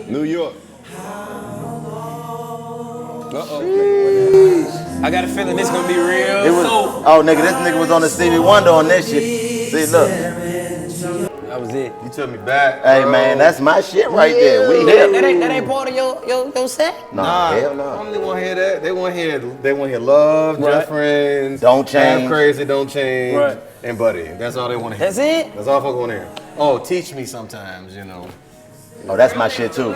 New York. I got a feeling this gonna be real. Oh, nigga, this nigga was on the Stevie Wonder on this shit. See, look. That was it. You took me back. Hey, man, that's my shit right there. We here. That ain't part of your set? Nah, hell no. I don't really want to hear that. They want to hear love, Right. just friends. Don't change. Have crazy, don't change. Right. And buddy. That's all they want to hear. That's it? That's all folks want to hear. Oh, teach me sometimes, you know. Oh, that's my shit too.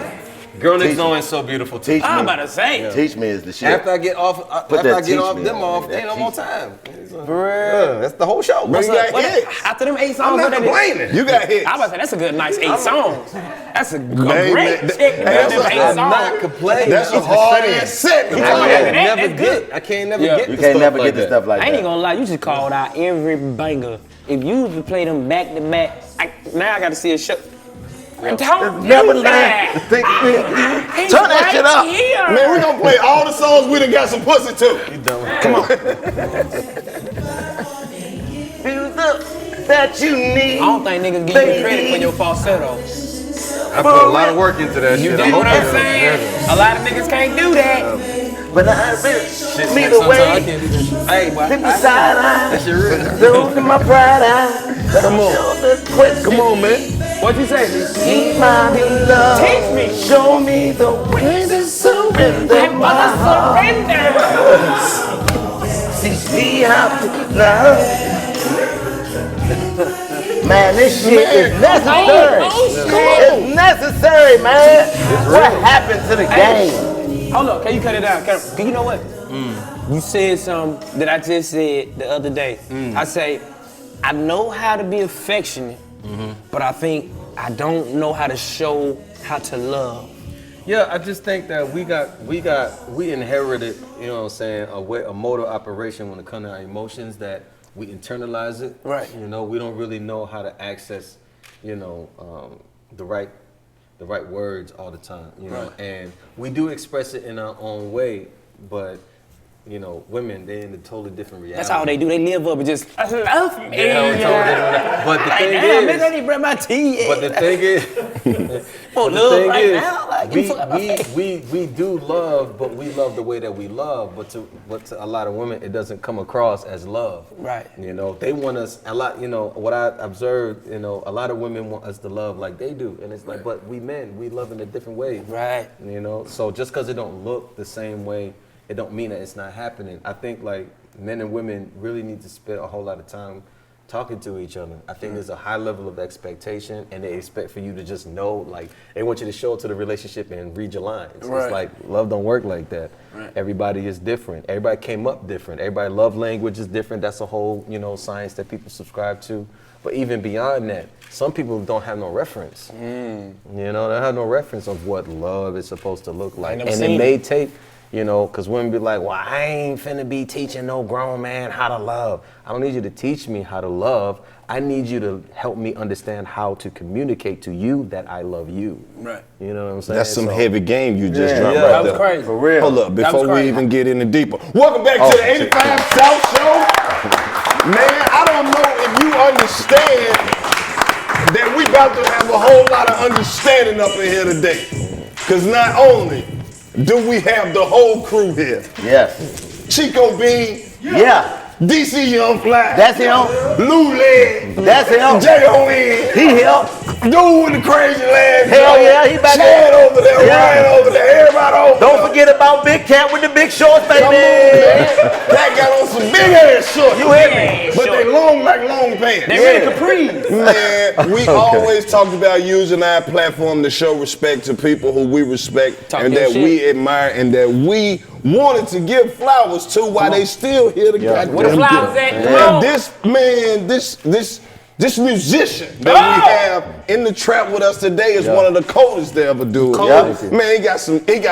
Girl next door is so beautiful. Teach me. I'm about to say. Teach me is the shit. After I get off, Put that teach me them on off, there. ain't no That more teach- time. For real. That's the whole show. What's You up? got hits. After them 8 songs, I'm not what that is? complaining. You got hits. I was about to say, that's a good, nice 8 songs. That's a Man, great that- check. hey, Them 8 I'm songs. not complaining. That's It's a hard saying. ass set. I Yeah. can't That's never good. get. I can't never Yeah. get. You the can't stuff never like get the that. stuff like I ain't that. even gonna lie, you just called out every banger. If you was to play them back to back, now I gotta see a show. And don't Never do lie. that. He's Turn that shit up. Here. Man, we gonna play all the songs we done got some pussy to. You done? Come on. That you need. I don't think niggas give you credit for your falsetto. I put a lot of work into that You shit. dig what I'm hope saying? A lot of niggas can't do that. But I really Shit, me man, the sometimes I way. can't do that shit. Hey, boy. Hit me side eye. That shit real. Look in my pride eye. Come on. Come on, man. What'd you say? Need my love. Teach me. Show me the way to surrender my heart. Surrender. Teach me how to love. Man, this shit is necessary. It's necessary, man. What happened to the game? Hold up, can you cut it down? Can you know what? You said something that I just said the other day. I say, I know how to be affectionate, but I think I don't know how to show how to love. Yeah, I just think that we inherited, you know what I'm saying, a mode of operation when it comes to our emotions that we internalize it. Right. You know, we don't really know how to access, you know, the right words all the time, you know, and we do express it in our own way, but you know, women, they're in a totally different reality. That's all they do. They live up and just, I love me. But the Like, thing damn, is, bitch, I need to brush my teeth. but the thing is, Oh, the love thing right is, now. Like, you fuck my face. we do love, but we love the way that we love. But to a lot of women, it doesn't come across as love. Right. You know, they want us a lot. You know, what I observed. You know, a lot of women want us to love like they do, and it's like, but we men, we love in a different way. Right. You know, so just because it don't look the same way, it don't mean that it's not happening. I think like men and women really need to spend a whole lot of time talking to each other. I think there's a high level of expectation, and they expect for you to just know, like, they want you to show up to the relationship and read your lines. Right. It's like, love don't work like that. Right. Everybody is different. Everybody came up different. Everybody love language is different. That's a whole, you know, science that people subscribe to. But even beyond that, some people don't have no reference. You know, they have no reference of what love is supposed to look like. never And seen it may it. take, you know, because women be like, well, I ain't finna be teaching no grown man how to love. I don't need you to teach me how to love. I need you to help me understand how to communicate to you that I love you. Right. You know what I'm saying? That's some So- heavy game you just dropped yeah. right That was there. crazy. For real. Hold up, That was before we crazy. even get any deeper. Welcome back to the shit. 85 South Show. Man, I don't know if you understand that we about to have a whole lot of understanding up in here today. Because not only do we have the whole crew here, Yes. Chico Bean, Yeah. DC Young Fly, That's him. Lou Leg, That's him. J.O.N., He here. dude with the crazy legs, Hell yeah, he back Chad there. over there, Yeah. Ryan over there, everybody over there. Don't forget about Big Cat with the big shorts, baby. Come on, man. That got on some big ass shorts. You hear me? But they long like long pants. They really capris. Man, we always talked about using our platform to show respect to people who we respect Talk and your that shit. we admire and that we wanted to give flowers to while they still here to goddamn Where the flowers get at? it. Come And on. this musician that we have in the trap with us today is one of the coldest to ever do it. Coldest. Man, he got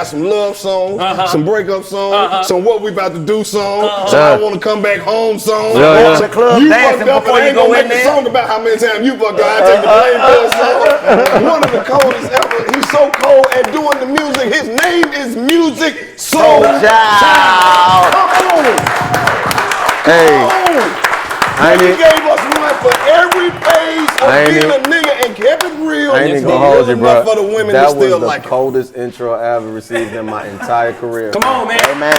some love songs, some breakup songs, some what we about to do songs, some I want to come back home songs. The club You dancing fucked up, before but I you ain't go gonna in make a there. song about how many times you fucked up. I take the blame for a song. One of the coldest ever. He's so cold at doing the music. His name is Musiq Soulchild. Come on. Hey, And he gave us one for every page of being a nigga and kept it real still, I ain't even still gonna hold you, enough bro. for the women That to was still the like it. coldest intro I ever received in my entire career. Come on, man. Hey, man.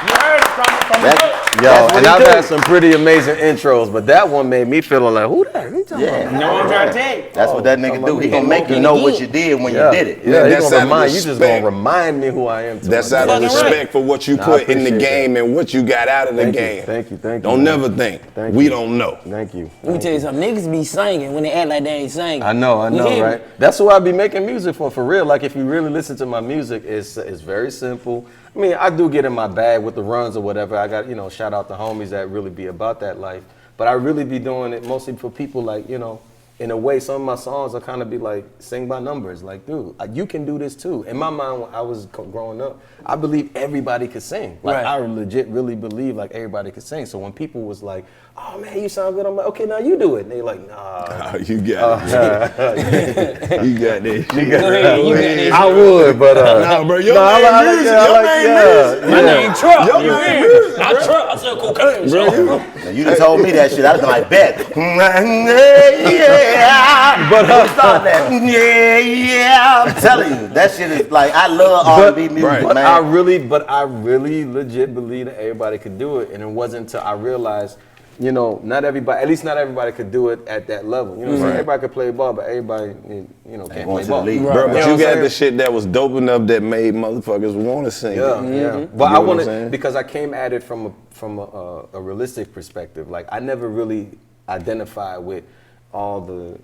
You heard it from the hood. Yo, That's what and he I've do. had some pretty amazing intros, but that one made me feel like, who that? Who talking about? You know what I'm trying to tell you? That's what that nigga do. He gonna make you know what you did when you did it. Yeah, he that's gonna out of remind you. Just respect. gonna remind me who I am. To That's myself. out of Fucking right. respect for what you Nah, I put in the appreciate game and what you got out of the Thank you, game. thank you, thank you. Don't man. never think. Thank We you. don't know. Thank you. Let me tell you something. Niggas be singing when they act like they ain't singing. I know, You hear me? right? That's who I be making music for real. Like if you really listen to my music, it's very simple. I mean, I do get in my bag with the runs or whatever. I got, shout out to homies that really be about that life. But I really be doing it mostly for people like, in a way, some of my songs are kind of be like sing by numbers. Like, dude, you can do this too. In my mind, when I was growing up, I believe everybody could sing. Like, Right. I legit really believe like everybody could sing. So when people was like, oh man, you sound good, I'm like, okay, now you do it. And they like, nah. You got it. You got this. Go ahead, you got this. I would, but Nah, bro, your I name like- music. yeah, I Your like- name yeah, music. My name Truck. Your You name hear me? music, Not Truck. I said cocaine. Now, you done told me that shit. I was like, bet. Yeah. But start that. Yeah. I'm telling you, that shit is like, I love R&B music, right. But man. I really legit believe that everybody could do it, and it wasn't until I realized, not everybody could do it at that level. You know what I'm saying? Everybody could play ball, but everybody, can't going play to ball. the league. Bro, You know but what you I'm got saying? the shit that was dope enough that made motherfuckers want to sing. Yeah, it. yeah. But You I get what I'm wanted saying? because I came at it from a realistic perspective. Like I never really identified with all the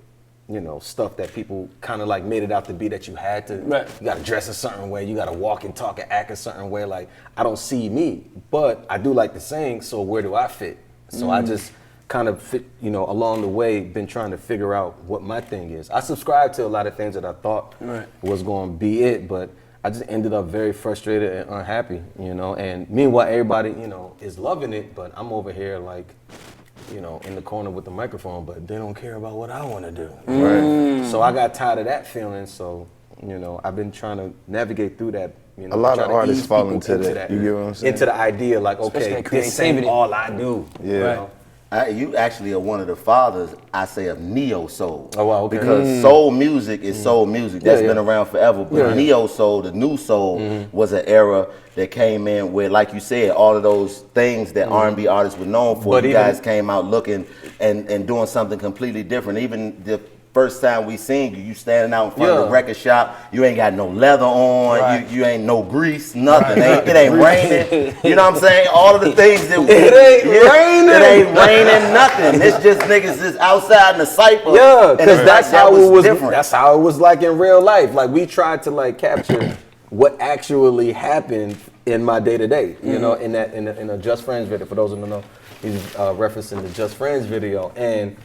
stuff that people kind of like made it out to be that you had to. Right. You got to dress a certain way. You got to walk and talk and act a certain way. Like I don't see me, but I do like to sing. So where do I fit? So I just kind of fit, along the way, been trying to figure out what my thing is. I subscribed to a lot of things that I thought was going to be it, but I just ended up very frustrated and unhappy, and meanwhile, everybody, is loving it, but I'm over here like, in the corner with the microphone, but they don't care about what I want to do. Right. So I got tired of that feeling, so, I've been trying to navigate through that. A lot try of to artists ease fall people into that. You get what I'm saying? Into the idea, like, Especially okay, that this ain't creativity. all I do. Yeah. You actually are one of the fathers, I say, of neo soul. Oh, wow, okay. Because soul music is soul music. That's Yeah, been yeah. around forever. But neo soul, the new soul, was an era that came in where, like you said, all of those things that R&B artists were known for, But you even- guys came out looking and doing something completely different. Even the first time we seen you standing out in front of the Yeah. record shop, you ain't got no leather on, Right. you ain't no grease, nothing. It ain't raining. You know what I'm saying? All of the things that It ain't raining. It ain't raining, nothing. It's just niggas just outside in the cypher. Yeah, and because it's that's like, how that it was. different. That's how it was like in real life. Like we tried to like capture what actually happened in my day to day. In a Just Friends video. For those who don't know, he's referencing the Just Friends video, and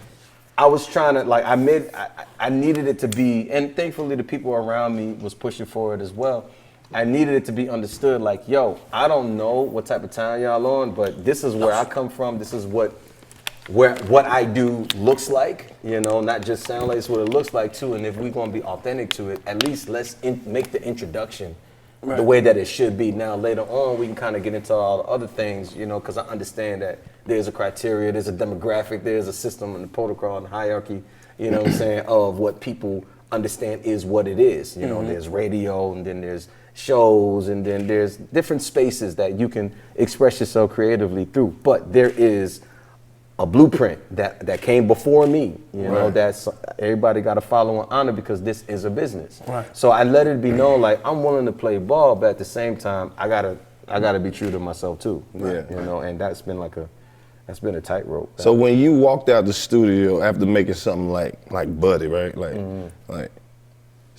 I was trying to like I needed it to be, and thankfully the people around me was pushing for it as well. I needed it to be understood like, yo, I don't know what type of time y'all on, but this is where I come from. This is what I do looks like, not just sound like, it's what it looks like too. And if we're gonna be authentic to it, at least let's make the introduction the way that it should be. Now later on, we can kind of get into all the other things, because I understand that there's a criteria, there's a demographic, there's a system and a protocol and hierarchy, what I'm saying, of what people understand is what it is. There's radio, and then there's shows, and then there's different spaces that you can express yourself creatively through. But there is a blueprint that came before me, that's everybody got to follow and honor because this is a business. Right. So I let it be known, like I'm willing to play ball, but at the same time, I gotta be true to myself too. Yeah. And that's been a tightrope. So when you walked out the studio after making something like Buddy, right? Like,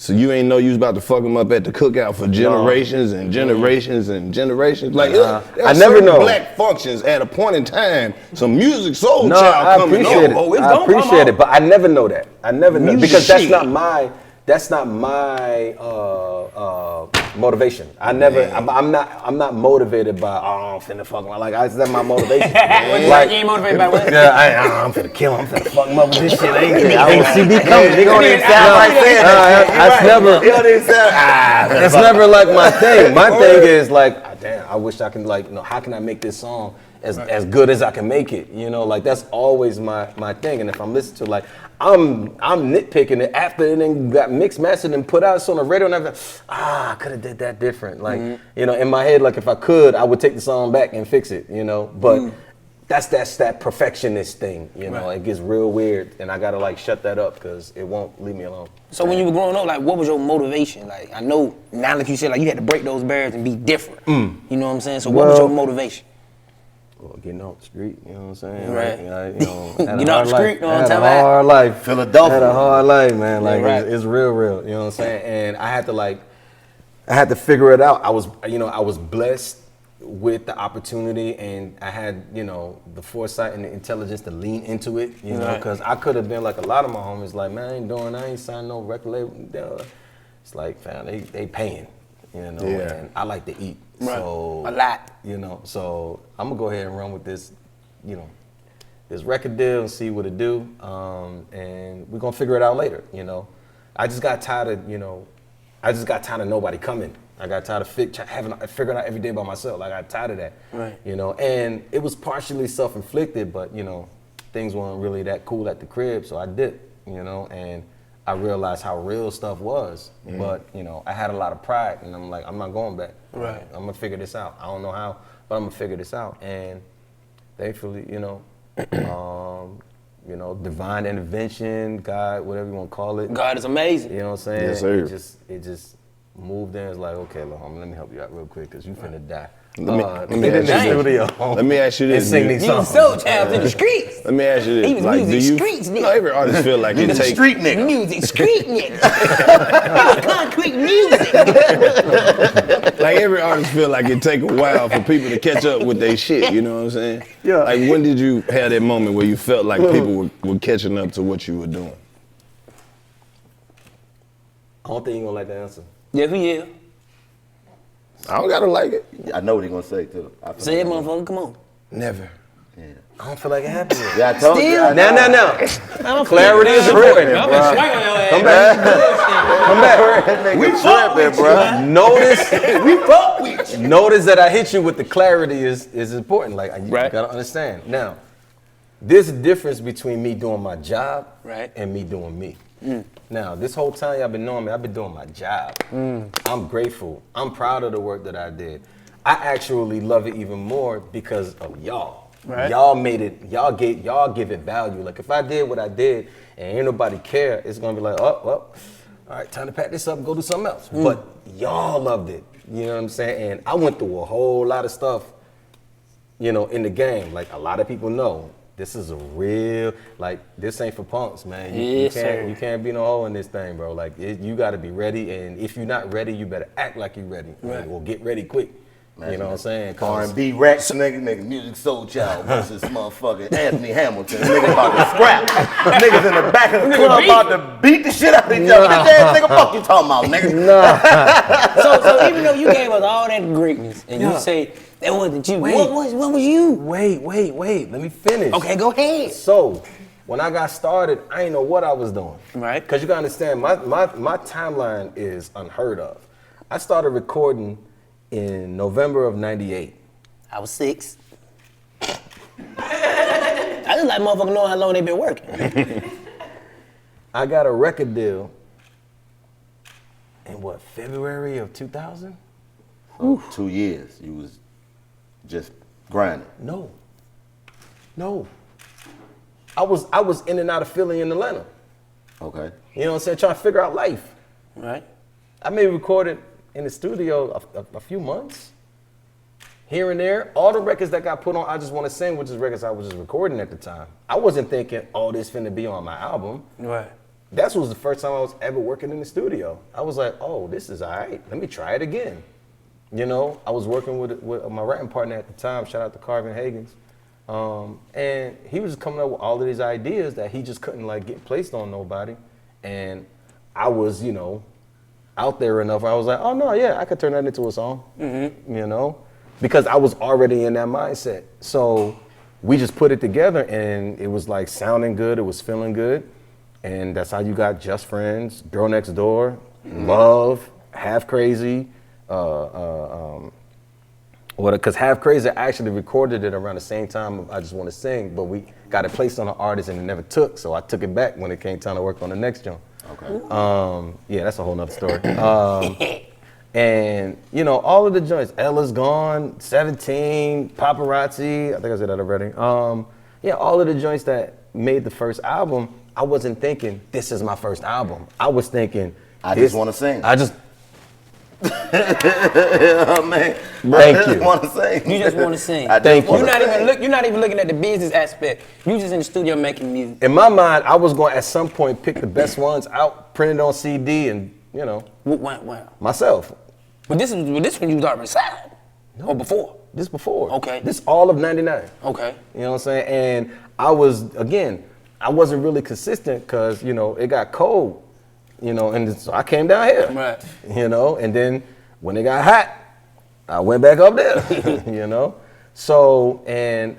so you ain't know you was about to fuck him up at the cookout for generations and generations and generations. Like, there are I never certain know. black functions at a point in time. Some Musiq Soulchild No, I coming appreciate it. on. it's I gonna come appreciate out. it, but I never know that. I never know Music because that's shit. not my motivation. I'm not motivated by I'm finna fuck him. Like that's my motivation. Like, you ain't motivated by what? Yeah, I'm finna kill him. I'm finna fuck him up with this shit. I ain't Yeah. CB coming. They gonna even sound like that. That's never. You don't even sound, That's never like my thing. My thing is like, damn, I wish I can how can I make this song as good as I can make it. You know, like that's always my thing. And if I'm listening to like I'm nitpicking it after it then got mixed, mastered, and put out it's on the radio, and I'm like, I could have did that different. Like, you know, in my head, like if I could, I would take the song back and fix it. You know, but that's that perfectionist thing. You know, it gets real weird, and I gotta like shut that up because it won't leave me alone. So when you were growing up, like what was your motivation? Like I know now that you said like you had to break those barriers and be different. You know what I'm saying? So what was your motivation? Well, getting off the street, you know what I'm saying? Right. You know, had Get a off hard the life. street, you know what I'm Had a talking about? hard life. Philadelphia. Had a hard life, man. Like right. it's real, you know what I'm saying? And I had to figure it out. I was blessed with the opportunity, and I had, you know, the foresight and the intelligence to lean into it, you know, because I could have been like a lot of my homies, like, man, I ain't signed no record label. It's like, fam, they paying, you know, and I like to eat. Right. So A lot. You know, so I'm gonna go ahead and run with this, you know, this record deal and see what it do, and we're gonna figure it out later. You know, I just got tired of nobody coming. I got tired of figuring out every day by myself. I got tired of that. Right. You know, and it was partially self-inflicted, but you know, things weren't really that cool at the crib, so I dipped. You know, and I realized how real stuff was, but you know, I had a lot of pride, and I'm like, I'm not going back. Right. I'm gonna figure this out. I don't know how, but I'm gonna figure this out. And thankfully, you know, divine intervention, God, whatever you want to call it. God is amazing. You know what I'm saying? Yes, sir. It just moved in. It's like, okay, look, homie, let me help you out real quick, cause you finna die. Let me Get in the ask you this. studio. Let me ask you this. And sing these Musiq songs. Soulchild in the streets. Let me ask you this. He was Like, Musiq Streets, nigga. every artist feel like it take Street nigga. Music street nigga. Concrete music. like every artist feel like it take a while for people to catch up with their shit. You know what I'm saying? Yeah. Like when did you have that moment where you felt like people were catching up to what you were doing? I don't think you're gonna like the answer. Yeah, who yeah? I don't gotta like it. I know what he gonna say too. Say it, motherfucker, come on. Never. I don't feel like it happened yet. Yeah, I told you. I know. No. Clarity is important. I'm gonna swing on your ass. Come back. That nigga tripping, bro. Notice that I hit you with the clarity is important. Like you gotta understand. Now, there's a difference between me doing my job and me doing me. Now, this whole time y'all been knowing me, I've been doing my job. I'm grateful. I'm proud of the work that I did. I actually love it even more because of y'all. Right. Y'all made it, y'all give it value. Like if I did what I did and ain't nobody care, it's gonna be like, oh, well, all right, time to pack this up and go do something else. But y'all loved it, you know what I'm saying? And I went through a whole lot of stuff, you know, in the game. Like a lot of people know, this is a real, like this ain't for punks, man. You can't be no hoe in this thing, bro. Like you gotta be ready, and if you're not ready, you better act like you're ready. Right. Or get ready quick. You know what I'm saying? R&B Rex, nigga, Musiq Soulchild versus motherfucking Anthony Hamilton. Niggas about to scrap. Niggas in the back of the club about to beat the shit out of each other. Nigga, fuck you talking about, nigga? So even though you gave us all that greatness, and you say that wasn't you, what was you? Wait, let me finish. Okay, go ahead. So, when I got started, I didn't know what I was doing. Right. Because you gotta understand, my timeline is unheard of. I started recording in November of '98. I was 6. I just like motherfuckers knowing how long they been working. I got a record deal in February of 2000? So 2 years, you was just grinding. No. I was in and out of Philly and Atlanta. Okay. You know what I'm saying? Trying to figure out life. Right. I maybe recorded in the studio a few months, here and there. All the records that got put on I Just Want to Sing, which is records I was just recording at the time. I wasn't thinking, oh, this finna be on my album. Right. That was the first time I was ever working in the studio. I was like, oh, this is all right. Let me try it again. You know, I was working with my writing partner at the time, shout out to Carvin Hagens. And he was coming up with all of these ideas that he just couldn't like get placed on nobody. And I was, you know, out there enough. I was like, oh no, yeah, I could turn that into a song, you know, because I was already in that mindset. So we just put it together and it was like sounding good. It was feeling good. And that's how you got Just Friends, Girl Next Door, Love, Half Crazy, Well, because Half Crazy actually recorded it around the same time of I Just Want to Sing, but we got it placed on an artist and it never took, so I took it back when it came time to work on the next joint. Okay. Yeah, that's a whole nother story. And, you know, all of the joints, Ella's Gone, 17, Paparazzi, I think I said that already. Yeah, all of the joints that made the first album, I wasn't thinking, this is my first album. I was thinking, I just want to sing. I just, Man, Thank I you. just want to sing. You just want to sing. I just Thank you. wanna You're not even looking at the business aspect. You just in the studio making music. in my mind, I was going to at some point pick the best ones out, print it on CD, and, you know, Wow. myself. But this when you was already signed. Or before. This before. Okay. This all of 99. Okay. You know what I'm saying? And I wasn't really consistent because, you know, it got cold, you know, and so I came down here. Right. You know, and then when it got hot, I went back up there, you know? So, and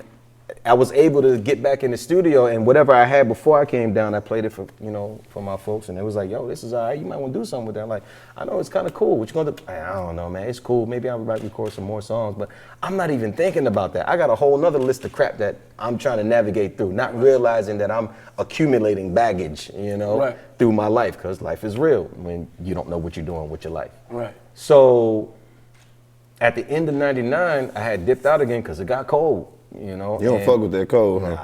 I was able to get back in the studio, and whatever I had before I came down, I played it for, you know, for my folks, and it was like, yo, this is all right, you might want to do something with that. I'm like, I know it's kind of cool. What you gonna do? I don't know, man, it's cool. Maybe I might record some more songs, but I'm not even thinking about that. I got a whole nother list of crap that I'm trying to navigate through, not realizing that I'm accumulating baggage, you know, Right. through my life, because life is real when you don't know what you're doing with your life. Right. So at the end of 99, I had dipped out again because it got cold, you know. You don't and fuck with that cold, huh?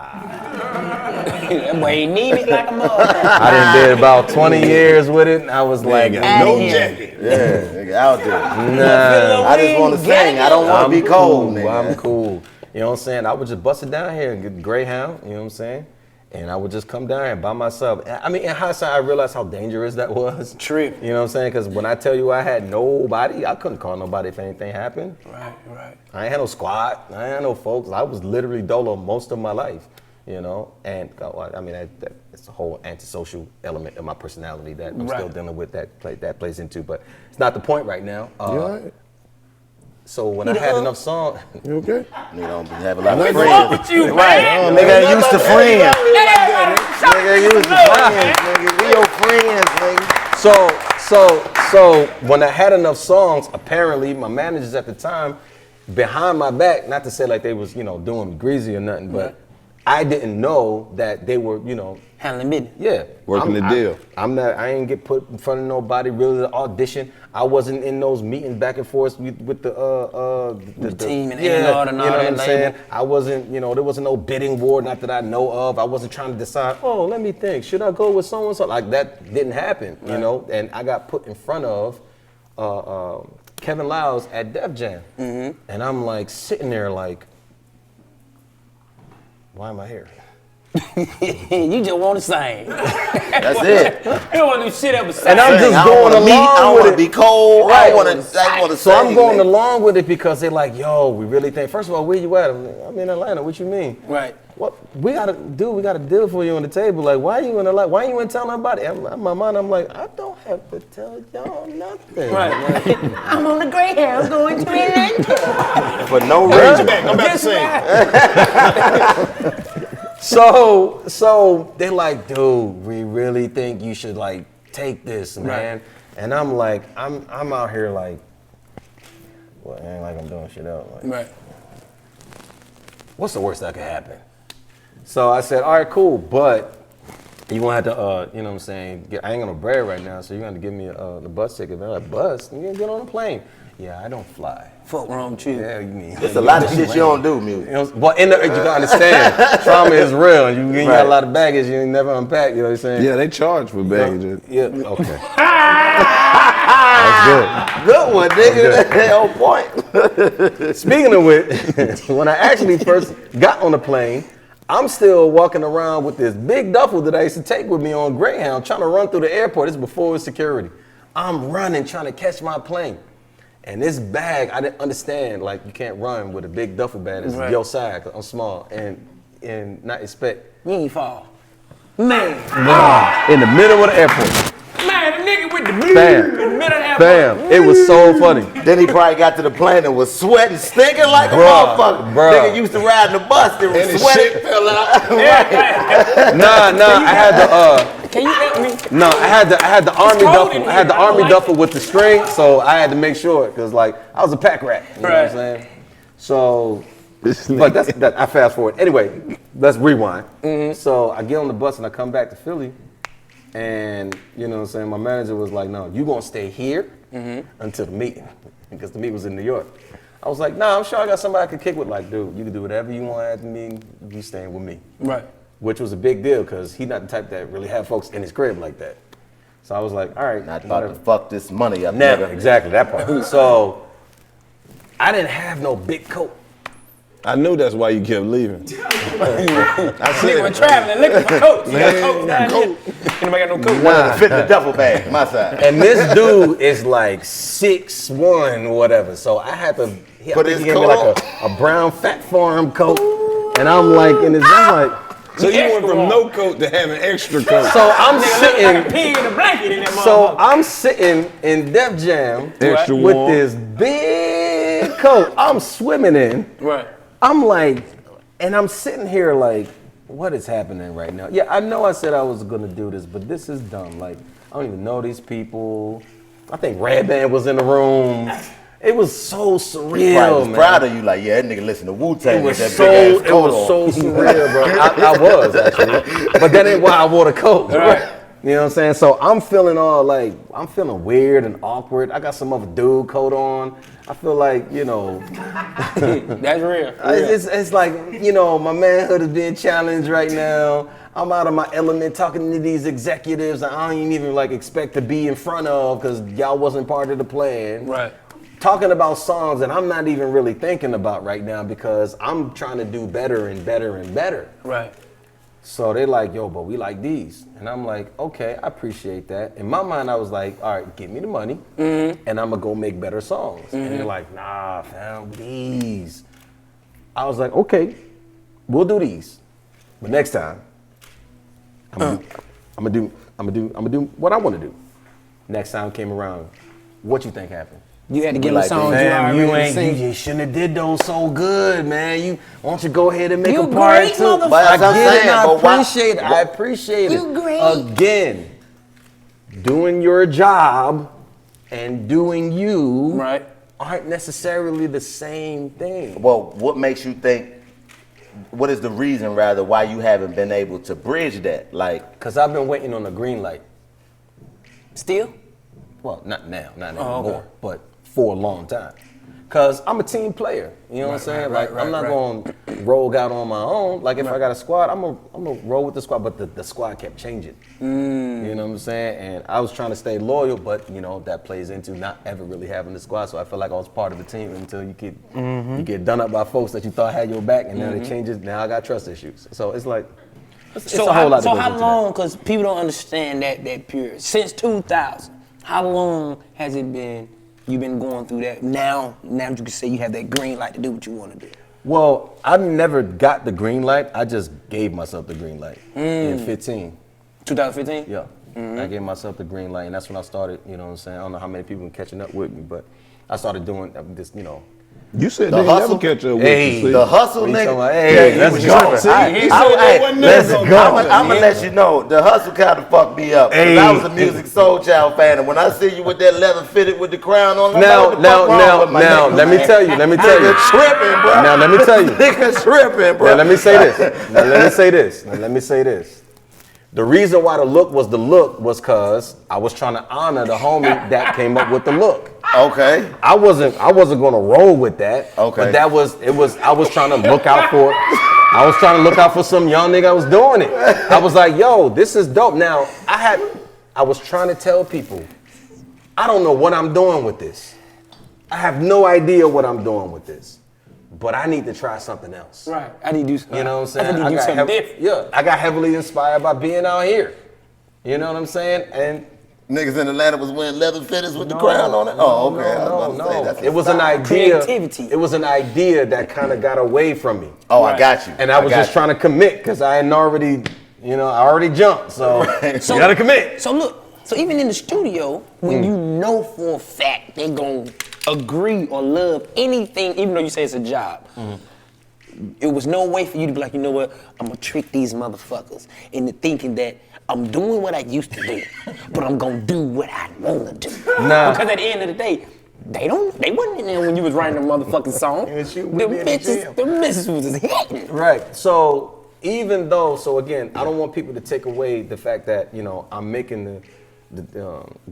That boy ain't need it like a motherfucker. I done did about 20 years with it, and I was like, No here. jacket. Yeah, nigga, out there. nah, I just want to sing. I don't want to be cold, cool, nigga. I'm cool. You know what I'm saying? I would just bust it down here and get Greyhound, you know what I'm saying? And I would just come down here by myself. I mean, in hindsight, I realized how dangerous that was. Trip. You know what I'm saying? Because when I tell you I had nobody, I couldn't call nobody if anything happened. Right. I ain't had no squad. I ain't had no folks. I was literally dolo most of my life, you know. And I mean, it's a whole antisocial element of my personality that I'm still dealing with. That plays into, but it's not the point right now. You all right? So when I had enough songs, You okay? Nigga don't have a lot of What's friends. wrong with you, man? Nigga ain't used to friends. Shut Nigga used to friends, nigga. We your friends, nigga. so when I had enough songs, apparently my managers at the time, behind my back, not to say like they was, you know, doing me greasy or nothing, but I didn't know that they were, you know, Handling business. yeah. Working the deal. I ain't get put in front of nobody really to audition. I wasn't in those meetings back and forth with the team and yeah, A&R and you know all what that I'm saying? label. I wasn't, you know, there wasn't no bidding war, not that I know of. I wasn't trying to decide, oh, let me think, should I go with so-and-so? Like that didn't happen, you know? And I got put in front of Kevin Lyles at Def Jam. And I'm like sitting there like, why am I here? You just want to sing. That's it. You don't want to do shit up beside. And I'm Sing. just I don't going wanna meet, I along don't with want it. to be cold. Right. I want to sing. So I'm going along with it because they're like, yo, we really think, first of all, where you at? I'm in Atlanta, what you mean? Right. What we got a deal for you on the table. Like, why you in Atlanta? Why you ain't telling nobody? In my mind, I'm like, I don't have to tell y'all nothing. Right. I'm on the Greyhound going to Atlanta. For no reason. I'm about to sing. So they're like, dude, we really think you should like take this, man. And I'm like, I'm out here like, well, it ain't like I'm doing shit else. Like, Right. what's the worst that could happen? So I said, all right, cool, but you gonna have to, you know what I'm saying, I ain't got no bread right now, so you're gonna have to give me the bus ticket. They're like, bus? You gonna get on a plane? Yeah, I don't fly. Fuck wrong with you. Yeah, you mean? It's a lot of shit you don't do, music. You know, well, you gotta understand, trauma is real. You got a lot of baggage you ain't never unpack, you know what I'm saying? Yeah, they charge for baggage. Yeah, okay. Good one, nigga. That's on point. Speaking of which, when I actually first got on the plane, I'm still walking around with this big duffel that I used to take with me on Greyhound, trying to run through the airport. This is before it was security. I'm running, trying to catch my plane. And this bag, I didn't understand, like you can't run with a big duffel bag. It's your size, 'cause I'm small, and not expect. You ain't fall. Man. In the middle of the airport. Man, the nigga with the blue Bam. in the middle of that Bam. It was so funny. Then he probably got to the plane and was sweating, stinking like a Bruh, motherfucker. bruh. Nigga used to ride the bus and was And his sweating. shit fell out. Nah, I had the Can you help me? no, I had the army cold duffel. in I had the here. I don't army like duffel with the string, so I had to make sure, cause like I was a pack rat. You know what I'm Right. saying? So, but I fast forward. Anyway, let's rewind. So I get on the bus and I come back to Philly, and you know what I'm saying, my manager was like, no, you gonna stay here until the meeting, because the meeting was in New York. I was like, nah, I'm sure I got somebody I could kick with. Like, dude, you can do whatever you want at the meeting, you staying with me. Right. Which was a big deal, because he not the type that really have folks in his crib like that. So I was like, all right. Not about to fuck this money up. Never, nigga. exactly, that part. So I didn't have no big coat. I knew that's why you kept leaving. I Nigga was traveling, looking for coats. You got coats down here. Anybody got no coat? One fit in the duffel bag, my side. And this dude is like 6'1", whatever. So I had to, he Put gave his me coat like a brown fat farm coat. And I'm like, I'm like, So you went from no coat to having extra coat. so I'm Like a sitting, pig in a blanket in that so motherfucker. I'm sitting in Def Jam Extra with warm. this big coat I'm swimming in. Right. I'm like, and I'm sitting here like, what is happening right now? Yeah, I know I said I was gonna do this, but this is dumb. Like, I don't even know these people. I think Redband was in the room. It was so surreal, Probably was man. proud of you, like, yeah, that nigga listen to Wu-Tang It with was that big ass it coat was on. so surreal, bro. I was actually, but that ain't why I wore the coat. Right. You know what I'm saying? So I'm feeling all like, I'm feeling weird and awkward. I got some other dude coat on. I feel like, you know, That's real. it's like, you know, my manhood is being challenged right now. I'm out of my element talking to these executives I don't even like expect to be in front of because y'all wasn't part of the plan. Right. Talking about songs that I'm not even really thinking about right now because I'm trying to do better and better and better. Right. So they like, yo, but we like these. And I'm like, okay, I appreciate that. In my mind, I was like, all right, give me the money and I'm gonna go make better songs. And they're like, nah, fam, these. I was like, okay, we'll do these. But next time, I'm gonna do what I wanna do. Next time came around, what you think happened? You had to give them Like, songs fam, you already sing. you shouldn't have did those so good, man. Why don't you go ahead and make You a part great, two? motherfucker. But I that's what I'm get it, saying, and but why- I appreciate it. You great. Again, doing your job and doing you Right. aren't necessarily the same thing. Well, what makes you think, what is the reason, rather, why you haven't been able to bridge that? Like, Because I've been waiting on a green light. Still? Well, not now, not Oh, anymore, okay. but for a long time. Because I'm a team player, you know what I'm saying? right, Like, I'm not right. going to rogue out on my own. Like, if I got a squad, I'm gonna roll with the squad, but the squad kept changing. You know what I'm saying? And I was trying to stay loyal, but, you know, that plays into not ever really having the squad. So I feel like I was part of the team until you get done up by folks that you thought had your back, and now it changes. Now I got trust issues. So it's like, it's a whole lot that goes how into long, because people don't understand that period. Since 2000, how long has it been you've been going through that? Now you can say you have that green light to do what you want to do. Well, I never got the green light. I just gave myself the green light in 15. 2015? Yeah. I gave myself the green light, and that's when I started, you know what I'm saying? I don't know how many people are catching up with me, but I started doing this, you know. You said The they never hustle- catch up with Hey, you. See? the hustle, What you talking nigga. about? Hey, let's he go. was See, tripping. he said they wasn't never let's gonna go. I'm gonna let you know, the hustle kind of fucked me up. 'Cause Hey. I was a Musiq Soulchild fan, and when I see you with that leather fitted with the crown on, I'm like, Now, what the fuck wrong with my now, nigga, let me man? tell you. Nigga tripping, bro. Now, let me tell you. Nigga tripping, bro. Now, let me say this. The reason why the look was cause I was trying to honor the homie that came up with the look. Okay. I wasn't gonna roll with that. Okay. But I was trying to look out for some young nigga that was doing it. I was like, yo, this is dope. Now, I was trying to tell people, I don't know what I'm doing with this. I have no idea what I'm doing with this. But I need to try something else. Right. I need to do something. You know what I'm saying? I need to do something different. I got heavily inspired by being out here. You know what I'm saying? And Niggas in Atlanta was wearing leather fitteds with the crown on it? Oh, okay. I was about to say, that's It was an style. idea. Creativity. It was an idea that kind of got away from me. Oh, I got you. And I was just trying to commit because I already jumped. So you gotta commit. So look, so even in the studio, when you know for a fact they gonna agree or love anything, even though you say it's a job, it was no way for you to be like, you know what, I'm gonna trick these motherfuckers into thinking that I'm doing what I used to do, but I'm gonna do what I wanna do. Nah. Because at the end of the day, They wasn't in there when you was writing the motherfucking song. And she Them would be in the bitches, jam. them bitches was just hitting. Right. So even though, so again, I don't want people to take away the fact that, you know, I'm making the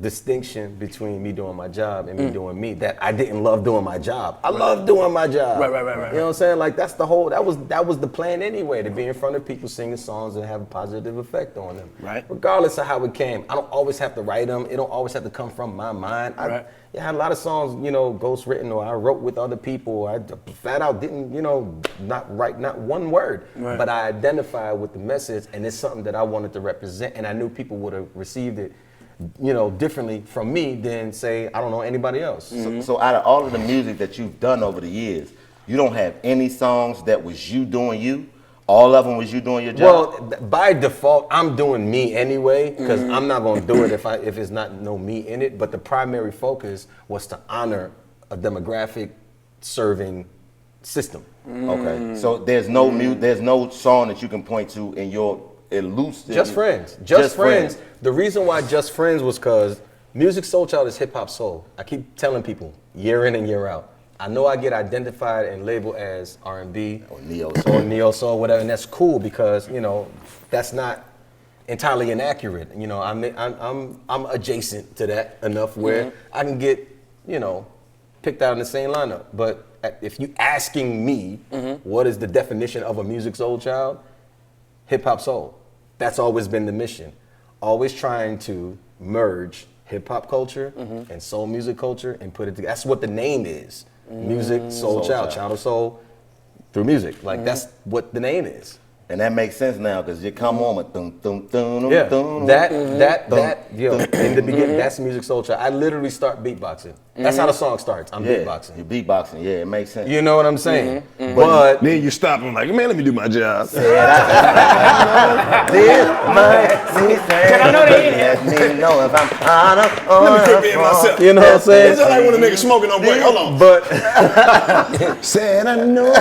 distinction between me doing my job and me doing me, that I didn't love doing my job. I love doing my job. Right. You know what I'm saying? Like that's the whole, that was the plan anyway, to be in front of people singing songs and have a positive effect on them. Right. Regardless of how it came. I don't always have to write them. It don't always have to come from my mind. I had a lot of songs, you know, ghost written, or I wrote with other people. I flat out didn't, you know, not write not one word. Right. But I identified with the message, and it's something that I wanted to represent, and I knew people would have received it, you know, differently from me than, say, I don't know, anybody else. So out of all of the music that you've done over the years, you don't have any songs that was you doing you? All of them was you doing your job? Well, by default, I'm doing me anyway, because I'm not going to do it if it's not no me in it. But the primary focus was to honor a demographic serving system. Okay, so there's no song that you can point to in your elusive. Just Friends. Just Friends. The reason why Just Friends was because Musiq Soulchild is hip hop soul. I keep telling people year in and year out. I know I get identified and labeled as R&B Or neo or neo soul, whatever, and that's cool because, you know, that's not entirely inaccurate. You know, I'm adjacent to that enough where I can get, you know, picked out in the same lineup. But if you asking me what is the definition of a Musiq Soulchild, hip hop soul. That's always been the mission. Always trying to merge hip hop culture and soul music culture and put it together. That's what the name is. Musiq Soulchild, Child of Soul through music. Like that's what the name is. And that makes sense now because you come on with dum dum dum Yeah, dum. that yo, in the beginning, that's Musiq Soulchild. I literally start beatboxing. That's how the song starts. I'm beatboxing. You're beatboxing. Yeah, it makes sense. You know what I'm saying? But Then you stop and like, man, let me do my job. Can I know the Let me know if I'm on Let me prepare myself. you know what I'm saying? It's just like when a nigga smoking on break. Hold on. But Said I know.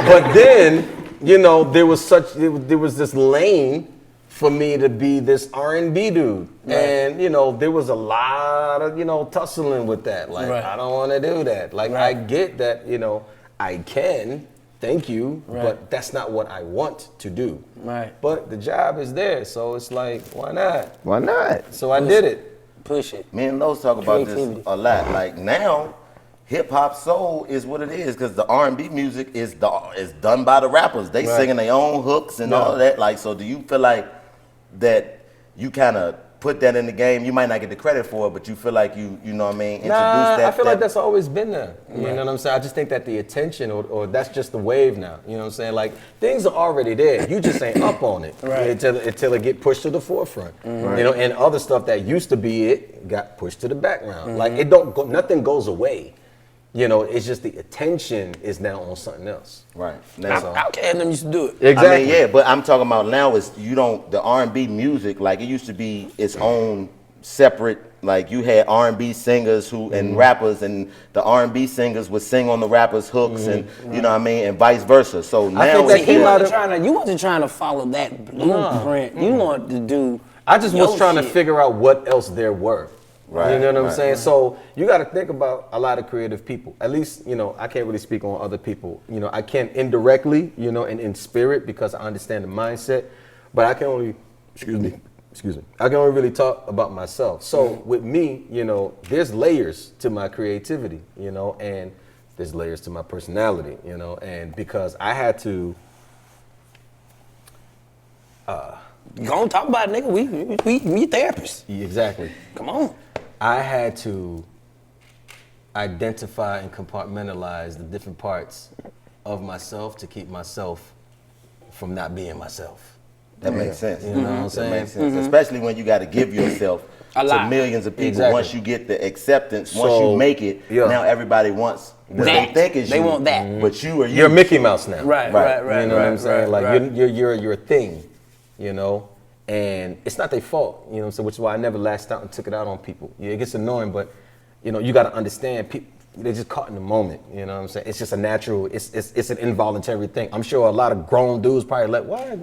but then, you know, there was this lane for me to be this R&B dude. And, you know, there was a lot of, you know, tussling with that. Like, I don't want to do that. Like, I get that, you know, I can, thank you, but that's not what I want to do. Right. But the job is there, so it's like, why not? Why not? So I did it. Push it. Me and Los talk about Creativity. this a lot. Like now, hip hop soul is what it is because the R&B music is done by the rappers. They singing their own hooks and all that. Like, so do you feel like that you kind of put that in the game? You might not get the credit for it, but you feel like you know what I mean? Introduce that. I feel like that's always been there. You know what I'm saying? I just think that the attention or that's just the wave now. You know what I'm saying? Like things are already there. You just ain't up on it until it get pushed to the forefront. You know, and other stuff that used to be it got pushed to the background. Like it don't go, nothing goes away. You know, it's just the attention is now on something else. Right. That's all. Outkast them used to do it. Exactly. I mean, yeah, but I'm talking about now is the R&B music, like it used to be its own separate, like you had R&B singers and rappers, and the R&B singers would sing on the rappers' hooks and, you know what I mean, and vice versa. So now think that came out of- You wasn't trying to follow that blueprint. You wanted to do I just was your trying to shit. figure out what else there were. Right, You know what I'm right, saying? So you got to think about a lot of creative people. At least, you know, I can't really speak on other people. You know, I can indirectly, you know, and in spirit because I understand the mindset. But I can only, excuse me, I can only really talk about myself. So with me, you know, there's layers to my creativity, you know, and there's layers to my personality, you know, and because I had to. Go on, talk about it, nigga. We therapists. Exactly. Come on. I had to identify and compartmentalize the different parts of myself to keep myself from not being myself. that makes sense. You know what I'm saying? That makes sense, especially when you got to give yourself A to lot. millions of people. Exactly. Once you get the acceptance, once So, you make it, yeah. now everybody wants what That. they think is They you. want that. But you are you. You're Mickey Mouse now. Right. You know what I'm saying? Like you're a thing, you know? And it's not their fault, you know what I'm saying? Which is why I never lashed out and took it out on people. Yeah, it gets annoying, but you know, you gotta understand people, they're just caught in the moment, you know what I'm saying? It's just a natural, it's an involuntary thing. I'm sure a lot of grown dudes probably like, why a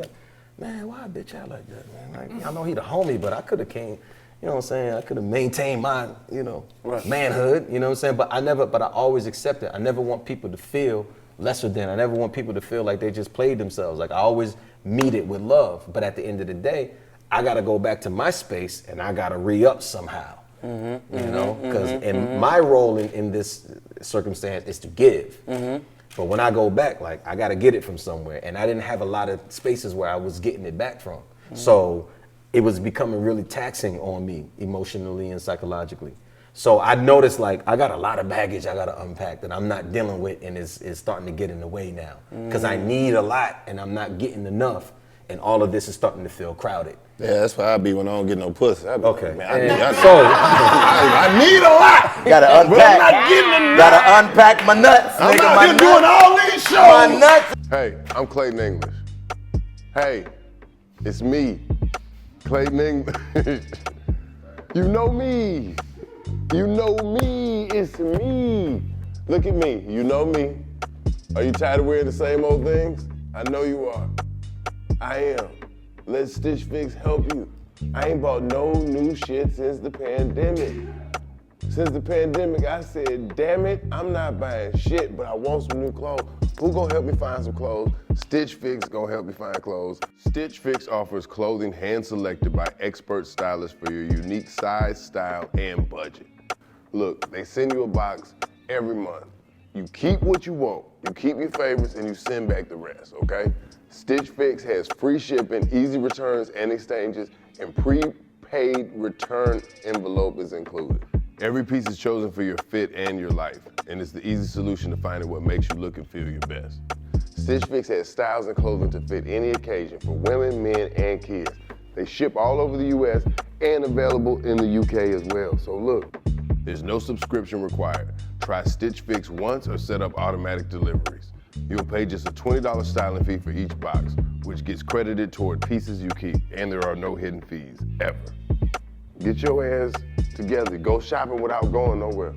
bitch out like that, man? Like, I know he the homie, but I could have came, you you know what I'm saying, I could have maintained my, manhood, you know what I'm saying? But I always accept it. I never want people to feel lesser than. I never want people to feel like they just played themselves. Like I always meet it with love. But at the end of the day, I gotta go back to my space and I gotta re-up somehow. Because my role in this circumstance is to give. But when I go back, like I gotta get it from somewhere. And I didn't have a lot of spaces where I was getting it back from. So it was becoming really taxing on me emotionally and psychologically. So I noticed like I got a lot of baggage I gotta unpack that I'm not dealing with and it's starting to get in the way now. Because I need a lot and I'm not getting enough and all of this is starting to feel crowded. Yeah, that's why I be when I don't get no pussy. I be Okay. like, man, I I need a lot. Gotta unpack. But I'm not getting enough. Gotta unpack my nuts. I'm nigga, out my here nuts. doing all these shows. My nuts. Hey, I'm Clayton English. Hey, it's me, Clayton English. You know me. You know me. It's me. Look at me. You know me. Are you tired of wearing the same old things? I know you are. I am. Let Stitch Fix help you. I ain't bought no new shit since the pandemic. Since the pandemic, I said, damn it, I'm not buying shit, but I want some new clothes. Who gonna help me find some clothes? Stitch Fix gonna help me find clothes. Stitch Fix offers clothing hand-selected by expert stylists for your unique size, style, and budget. Look, they send you a box every month. You keep what you want, you keep your favorites, and you send back the rest, okay? Stitch Fix has free shipping, easy returns and exchanges, and prepaid return envelope is included. Every piece is chosen for your fit and your life, and it's the easy solution to finding what makes you look and feel your best. Stitch Fix has styles and clothing to fit any occasion for women, men, and kids. They ship all over the US and available in the UK as well. So look, there's no subscription required. Try Stitch Fix once or set up automatic deliveries. You'll pay just a $20 styling fee for each box, which gets credited toward pieces you keep, and there are no hidden fees, ever. Get your ass together. Go shopping without going nowhere.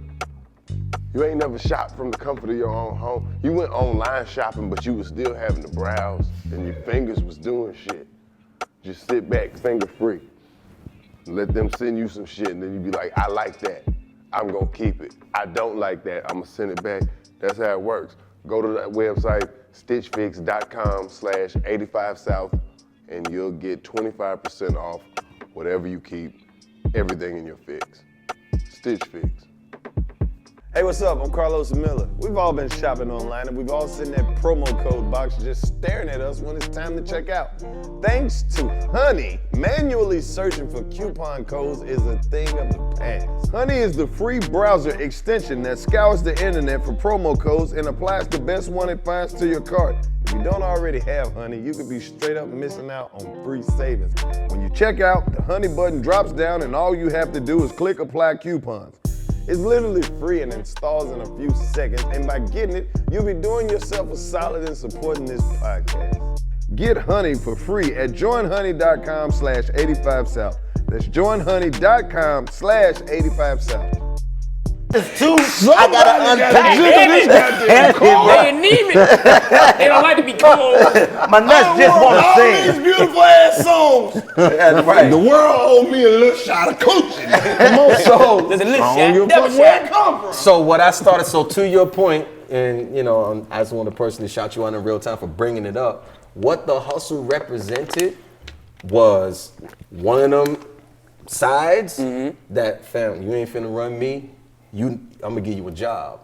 You ain't never shopped from the comfort of your own home. You went online shopping, but you was still having to browse, and your fingers was doing shit. Just sit back, finger free. Let them send you some shit, and then you be like, I like that. I'm gonna keep it. I don't like that. I'm gonna send it back. That's how it works. Go to that website, stitchfix.com/85south, and you'll get 25% off whatever you keep, everything in your fix. Stitch Fix. Hey, what's up? I'm Karlous Miller. We've all been shopping online and we've all seen that promo code box just staring at us when it's time to check out. Thanks to Honey, manually searching for coupon codes is a thing of the past. Honey is the free browser extension that scours the internet for promo codes and applies the best one it finds to your cart. If you don't already have Honey, you could be straight up missing out on free savings. When you check out, the Honey button drops down and all you have to do is click Apply Coupons. It's literally free and installs in a few seconds, and by getting it, you'll be doing yourself a solid and supporting this podcast. Get Honey for free at joinhoney.com/85south. That's joinhoney.com/85south. It's too. I gotta unpack They need me. They don't like to be cold. My nuts just wanna all sing. these beautiful ass songs. That's right. The world owed me a little shot of coaching. Come on, so There's a little I shot, don't give a double fuck where it shot. come from. So what I started, so to your point, and I just want to personally shout you out in real time for bringing it up. What the hustle represented was one of them sides that fam, you ain't finna run me. I'm gonna give you a job.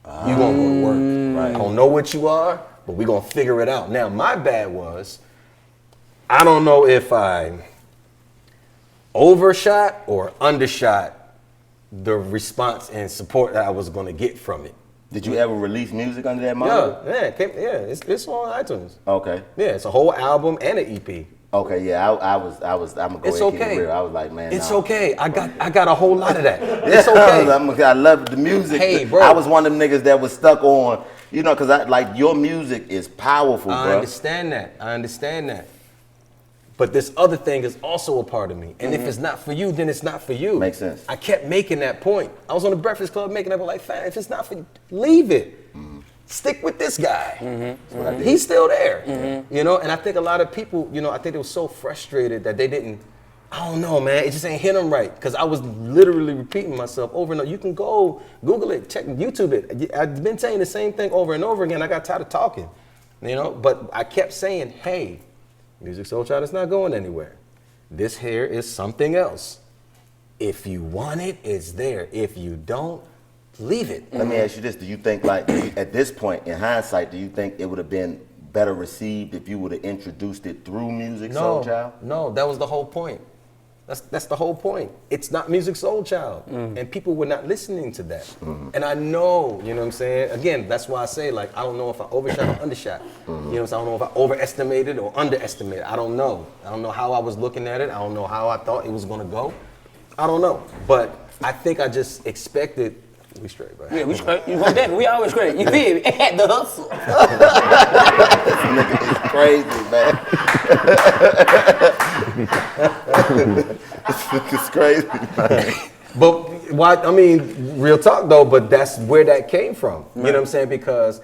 You gonna go to work. Right. Gonna know what you are, but we gonna figure it out. Now my bad was, I don't know if I overshot or undershot the response and support that I was gonna get from it. Did you ever release music under that moniker? It's on iTunes. Okay. Yeah, it's a whole album and an EP. Okay, yeah, I'm gonna go It's ahead and keep okay. it real. I was like, man, It's nah. okay. I got a whole lot of that. It's okay. I love the music. Hey, bro. I was one of them niggas that was stuck on, because your music is powerful, I bro. understand that. But this other thing is also a part of me. And if it's not for you, then it's not for you. Makes sense. I kept making that point. I was on the Breakfast Club making that point, like, fam, if it's not for you, leave it. Stick with this guy. That's what I did. He's still there. And I think a lot of people, I think they were so frustrated that they didn't I don't know, man. It just ain't hit them right. Because I was literally repeating myself over and over. You can go Google it, check YouTube it. I've been saying the same thing over and over again. I got tired of talking, you know? But I kept saying, hey, Musiq Soulchild is not going anywhere. This here is something else. If you want it, it's there. If you don't, leave it. Let me ask you this. Do you think, like, at this point, in hindsight, do you think it would have been better received if you would have introduced it through Musiq Soulchild? No, that was the whole point. That's the whole point. It's not Musiq Soulchild. And people were not listening to that. And I know, you know what I'm saying? Again, that's why I say, like, I don't know if I overshot or undershot. You know what I'm saying? I don't know if I overestimated or underestimated. I don't know. I don't know how I was looking at it. I don't know how I thought it was gonna go. I don't know. But I think I just expected, we straight, right? Yeah, we straight. You want that? We always straight. You feel me? At the hustle. This nigga is crazy, man. It's crazy, man. But why? I mean, real talk though. But that's where that came from. You know what I'm saying? Because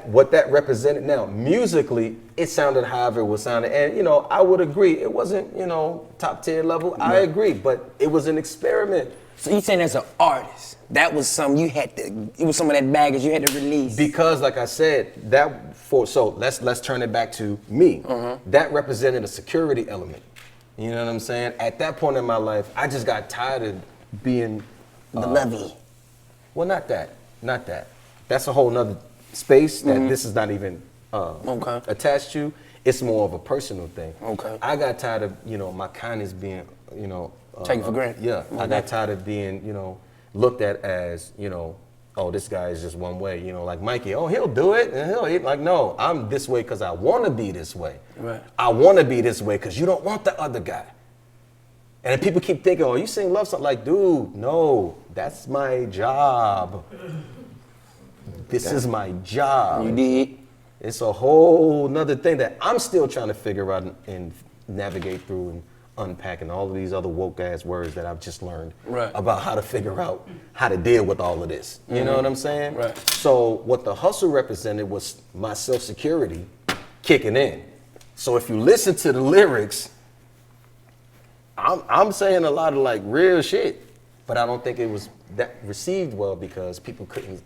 what that represented. Now, musically, it sounded however it was sounding, and you know, I would agree. It wasn't, you know, top tier level. I agree, but it was an experiment. So you saying as an artist, that was something you had to, it was some of that baggage you had to release? Because like I said, so let's turn it back to me. That represented a security element. You know what I'm saying? At that point in my life, I just got tired of being the levy. Well, not that. That's a whole nother space that this is not even attached to. It's more of a personal thing. Okay. I got tired of, you know, my kindness being, you know, taken for granted. Yeah, I got tired of being, you know, looked at as, you know, oh, this guy is just one way. You know, like Mikey, oh, he'll do it, and he'll eat. Like, no, I'm this way because I want to be this way. Right. I want to be this way because you don't want the other guy. And then people keep thinking, oh, you sing love song. Like, dude, no, that's my job. This is my job. You did. It's a whole nother thing that I'm still trying to figure out and navigate through and unpack, and all of these other woke ass words that I've just learned about how to figure out how to deal with all of this. You know what I'm saying? Right. So what the hustle represented was my self-security kicking in. So if you listen to the lyrics, I'm saying a lot of like real shit, but I don't think it was that received well because people couldn't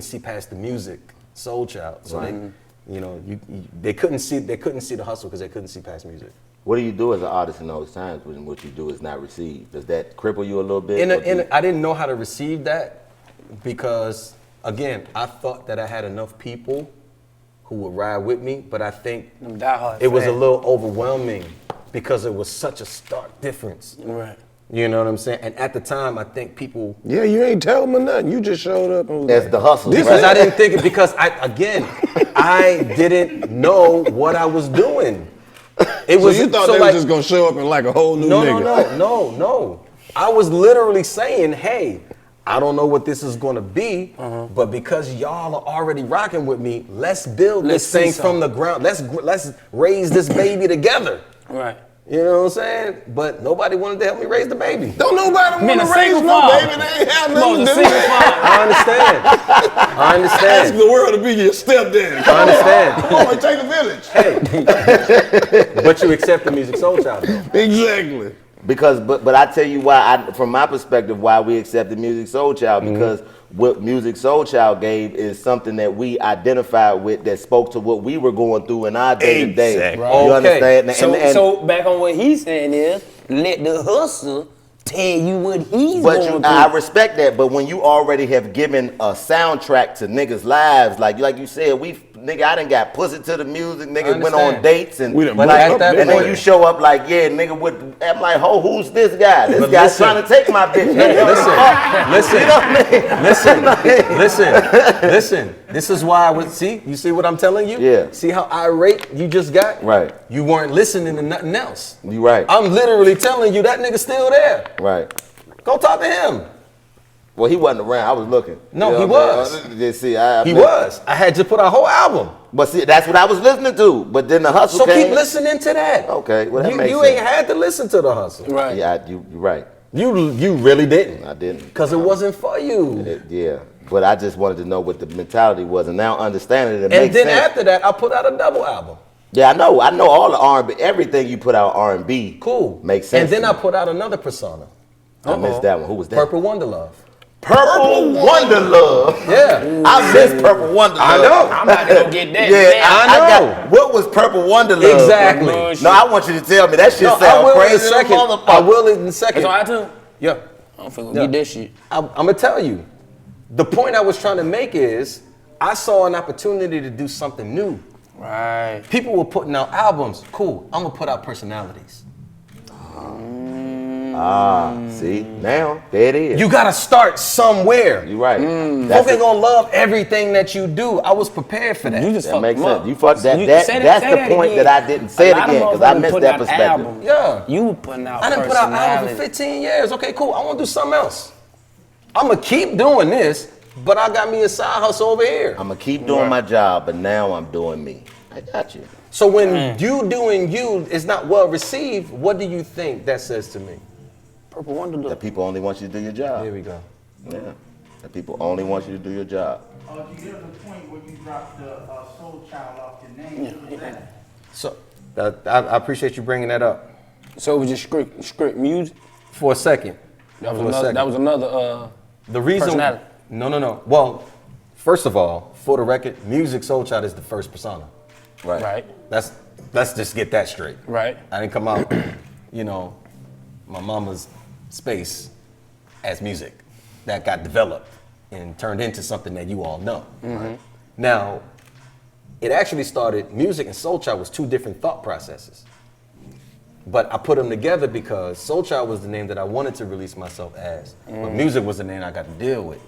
see past the Musiq Soulchild. So they, you know, they couldn't see the hustle because they couldn't see past music. What do you do as an artist in those times when what you do is not received? Does that cripple you a little bit? I didn't know how to receive that because, again, I thought that I had enough people who would ride with me, but I think it was a little overwhelming because it was such a stark difference. Right. You know what I'm saying? And at the time, I think people... Yeah, you ain't tell me nothing. You just showed up and was That's like, the hustle. Because I didn't think it, because I didn't know what I was doing. It was, so you thought they were just gonna show up and like a whole new nigga? No. I was literally saying, hey, I don't know what this is gonna be, but because y'all are already rocking with me, let's build this thing from the ground. Let's raise this baby together. Right. You know what I'm saying? But nobody wanted to help me raise the baby. Don't nobody want to raise no baby. They ain't have nothing to do with it. I understand. Ask the world to be your stepdad. I understand. Come on, take a village. Hey, but you accept the Musiq Soulchild though. Exactly. Because, but I tell you why, from my perspective, why we accepted Musiq Soulchild, because what Musiq Soulchild gave is something that we identified with that spoke to what we were going through in our day-to-day. Exactly. You understand? So back on what he's saying is, let the hustle tell you what he's going through. I respect that, but when you already have given a soundtrack to niggas' lives, like you said, nigga, I done got pussy to the music, nigga went on dates and then you show up like, yeah, nigga, I'm like, who's this guy? This guy's trying to take my bitch. Listen. This is why you see what I'm telling you? Yeah. See how irate you just got? Right. You weren't listening to nothing else. You right. I'm literally telling you that nigga's still there. Right. Go talk to him. Well, he wasn't around. I was looking. No, he was. He was. I had to put a whole album. But see, that's what I was listening to. But then the hustle came. So keep listening to that. Okay, well that makes sense. You ain't had to listen to the hustle. Right. Yeah, you're right. You really didn't. I didn't. Because it wasn't for you. Yeah. But I just wanted to know what the mentality was, and now understanding it makes sense. And then after that, I put out a double album. Yeah, I know all the R&B, everything you put out R&B. Cool. Makes sense. And then to I me. put out another persona. I missed that one. Who was that? Purple Wonderlove. Purple Wonderlove. Yeah. I missed Purple Wonderlove. I know. I'm about to go get that. Yeah, I know. What was Purple Wonderlove? Exactly. No, I want you to tell me. That shit No, I sounds will crazy. in a second. Motherfucker. I will in a second. It's on iTunes? Yeah. I'm finna get that shit. I'm gonna tell you. The point I was trying to make is I saw an opportunity to do something new. Right. People were putting out albums. Cool. I'm gonna put out personalities. See, now, there it is. You gotta start somewhere. You're right. Folks ain't gonna love everything that you do. I was prepared for that. You just That fucked makes them sense. up. You fucked that. You- That's say the point again. that I didn't say it A lot of again because I motherfuckers missed put that out perspective. albums. Yeah. You putting out I done put out albums personality. for 15 years. Okay, cool. I wanna do something else. I'm gonna keep doing this, but I got me a side hustle over here. I'm gonna keep doing my job, but now I'm doing me. I got you. So when you doing you is not well received, what do you think that says to me? Purple Wonder That people only want you to do your job. Here we go. Yeah. That people only want you to do your job. You get to the point where you drop the Soul Child off your name. What was that? So I appreciate you bringing that up So it was just script music. for a second. That was For a another. second. That was another. The reason. Personality. No. Well, first of all, for the record, Musiq Soulchild is the first persona. Right. Let's just get that straight. Right. I didn't come out, my mama's space as music that got developed and turned into something that you all know. Right? Now, it actually started, Musiq and Soulchild was two different thought processes. But I put them together because Soulchild was the name that I wanted to release myself as, but Musiq was the name I got to deal with.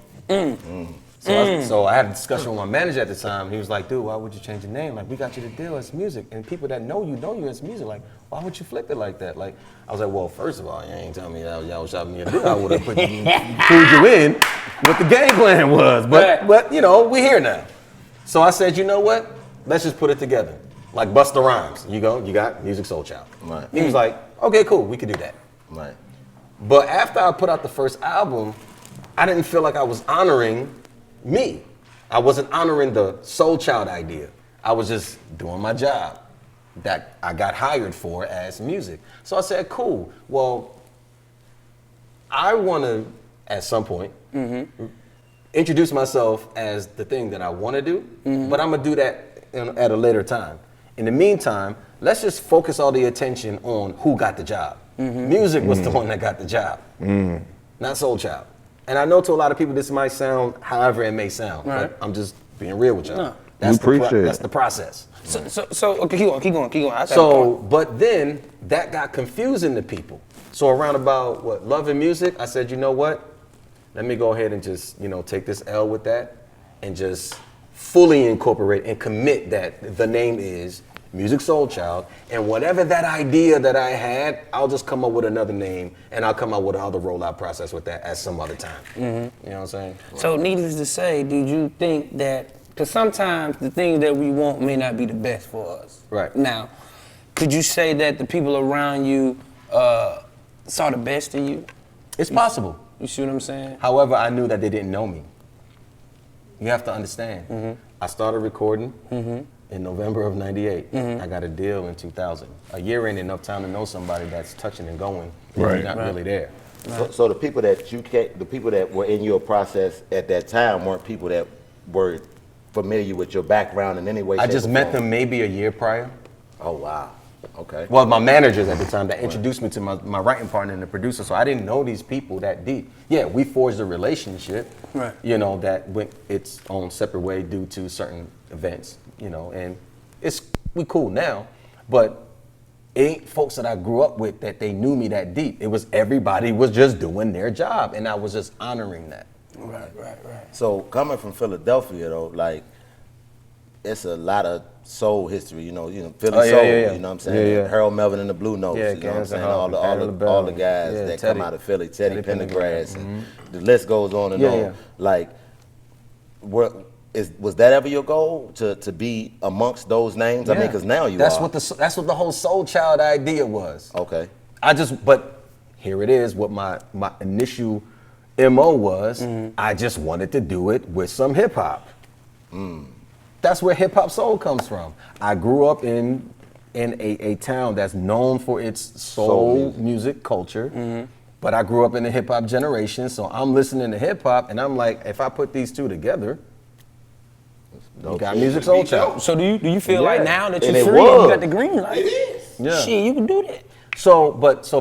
So I had a discussion with my manager at the time, and he was like, dude, why would you change your name? Like, we got you to deal as Musiq, and people that know you as Musiq. Like, why would you flip it like that? Like, I was like, well, first of all, you ain't telling me y'all was shopping me a deal. I would have pulled you in what the game plan was. But we here now. So I said, you know what? Let's just put it together. Like Busta Rhymes. You got Musiq Soulchild. Right. He was like, okay, cool, we could do that. Right. But after I put out the first album, I didn't feel like I was honoring me. I wasn't honoring the Soulchild idea. I was just doing my job that I got hired for as music. So I said, cool, well, I want to, at some point, introduce myself as the thing that I want to do, but I'm going to do that at a later time. In the meantime, let's just focus all the attention on who got the job. Musiq was the one that got the job, not Soulchild. And I know to a lot of people this might sound however it may sound, but I'm just being real with y'all. No. That's appreciate it. that's the process. So okay, keep going. I got a So, point. but then that got confusing to people. So around about Love and Music, I said, you know what? Let me go ahead and just, take this L with that and just fully incorporate and commit that the name is Musiq Soulchild, and whatever that idea that I had, I'll just come up with another name, and I'll come up with another rollout process with that at some other time. You know what I'm saying? So needless to say, did you think that, because sometimes the things that we want may not be the best for us. Right. Now, could you say that the people around you saw the best in you? It's possible. You see what I'm saying? However, I knew that they didn't know me. You have to understand. I started recording in November of '98. I got a deal in 2000. A year ain't enough time to know somebody that's touching and going. Right. Not really there. So the people that were in your process at that time weren't people that were familiar with your background in any way. I shape, just or met form? them maybe a year prior. Oh wow. Okay. Well, my managers at the time that introduced me to my writing partner and the producer, so I didn't know these people that deep. Yeah, we forged a relationship, Right. That went its own separate way due to certain events, and we cool now, but it ain't folks that I grew up with that they knew me that deep. It was everybody was just doing their job, and I was just honoring that. Right. So coming from Philadelphia though, like it's a lot of soul history, Philly soul, yeah. you know what I'm saying? Yeah. Harold Melvin and the Blue Notes, Yeah, you know what I'm Gans and saying? Hawk, All Patti the LaBelle. guys Yeah, that Teddy. come out of Philly, Teddy Teddy Pendergrass, Pendergrass. and the list goes on and Yeah, on. yeah. Like, was that ever your goal to be amongst those names? I mean, because now you that's are. That's what the whole Soulchild idea was. Okay. But here it is, what my initial MO was, I just wanted to do it with some hip hop. That's where hip hop soul comes from. I grew up in a town that's known for its soul music culture, but I grew up in the hip hop generation, so I'm listening to hip hop, and I'm like, if I put these two together, you got Musiq Soulchild. So do you feel like now that And you're it free and was. you got the green light? It is. Yeah. Shit, you can do that. So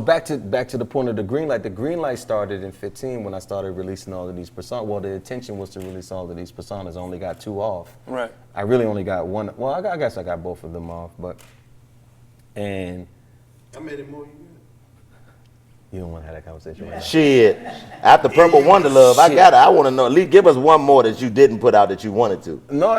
back to the point of the green light. The green light started in 15 when I started releasing all of these personas. Well, the intention was to release all of these personas. I only got 2 off. Right. I really only got 1. Well, I guess I got both of them off, and I made it more you. you don't want to have that conversation right now. Shit. After Purple Wonder Love, I want to know. At least give us one more that you didn't put out that you wanted to. No,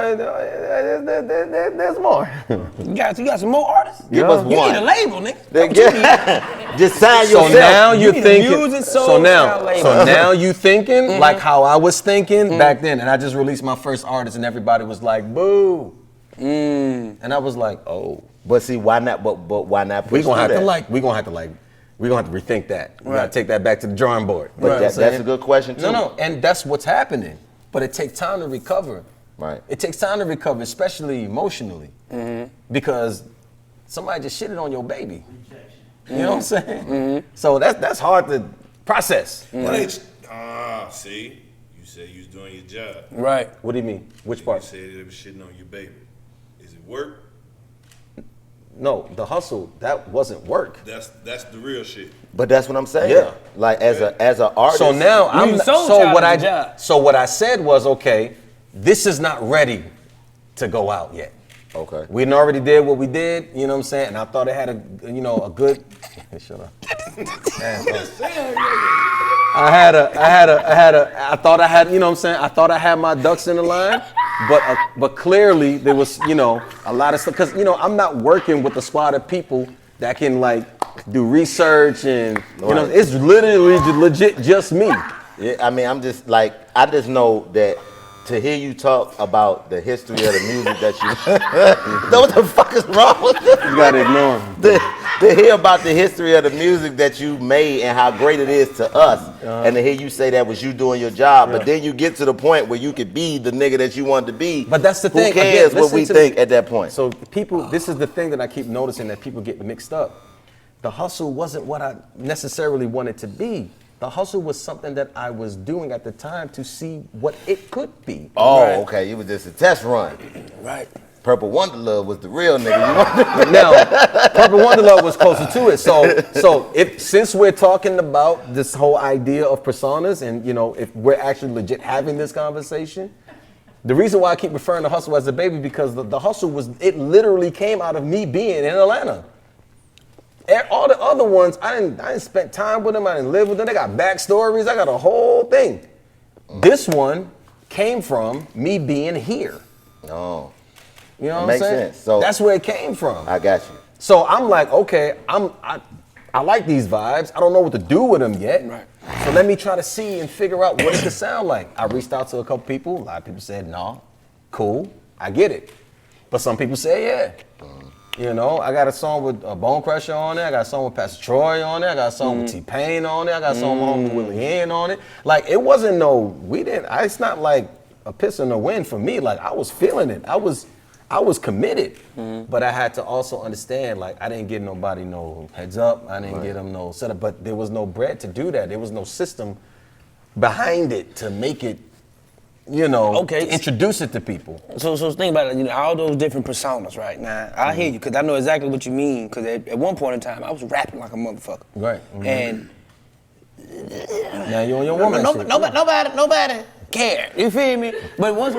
there's more. You got some more artists? Give us You one. need a label, nigga. Just sign So yourself. now You you're need a thinking. Musiq So Soulchild now, label. you thinking like how I was thinking back then, and I just released my first artist, and everybody was like, "Boo," and I was like, "Oh." But see, why not? But why not? We're push gonna have through to that? we're gonna have to rethink that. We gotta take that back to the drawing board. But that's a good question too. No, and that's what's happening. But it takes time to recover. Right. It takes time to recover, especially emotionally, because somebody just shitted on your baby. You know what I'm saying? So that's hard to process. See, you said you was doing your job. Right. What do you mean? Which You part? said it was shitting on your baby. Is it work? No, the hustle, that wasn't work. That's the real shit. But that's what I'm saying. Yeah. Like as an artist. So now I'm Musiq Soulchild so what I said was, okay, this is not ready to go out yet. Okay. We already did what we did, you know what I'm saying? And I thought it had a good shut up. I thought I had, you know what I'm saying? I thought I had my ducks in the line, but clearly there was, a lot of stuff, because, I'm not working with a squad of people that can like do research and, it's literally legit just me. Yeah, I mean, I'm just like, I just know that to hear you talk about the history of the music that you, what the fuck is wrong with you? You gotta ignore them. To hear about the history of the music that you made and how great it is to us, and to hear you say that was you doing your job, but then you get to the point where you could be the nigga that you wanted to be. But that's the thing. Who cares Again, what we listen to think me. at that point? So people, this is the thing that I keep noticing that people get mixed up. The hustle wasn't what I necessarily wanted to be. The hustle was something that I was doing at the time to see what it could be. Oh, okay, it was just a test run. Right. Purple Wonder Love was the real nigga you wanted. Now, Purple Wonder Love was closer to it. So since we're talking about this whole idea of personas, and if we're actually legit having this conversation, the reason why I keep referring to hustle as a baby, because the hustle it literally came out of me being in Atlanta. All the other ones, I didn't spend time with them. I didn't live with them. They got backstories. I got a whole thing. This one came from me being here. Oh, You know what I'm makes saying? sense. So that's where it came from. I got you. So I'm like, okay, I like these vibes. I don't know what to do with them yet. Right. So let me try to see and figure out what it could sound like. I reached out to a couple people. A lot of people said, nah, cool, I get it. But some people say, yeah. I got a song with Bone Crusher on it. I got a song with Pastor Troy on it. I got a song with T-Pain on it. I got a song with Willie Hen on it. Like, it wasn't it's not like a piss in the wind for me. Like, I was feeling it. I was committed. But I had to also understand, like, I didn't give nobody no heads up. I didn't give them no setup. But there was no bread to do that. There was no system behind it to make it, to introduce it to people. So think about it, all those different personas right now. I hear you, because I know exactly what you mean, because at one point in time, I was rapping like a motherfucker. Right. And now you on your woman shit. Nobody cared, you feel me? But once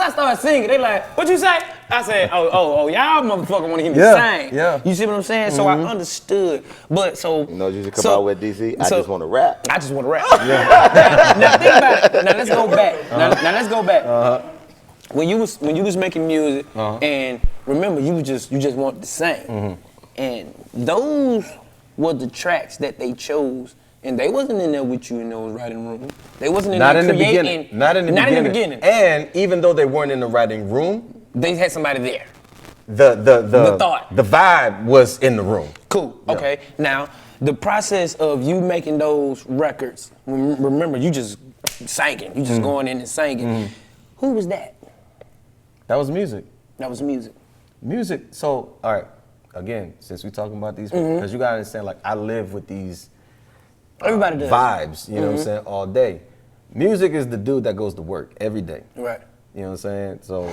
I started singing, they like, what you say? I said, oh, y'all motherfucker want to hear me sing. Yeah. You see what I'm saying? So I understood. But so You just come out with DC. I just want to rap. I just want to rap. Now think about it. Now let's go back. Now let's go back. When you was making music, and remember you just wanted to sing, and those were the tracks that they chose. And they wasn't in there with you in those writing rooms. They wasn't in there creating. Not in the beginning. And even though they weren't in the writing room, they had somebody there. The thought. The vibe was in the room. Cool. Yeah. Okay. Now, the process of you making those records, remember, you just singing. You just going in and singing. Who was that? That was music. That was music. Music. So, all right. Again, since we're talking about these, because you gotta understand, like I live with these Everybody does. vibes. You know what I'm saying? All day. Music is the dude that goes to work every day. Right. You know what I'm saying? So,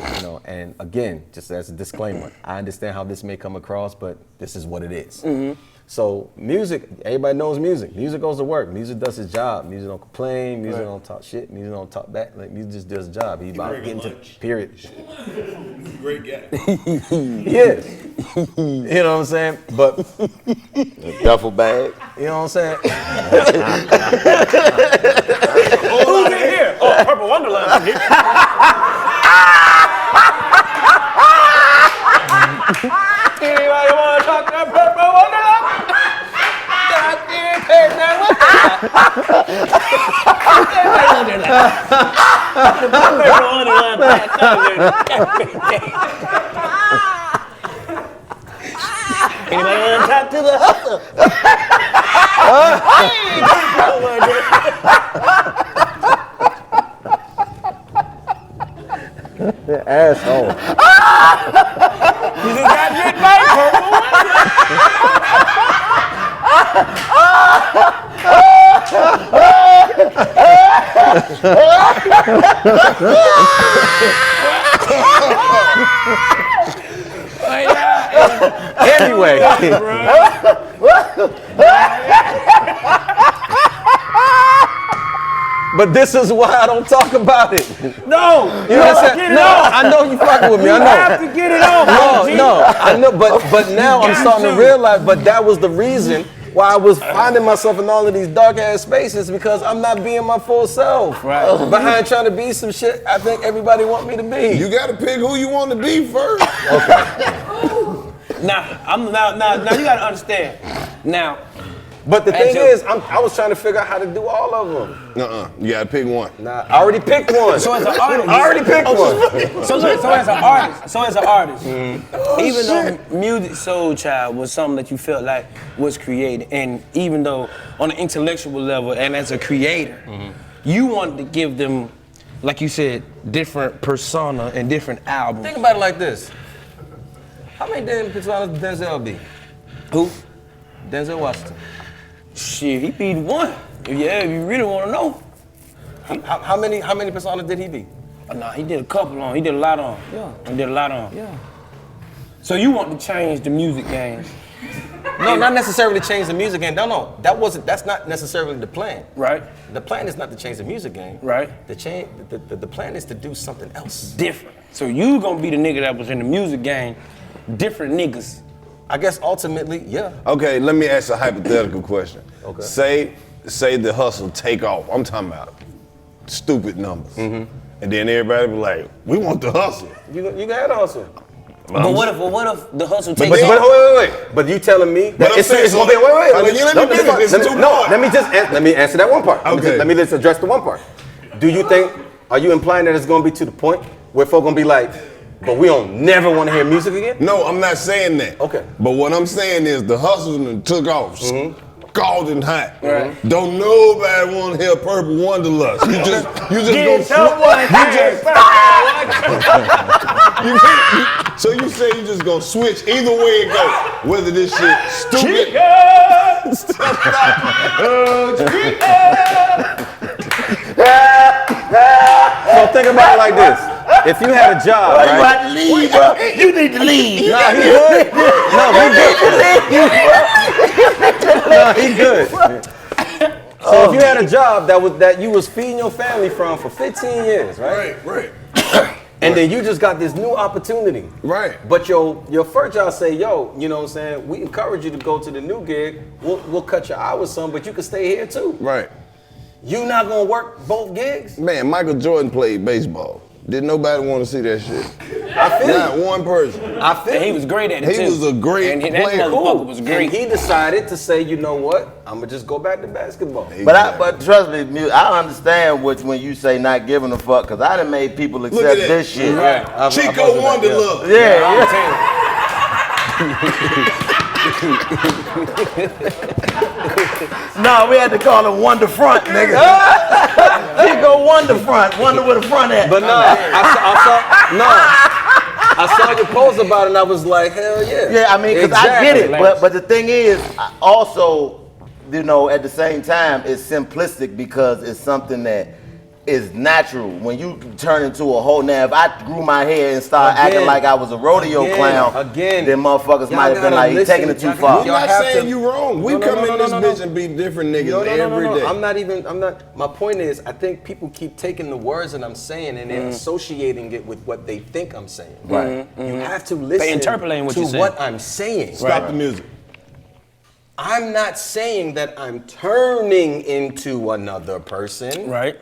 and again, just as a disclaimer, I understand how this may come across, but this is what it is. So music, everybody knows music. Music goes to work. Music does his job. Music don't complain. Music don't talk shit. Music don't talk back. Like music just does his job. He's about getting to period. Great guy. Yeah. You know what I'm saying? But Duffel bag. you know what I'm saying? Who's in here? Oh, Purple Wonderland in here. Anybody want to talk to Purple Wonderland? Anybody want to talk to the hustle? Asshole. You just got good bite, Purple Anyway. But this is why I don't talk about it. No, You know what I'm saying? No, I know you fucking with me. I know. You have to get it off. No, I know, but now I'm starting to realize, but that was the reason why I was finding myself in all of these dark ass spaces, because I'm not being my full self. Right. Behind trying to be some shit I think everybody want me to be. You gotta pick who you want to be first. Now you gotta understand. Now, But the As thing your- is, I was trying to figure out how to do all of them. You gotta pick one. Nah, I already picked one. so as an artist, I already picked one. So as an artist, even though Musiq Soulchild was something that you felt like was created, and even though on an intellectual level and as a creator, you wanted to give them, like you said, different persona and different albums. Think about it like this. How many damn personas did Denzel be? Who? Denzel Washington. Shit, he be the one. If you really want to know. How many personas did he be? Nah, he did a couple on. He did a lot on. Yeah. He did a lot on. Yeah. So you want to change the music game? No, not necessarily change the music game. No, that's not necessarily the plan. Right. The plan is not to change the music game. Right. The plan is to do something else. Different. So you gonna be the nigga that was in the music game, different niggas. I guess ultimately, yeah. Okay, let me ask a hypothetical question. Okay. Say the hustle take off. I'm talking about stupid numbers. And then everybody be like, we want the hustle. You got to hustle. But what if the hustle But takes off? wait. But you telling me that I'm it's saying, gonna be wait. let me answer that one part. Okay. Let me just address the one part. Do you think? Are you implying that it's gonna be to the point where folk gonna be like, but we don't never want to hear music again? No, I'm not saying that. Okay. But what I'm saying is the hustle done took off. Scalding hot. Right. Don't nobody want to hear Purple Wonderlust. You just Get gonna someone so you say you just gonna switch either way it goes. Whether this shit stupid. So think about it like this. If you had a job, You right? have to leave, bro. You need to leave. Nah, he good. No, he good. So if you had a job that you was feeding your family from for 15 years, right? Right. And then you just got this new opportunity. Right. But your first job say, yo, you know what I'm saying? We encourage you to go to the new gig. We'll cut your hours some, but you can stay here too. Right. You not gonna work both gigs? Man, Michael Jordan played baseball. Didn't nobody want to see that shit. I feel Not one person. I feel And he was great at it He too. was a great and that player. motherfucker was great. And he decided to say, you know what? I'm gonna just go back to basketball. But trust me, I understand when you say not giving a fuck, because I done made people Look accept at this shit. I've Chico Wonderlust. Yeah. No, we had to call it Wonder Front, nigga. Chico Wonder Front. Wonder where the front at. But no, I saw I saw your post about it and I was like, hell yeah. Yeah, I mean, because I get it, but the thing is, also, you know, at the same time, it's simplistic because it's something that is natural. When you turn into a whole, now if I grew my hair and started acting like I was a rodeo clown, then motherfuckers might have been like, you taking it too far. I'm not saying you wrong. We come in this bitch and be different niggas every day. I'm not, my point is, I think people keep taking the words that I'm saying and they're associating it with what they think I'm saying. Right. You have to listen to what I'm saying. Stop the music. I'm not saying that I'm turning into another person. Right.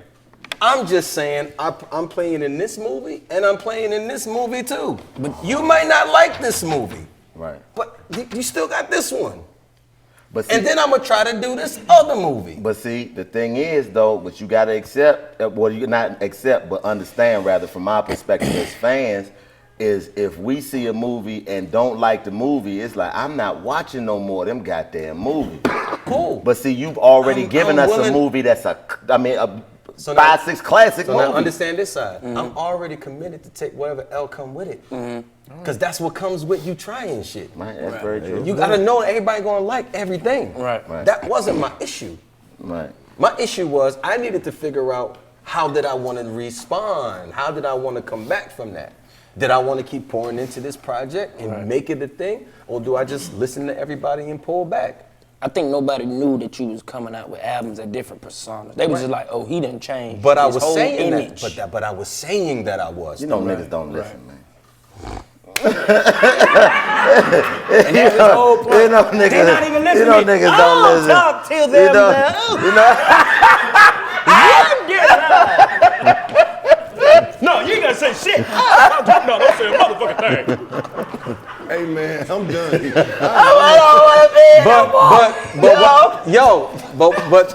I'm just saying I'm playing in this movie and I'm playing in this movie too. But you might not like this movie. Right. But you still got this one. But see, and then I'm gonna try to do this other movie. But see, the thing is though, what you gotta accept, well, you not accept, but understand rather from my perspective as fans, is if we see a movie and don't like the movie, it's like, I'm not watching no more of them goddamn movies. Cool. But see, you've already given us a movie that's a 5-6 classic movie. Now understand this side. I'm already committed to take whatever L come with it. Because that's what comes with you trying shit. Right, that's very true. You gotta know everybody gonna like everything. Right. That wasn't my issue. Right. My issue was I needed to figure out how did I want to respond? How did I want to come back from that? Did I want to keep pouring into this project and make it a thing? Or do I just listen to everybody and pull back? I think nobody knew that you was coming out with albums at different personas. They was just like, oh, he didn't change. But I his was whole saying image. that. But I was saying that I was. You know niggas don't listen, man. And that's his whole point. You know niggas, They're not even listening. you know niggas don't listen. Talk till them No, you ain't gotta say shit. No, don't say a motherfucking thing. Hey man, I'm done.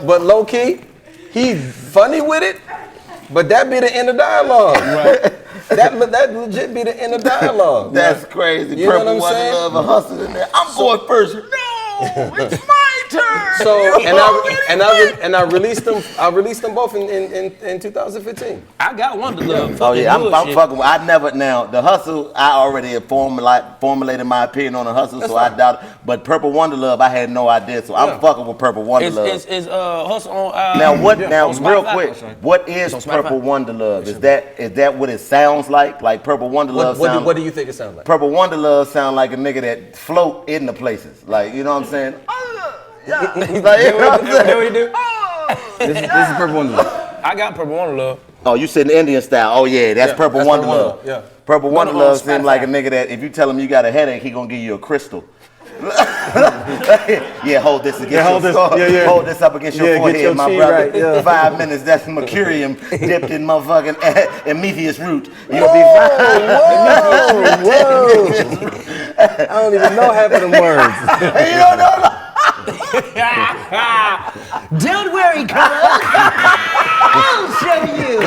But low key, he funny with it. But that be the end of dialogue. Right. that legit be the end of dialogue. That's crazy. You know Purple what I'm saying? Love a hustle in there. I'm going first. No, it's my turn. So and I released them. I released them both in 2015. I got Wonder Love. Oh yeah, I'm fucking. I never now the hustle. I already had formulated my opinion on the hustle, so I doubt it. But Purple Wonder Love, I had no idea. So I'm fucking with Purple Wonder Love. Is Hustle on? Now what? Now on real Spotify? quick, what is Purple Wonder Love? Is that what it sounds like? Like Purple Wonder Love. What do you think it sounds like? Purple Wonder Love sound like a nigga that float in the places. Like you know what I'm saying? Yeah. Like, you know what I'm saying? What do you do? This is Purple Wonder Love. I got Purple Wonder Love. Oh, you said the Indian style. Oh yeah, that's Purple Wonder Love. Yeah. Purple Wonder on Love seems Spotify. like a nigga that if you tell him you got a headache, he gonna give you a crystal. Yeah, hold this against hold this up against your forehead, your my chi brother. right, 5 minutes, that's mercurium dipped in motherfucking Emetheus root. You'll be fine. Whoa. I don't even know half of them words. You don't know. Don't worry, Karlous. I'll show you.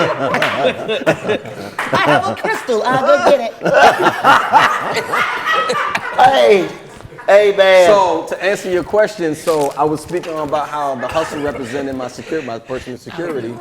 I have a crystal. I'll go get it. Hey, man. So to answer your question, so I was speaking about how the hustle represented my personal security.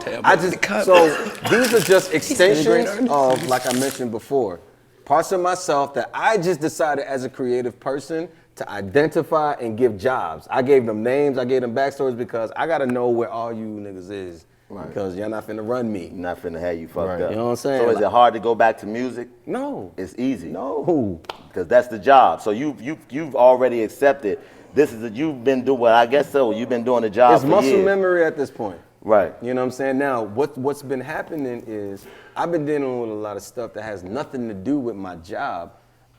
So these are just extensions of, like I mentioned before, parts of myself that I just decided as a creative person to identify and give jobs. I gave them names, I gave them backstories because I gotta know where all you niggas is. Right. Because you're not finna run me. Not finna have you fucked up. You know what I'm saying? So is it hard to go back to music? No. It's easy. No. Because that's the job. So you've already accepted. You've been doing. Well, I guess so. You've been doing the job. It's for muscle years. memory at this point. Right. You know what I'm saying? Now, what's been happening is I've been dealing with a lot of stuff that has nothing to do with my job,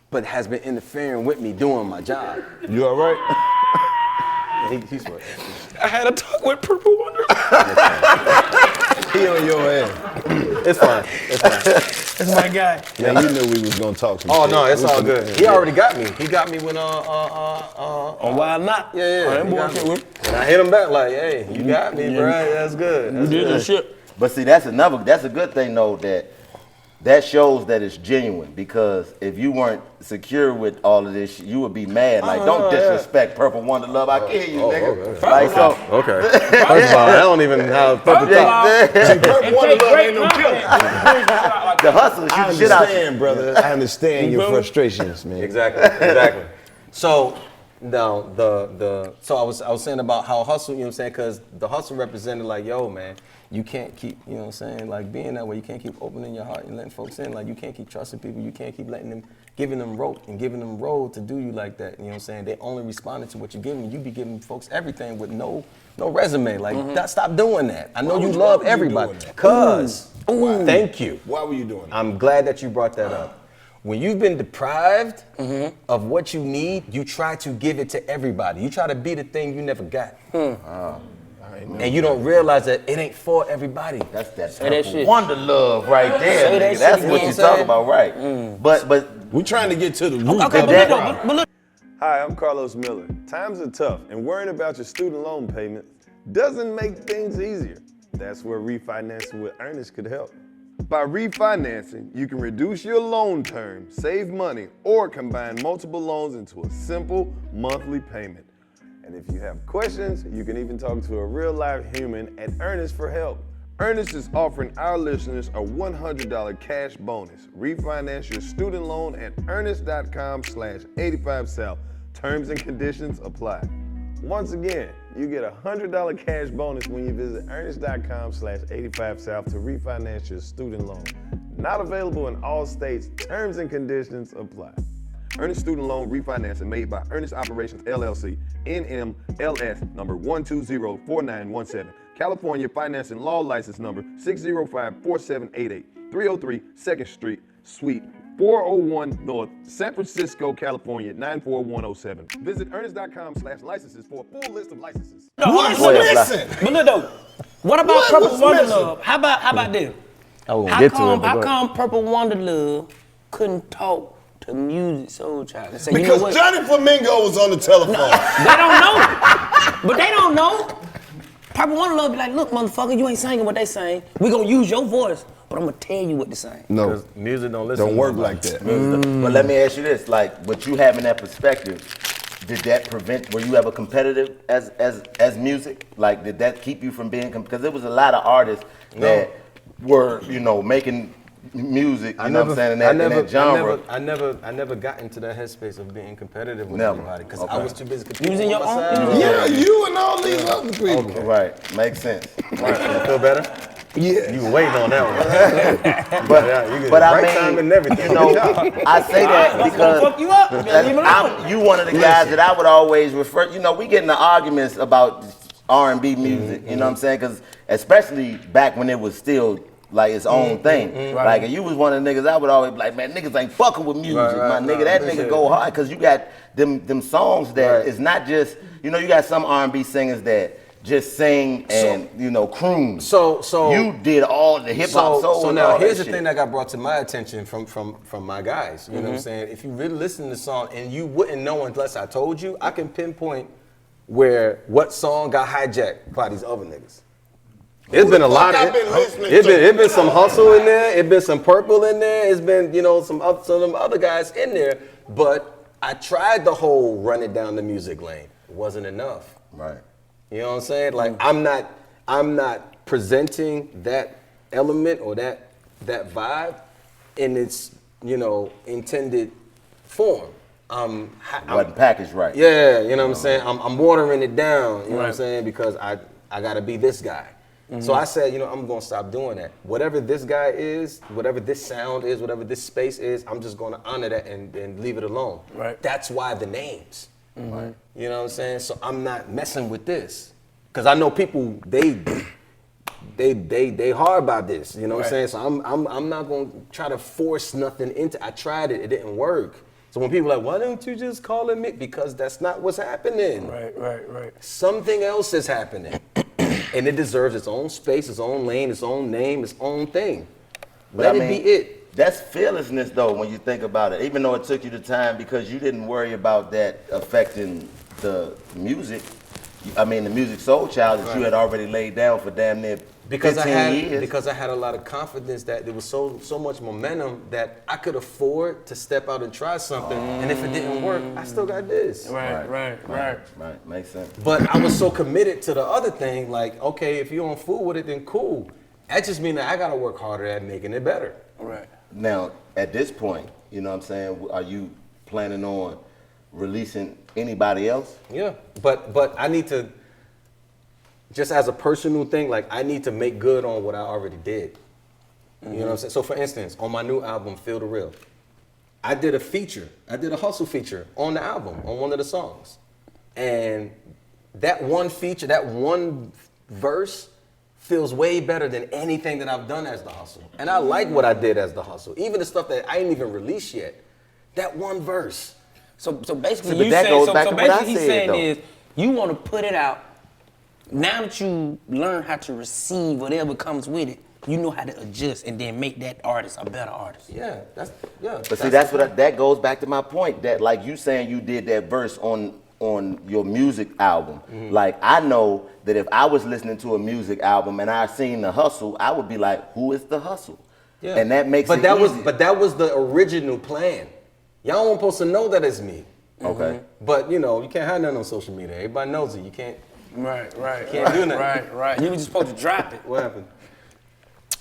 but has been interfering with me doing my job. You all right? He's what? I had a talk with Purple Wonder. He on your ass. It's fine. That's my guy. Man, you knew we was gonna talk some Oh shit. no, it's all good. He Yeah. already got me. He got me when On Wild Not. Yeah. He got me. And I hit him back like, hey, you got me, bro. That's good. You did that shit. But see, that's a good thing though that that shows that it's genuine, because if you weren't secure with all of this, you would be mad. Like, don't disrespect Purple Wonder Love. I kill you, nigga. Okay. Like, so. Okay. First of all, I don't even have Purple Top. Purple Wonder Love ain't no killer. The hustle shoot I the shit out. understand, brother. I understand your frustrations, man. Exactly. So now so I was saying about how hustle, you know what I'm saying? Because the hustle represented like, yo, man, you can't keep, you know what I'm saying, like being that way. You can't keep opening your heart and letting folks in. Like, you can't keep trusting people. You can't keep letting them, giving them rope and giving them road to do you like that. You know what I'm saying? They only responded to what you give them. You be giving folks everything with no resume. Like, stop doing that. I know you love everybody. Cause, thank you. Why were you doing that? I'm glad that you brought that up. When you've been deprived of what you need, you try to give it to everybody. You try to be the thing you never got. And you don't realize that it ain't for everybody. That's that that shit. Wonder Love right there, Say that nigga. shit That's again, what you say talking it. about, right? But We're trying to get to the root Okay, of but that. look, but look. Hi, I'm Karlous Miller. Times are tough, and worrying about your student loan payments doesn't make things easier. That's where refinancing with Earnest could help. By refinancing, you can reduce your loan term, save money, or combine multiple loans into a simple monthly payment. And if you have questions, you can even talk to a real live human at Earnest for help. Earnest is offering our listeners a $100 cash bonus. Refinance your student loan at earnest.com/85South. Terms and conditions apply. Once again, you get a $100 cash bonus when you visit earnest.com/85South to refinance your student loan. Not available in all states. Terms and conditions apply. Earnest Student Loan Refinancing made by Earnest Operations LLC, NMLS number 1204917. California Financing Law License number 6054788, 303 2nd Street, Suite 401 North, San Francisco, California 94107. Visit earnest.com/licenses for a full list of licenses. What's Go ahead, missing? But look though, what about What's Purple Wonder missing? Love? How about this? I won't get to it. How come Purple Wonder Love couldn't talk to Musiq Soulchild and say, Because you know what? Johnny Flamingo was on the telephone. They don't know. But they don't know. Purple Wonder Love be like, look, motherfucker, you ain't singing what they sing. We gonna use your voice, but I'm gonna tell you what to sing. No, Music don't listen. don't to work nobody. like that. But let me ask you this: like, with you having that perspective, did that prevent? Were you ever competitive as music? Like, did that keep you from being? Because there was a lot of artists that were, you know, making music. You know what I'm saying? In that genre. I never got into that headspace of being competitive with Never. anybody because Okay. I was too busy competing Using with your own myself. music. Yeah, you and all these other people. Right, makes sense. You feel better? Yeah. You were waiting on that one. But, Yeah, you get but right I time mean, and everything. you know, I say that because Fuck you up. you one of the guys that I would always refer. You know, we get into arguments about R&B music. You know what I'm saying? Because especially back when it was still like its own thing. Like, and you was one of the niggas I would always be like, man, niggas ain't fucking with music, my nigga. That nigga go hard because you got them songs that it's not just, you know, you got some R&B singers that just sing and, you know, croon. So you did all the hip hop soul. So and now all here's that the thing that got brought to my attention from my guys. You know what I'm saying? If you really listen to the song and you wouldn't know unless I told you, I can pinpoint what song got hijacked by these other niggas. It's been a lot of it been some hustle in there, it been some purple in there, it's been, you know, some of them other guys in there, but I tried the whole run it down the music lane. It wasn't enough. Right. You know what I'm saying? Like, I'm not presenting that element or that vibe in its, you know, intended form. Wasn't packaged right. Yeah, you know what I'm saying? I'm watering it down, you know what I'm saying? Because I gotta be this guy. So I said, you know, I'm gonna stop doing that. Whatever this guy is, whatever this sound is, whatever this space is, I'm just gonna honor that and leave it alone. Right. That's why the names. Right. You know what I'm saying? So I'm not messing with this. Cause I know people, they hard about this. You know what I'm saying? So I'm not gonna try to force nothing into. I tried it, it didn't work. So when people are like, why don't you just call it Mick? Because that's not what's happening. Right. Something else is happening. And it deserves its own space, its own lane, its own name, its own thing. Let it be it. That's fearlessness, though, when you think about it. Even though it took you the time, because you didn't worry about that affecting the music. I mean, the Musiq Soulchild that you had already laid down for damn near 15 years. Because I had a lot of confidence that there was so much momentum that I could afford to step out and try something. And if it didn't work, I still got this. Right. Makes sense. But I was so committed to the other thing, like, okay, if you don't fool with it, then cool. That just means that I gotta work harder at making it better. Right. Now, at this point, you know what I'm saying, are you planning on releasing anybody else? Yeah, but I need to, just as a personal thing, like I need to make good on what I already did. You know what I'm saying? So for instance, on my new album, Feel the Real, I did a hustle feature on the album, on one of the songs. And that one feature, that one verse feels way better than anything that I've done as the hustle. And I like what I did as the hustle. Even the stuff that I ain't even released yet. That one verse. So basically, but you that saying, goes so back to what I basically he's said, saying though. is you want to put it out. Now that you learn how to receive whatever comes with it, you know how to adjust and then make that artist a better artist. Yeah, But see, that goes back to my point that, like you saying, you did that verse on your music album. Like, I know that if I was listening to a music album and I seen the hustle, I would be like, who is the hustle? Yeah. And that makes but it that easy. But that was the original plan. Y'all weren't supposed to know that it's me. Okay. But you know, you can't hide nothing on social media. Everybody knows it. You can't. Right. Can't do nothing. Right. You were just supposed to drop it. What happened?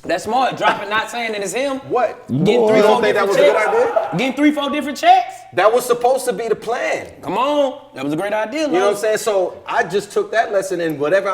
That's smart. Drop it, not saying that it's him. What? Getting You 3-4 don't think that different was a good checks. idea? Getting 3-4 different checks. That was supposed to be the plan. Come on, that was a great idea. You know what I'm saying? So I just took that lesson, and whenever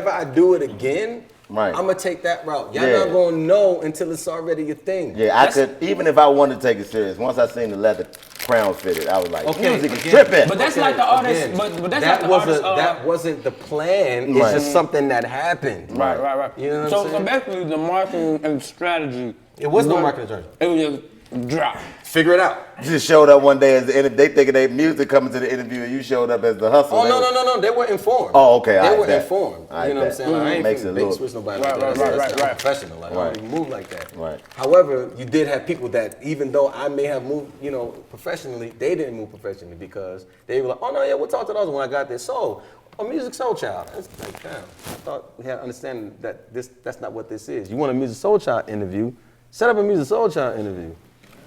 I do it again, Right. I'm gonna take that route. Y'all Yeah. not gonna know until it's already a thing. Yeah, I could, even if I wanted to take it serious, once I seen the leather crown fitted, I was like, Okay, music is again. tripping. But that's like the artist. Again, But that's that like the artist. that wasn't the plan. It's Right. just something that happened. Right. You know what so, I'm saying? so basically, the marketing and strategy. It was no marketing strategy. It was just drop. Figure it out. You just showed up one day as the they thinking they music coming to the interview and you showed up as the hustle. Oh They no, was- no, no, no! They were informed. Oh, okay, They I were bet. informed. I You know what I'm bet. saying? Like, I ain't Makes finna it bait look- switch nobody Right, like that. right, That's right. I'm professional. Like, I Right. don't even move like that. Right. However, you did have people that, even though I may have moved, you know, professionally, they didn't move professionally because they were like, oh no, yeah, we'll talk to those when I got there. So, a Musiq Soulchild. It's like, damn, I thought we had understanding that that's not what this is. You want a Musiq Soulchild interview? Set up a Musiq Soulchild interview.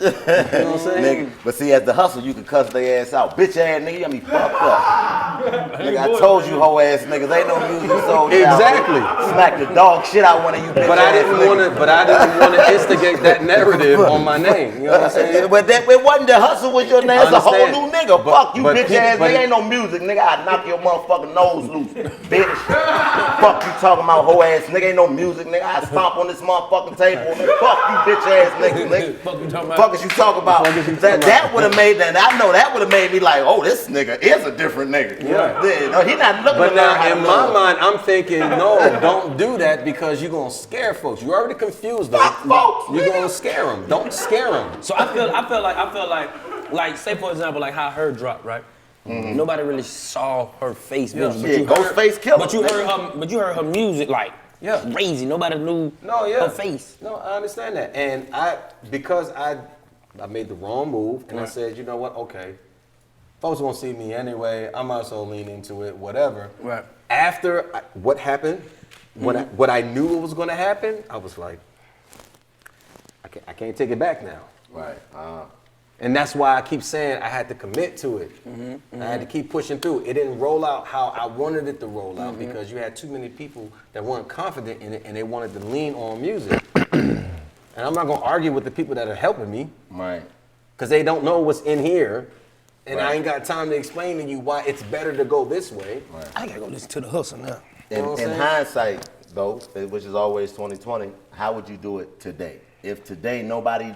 You know what I'm saying? Nigga, but see, as the hustle, you can cuss their ass out. Bitch ass nigga, you got me fucked up. Nigga, I told you hoe ass niggas, ain't no Musiq Soulchild. Exactly. Smack the dog shit out one of you bitch But I didn't want to instigate that narrative on my name. You know what I'm saying? But that it wasn't the hustle was your name. It's a whole Understand. new nigga. Fuck you, but bitch people- ass but- nigga. Ain't no music, nigga. I knock your motherfucking nose loose, bitch. Fuck you talking about hoe ass nigga. Ain't no music, nigga. I stomp on this motherfucking table, nigga. Fuck you, bitch ass nigga. Fuck you talking about? Fuck is you talking about? That would have made that. I know that would have made me like, oh, this nigga is a different nigga. Yeah. No, he not looking. But to learn how now, to in my love. mind, I'm thinking, no, don't do that because you're gonna scare folks. You're already confused, though. Fuck folks, You're nigga. gonna scare them. Don't scare them. So I feel like, say for example, like how her dropped, right? Nobody really saw her face. Yeah. visually, Yeah, Ghostface killer. But you heard her music like crazy. Nobody knew her face. No, I understand that, and because I made the wrong move, and I said, you know what? Okay, folks won't see me anyway. I might as well lean into it, whatever. Right. After what happened, what I knew was going to happen, I was like, I can't take it back now. Right. And that's why I keep saying I had to commit to it. I had to keep pushing through. It didn't roll out how I wanted it to roll out because you had too many people that weren't confident in it and they wanted to lean on music. And I'm not gonna argue with the people that are helping me. Right. Because they don't know what's in here. And Right. I ain't got time to explain to you why it's better to go this way. Right. I gotta go listen to the hustle now. You know what I'm In saying? hindsight, though, which is always 2020, how would you do it today? If today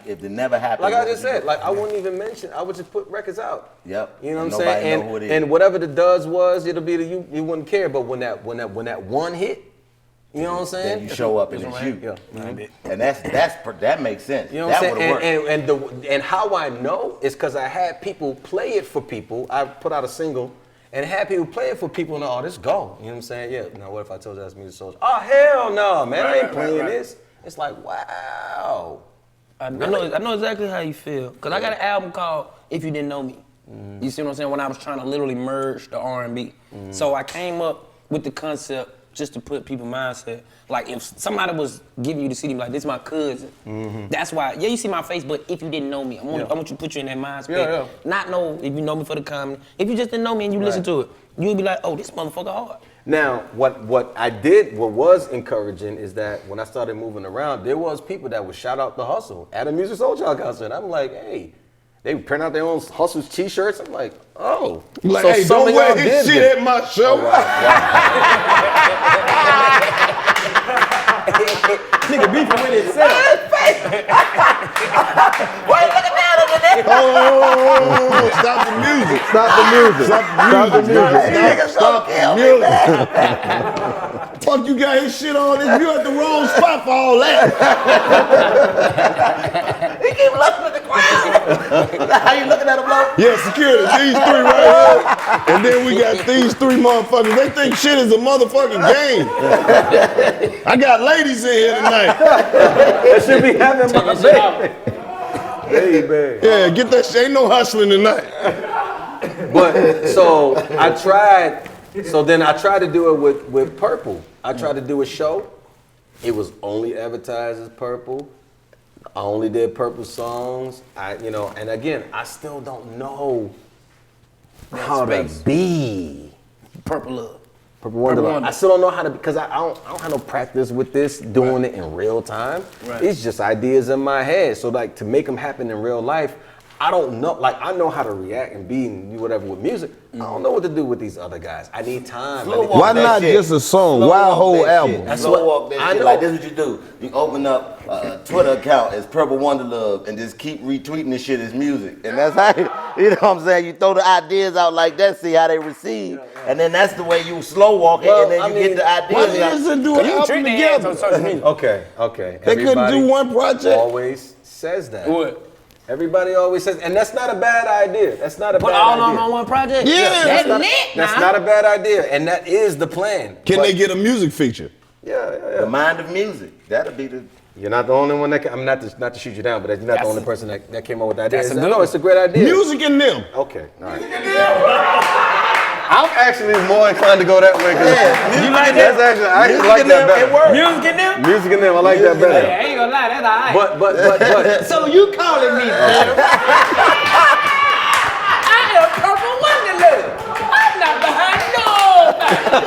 if it never happened, Like I what just would you said, do? like I wouldn't even mention, I would just put records out. Yep. You know And what I'm nobody saying? know who it is. And whatever the does was, it'll be you wouldn't care. But when that one hit, you know what I'm saying? then you show up and it's you. Yeah. And that makes sense. You know what that I'm would've saying? worked. And how I know is because I had people play it for people. I put out a single and had people play it for people and oh, this go. You know what I'm saying? Yeah. Now what if I told you that's Musiq Soulchild? Oh hell no, man! I ain't playing this. It's like wow. I know exactly how you feel. Cause I got an album called If You Didn't Know Me. You see what I'm saying? When I was trying to literally merge the R&B. So I came up with the concept just to put people mindset. Like if somebody was giving you the CD, like this is my cousin. That's why, yeah, you see my face, but if you didn't know me, I want you to put you in that mind space. Yeah. Not know if you know me for the comedy. If you just didn't know me and you listen to it, you'll be like, oh, this motherfucker hard. Now, what was encouraging is that when I started moving around, there was people that would shout out the hustle at a Musiq Soulchild concert. I'm like, hey, they print out their own hustles t-shirts. I'm like, oh. Like, so hey, some don't of y'all wear his did shit it. at my show. Nigga beefing with himself. Why you looking down over there? Oh, stop the music. Stop the music. Stop the music. Stop the music. Fuck, you got his shit on. You at the wrong spot for all that. He keep looking at the ground. How you looking at him, bro? Yeah, security. These three right here. And then we got these three motherfuckers. They think shit is a motherfucking game. I got ladies in here tonight. That should be having my baby. Baby. Yeah, get that shit. Ain't no hustling tonight. But so I tried. So then I tried to do it with Purple. I tried to do a show. It was only advertised as Purple. I only did Purple songs. And again, I still don't know how to be Purple Love. Purple Wonderland. I still don't know how to, because I don't have no practice with this, doing it in real time. Right. It's just ideas in my head. So like to make them happen in real life, I don't know. Like I know how to react and be and do whatever with music. I don't know what to do with these other guys. I need time. Why not just a song? Why a whole album? That's walk that shit. Like this is what you do. You open up a Twitter account as Purple Wonderlove and just keep retweeting this shit as music. And that's how you know what I'm saying? You throw the ideas out like that, see how they receive. And then that's the way you slow walk it, and then you get the ideas. Why they just do an album together? Okay. They couldn't do one project? Always says that. What? Everybody always says, and that's not a bad idea. That's not a Put bad all idea. of them on one project? Yeah. That's not a bad idea, and that is the plan. Can they get a music feature? Yeah. The mind of music. That'll be the. You're not the only one that I'm not to shoot you down, but you're not the only person that came up with that idea. That's a good No, one. it's a great idea. Music and them. Okay. All right. I'm actually more inclined to go that way. You like that? I actually like that better. Music and them? Music and them, I like that better. I ain't gonna lie, that's all right. But So you calling me I am Purple Wonderland. I'm not behind nobody.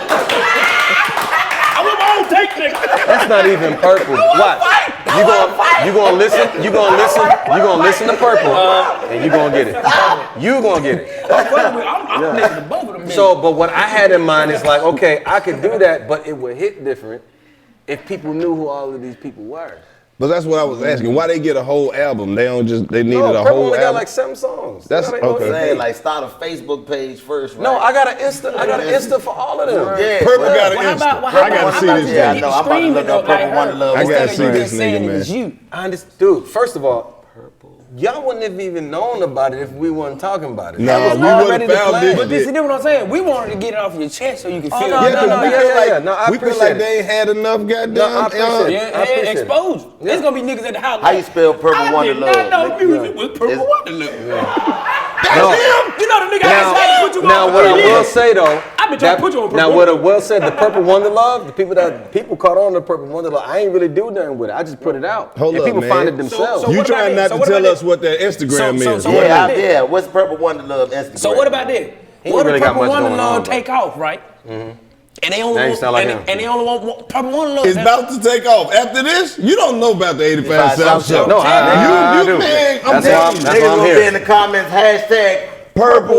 I want my own take, nigga. that's not even Purple. Watch. You gonna listen to Purple, and you gonna get it. You gonna get it. I'm listening to both of them. So, but what I had in mind is like, okay, I could do that, but it would hit different if people knew who all of these people were. But that's what I was asking. Why they get a whole album? They needed a Purple whole only got album. like 7 songs. That's That ain't no okay. thing. Like start a Facebook page first, right? No, I got an Insta for all of them. Yeah, Purple but- got an Insta. I gotta see this Yeah, I nigga. know. I'm about to look up Purple Wonderlove. I gotta see Instead of you this just saying nigga, it was man. you. I understand. Dude, first of all, y'all wouldn't have even known about it if we weren't talking about it. No, That was we already would've the found plan. this But this is what I'm saying. We wanted to get it off your chest so you can feel no, it. no, no, yeah. No, I we feel appreciate like it. they ain't had enough goddamn. No, I appreciate it. Yeah, I and appreciate it. exposure. There's gonna be niggas at the house. How you spell Purple I did not Wonderlove? know nigga? music was Purple Wonderlove. No. You know the nigga Now, asked how to put you now on what for I 3 will years. say though, I've been trying to put you on Purple now what I will say, the Purple Wonderlove, the people caught on to Purple Wonderlove. I ain't really do nothing with it. I just put it out, Hold and up, people man. find it themselves. So You what about trying that? not So to what tell about us what that Instagram So- is? so what about that? Yeah. What's Purple Wonderlove Instagram? So what about that? He What ain't really if got Purple much going on, Wonderlove bro. take off, right? And they only Now you want, sound like and, him. and they only want Purple Wonderlove. It's about to take off. After this, you don't know about the 85 South Show. No, I you do. man, I'm That's telling why you. I'm Niggas gonna be here. in the comments hashtag Purple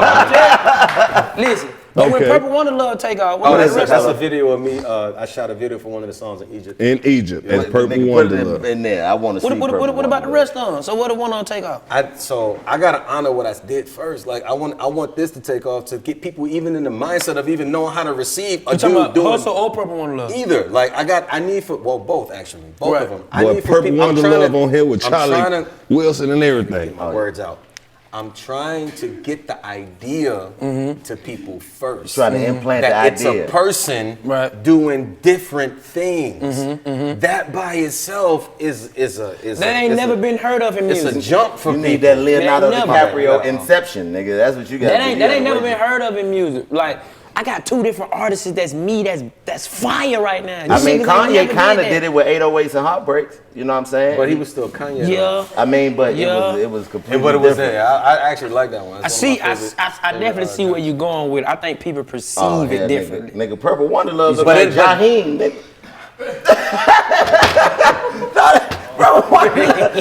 Wonderlove. Listen, but when Okay. Purple Wonderlove take off, what Oh, about that's the rest a of it? video of me. I shot a video for one of the songs in Egypt. In Egypt, as Purple Nigga, put it Wonderlove. in there. I want to see. What about the rest of them? So what the one on take off? So I gotta honor what I did first. Like I want this to take off to get people even in the mindset of even knowing how to receive a You talking dude about doing Hustle or Purple Wonderlove? either. Like I need for both actually, both Right. of them. I Boy, need for Purple people. I'm trying Wonderlove to- on here with I'm Charlie trying to Wilson and everything. get my words out. I'm trying to get the idea to people first. Trying to implant that the it's idea. a person doing different things. That by itself is that ain't never been heard of in music. It's a jump for You people. need that Leonardo That ain't DiCaprio never- Inception, nigga. That's what you got. That ain't never been heard of in music. Like, I got 2 different artists that's fire right now. I mean, Kanye kind of did did it with 808s and Heartbreaks. You know what I'm saying? But he was still Kanye. Yeah. I mean, but Yeah. it was completely But it was different. there. I actually like that one. I That's see. one of my favorite- I definitely see where you're going with. I think people perceive Oh, it yeah, differently. nigga, Purple Wonder Love look But like it- Jaheim, nigga.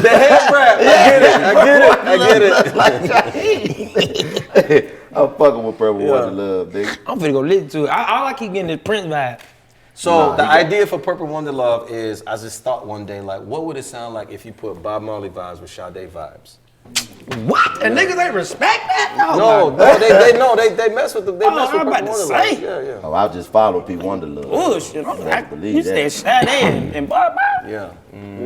The head wrap. I get it. Like Jaheim. I'm fucking with Purple Wonder Love, nigga. I'm finna go listen to it. All I keep getting is Prince vibe. So the idea for Purple Wonder Love is, I just thought one day, like, what would it sound like if you put Bob Marley vibes with Sade vibes? What? And niggas ain't respect that? They mess with the they mess with I'm about Purple to Wonder say. Love. Yeah. Oh, I'll just follow P. Wonder Love. Oh shit! You better believe You that. said Sade and Bob Marley? Yeah.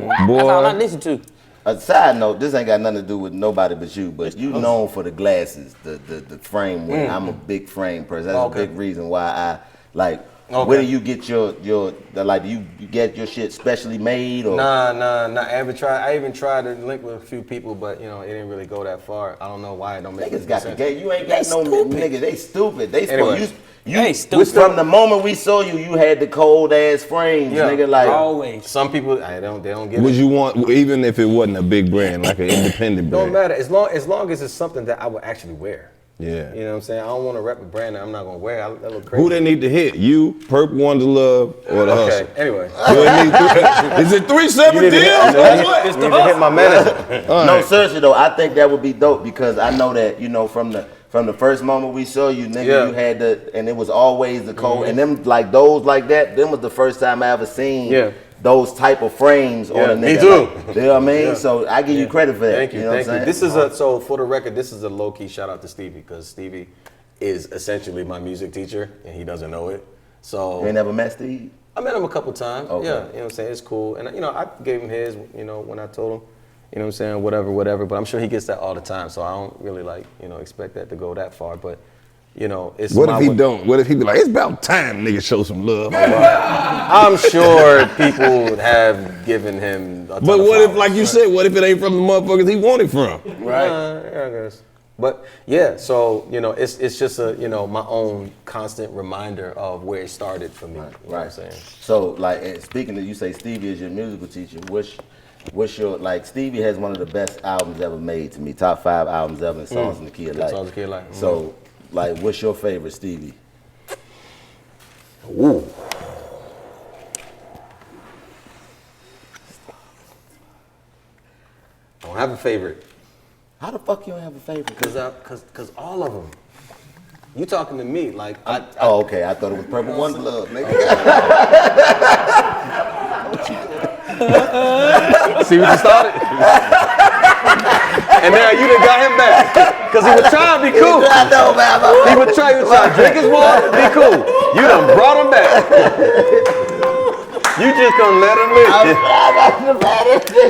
What? That's all I listen to. A side note, this ain't got nothing to do with nobody but you, but you known for the glasses, the frame. I'm a big frame person. That's a big reason why I like. Where do you get your like? Do you get your shit specially made or? Nah. I even tried to link with a few people, but it didn't really go that far. I don't know why it don't make Niggas got the sense. game. You ain't got no nigga. They stupid. They Anyway. You from the moment we saw you, you had the cold ass frames, nigga. Like Always. Some people, they don't get Would it. you want, even if it wasn't a big brand, like an independent Don't brand? matter as long as it's something that I would actually wear. Yeah. You know what I'm saying? I don't want to rep a brand that I'm not gonna wear. That look crazy. Who they need to hit? You, Purple Wonder Love, or the Okay. Hustle? Anyway. Is it 3 separate deals? You need to hit my manager. no, seriously though, I think that would be dope because I know that from the first moment we saw you, nigga, you had and it was always the code, and them like those like that. Them was the first time I ever seen those type of frames on a nigga. Me too. Like, you know what I mean? So I give you credit for that. Thank you, know what I'm thank you. saying? This is so for the record, this is a low key shout out to Stevie because Stevie is essentially my music teacher and he doesn't know it. So You ain't never met Steve? I met him a couple times. Okay. Yeah, you know what I'm saying? It's cool. And I gave him his, when I told him, you know what I'm saying, whatever. But I'm sure he gets that all the time. So I don't really expect that to go that far. But it's What if he way. don't? What if he be like, it's about time nigga show some love? I'm sure people have given him a ton But of what if, flowers. like you said, what if it ain't from the motherfuckers he wanted from? Right. Yeah, I guess. But yeah, so it's just my own constant reminder of where it started for me. You know what I'm saying? So like, and speaking of, you say Stevie is your musical teacher. What's your Stevie has one of the best albums ever made to me. Top 5 albums ever, and Songs in the Key of Life. Songs in the Key of Life. So what's your favorite Stevie? Ooh. I don't have a favorite. How the fuck you don't have a favorite? Cause all of them. You talking to me like Oh, okay. I thought it was Purple Wonder Love, nigga. See what you started? And now you done got him back. Cause he was trying to be cool. He was trying to drink his water, be cool. You done brought him back. You just gonna let him live.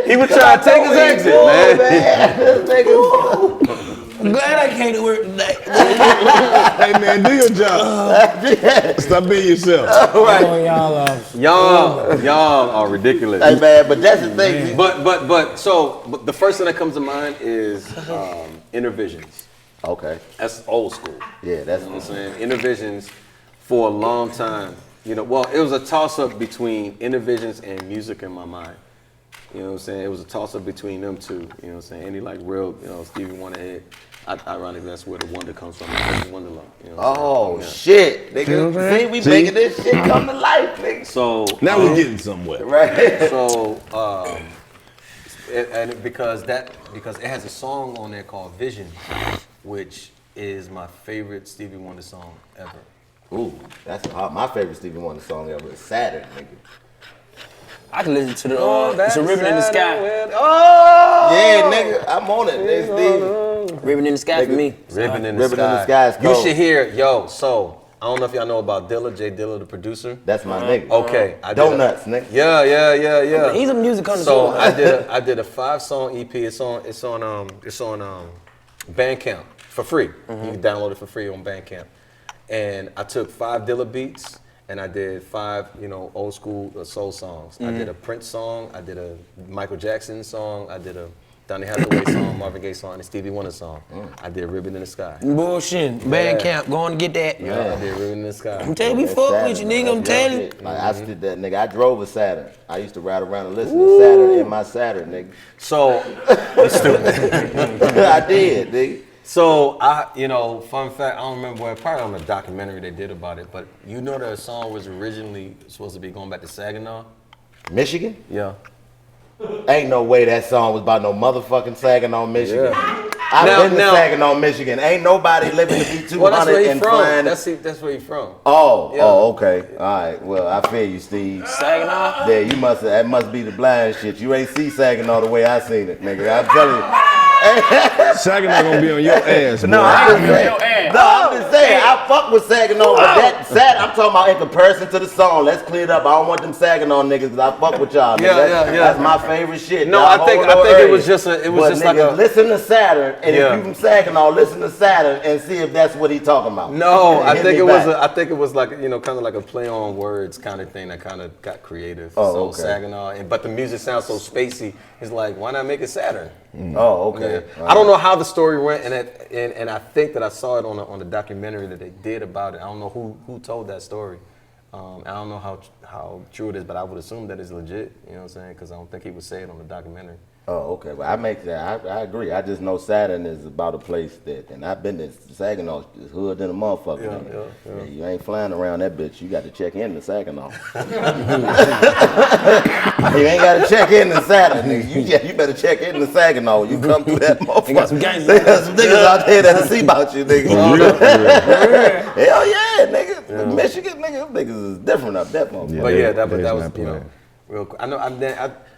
He was trying to take his exit, man. I'm glad I came to work today. Hey man, do your job. Stop being yourself. Y'all are ridiculous. Hey man, but that's the thing. But the first thing that comes to mind is Inner Visions. Okay. That's old school. Yeah, that's You know what I'm saying. Inner Visions for a long time. It was a toss-up between Inner Visions and Music in My Mind. You know what I'm saying? It was a toss-up between them two. You know what I'm saying? Any real, Stevie Wonder hit. Ironically, that's where the wonder comes from. Wonderland. Shit, nigga. See, we making this shit come to life, nigga. So now we're getting somewhere. Right. So because it has a song on there called Vision, which is my favorite Stevie Wonder song ever. Ooh, that's my favorite Stevie Wonder song ever. It's Saturn, nigga. I can listen to the It's a Ribbon in the Sky. Yeah, nigga, I'm on it. It's Stevie. Ribbon in the Sky for me. Ribbon in the Ribbon Sky. in the Sky is You cold. should hear, so I don't know if y'all know about Dilla, Jay Dilla, the producer. That's my nigga. Okay. Donuts, nigga. Yeah. He's a music connoisseur. So I did a 5-song EP. It's on Bandcamp for free. You can download it for free on Bandcamp. And I took 5 Dilla beats and I did 5, old school soul songs. I did a Prince song, I did a Michael Jackson song, I did a Donny Hathaway song, Marvin Gaye song, and a Stevie Wonder song. I did Ribbon in the Sky. Bullshit. Bandcamp, going to get that. Yeah, I did Ribbon in the Sky. I'm telling you, we fuck with you, nigga. I'm telling you. Like, I did that, nigga. I drove a Saturn. I used to ride around and listen to Saturn in my Saturn, nigga. So, you stupid. I did, nigga. So, fun fact, I don't remember where, probably on a documentary they did about it, but you know that song was originally supposed to be going back to Saginaw? Michigan? Yeah. Ain't no way that song was about no motherfucking Saginaw, Michigan. Yeah. I've been to Saginaw, Michigan. Ain't nobody living to be 200 well, that's where he's and from. flying. That's where he's from. Oh, okay. All right. Well, I feel you, Steve. Saginaw? Yeah, that must be the blind shit. You ain't see Saginaw the way I seen it, nigga. I'm telling you. Saginaw gonna be on your ass, boy. No, I'm just saying, I fuck with Saginaw, but I'm talking about in comparison to the song. Let's clear it up. I don't want them Saginaw niggas, because I fuck with y'all. Yeah. That's my favorite shit. No, y'all I think it was just like a. Listen to Saturn, and if you from Saginaw, listen to Saturn and see if that's what he talking about. No, I think it was like kind of like a play on words kind of thing that kind of got creative. Oh, so okay. Saginaw, but the music sounds so spacey. It's like, why not make it Saturn? Oh, okay. Yeah. I don't know how the story went, and I think that I saw it on the documentary that they did about it. I don't know who told that story. I don't know how true it is, but I would assume that it's legit. You know what I'm saying? Because I don't think he would say it on the documentary. Oh, okay. Well, I agree. I just know Saturn is about a place that, and I've been to Saginaw, it's hood than a motherfucker. Yeah, you ain't flying around that bitch. You got to check in to Saginaw. You ain't got to check in to Saturn, nigga. You better check in to Saginaw when you come through that motherfucker. They got some gangs. They got some niggas out there that'll see about you, nigga. Hell yeah, nigga. Yeah. Michigan, nigga, niggas is different up that motherfucker. But that was real quick. I know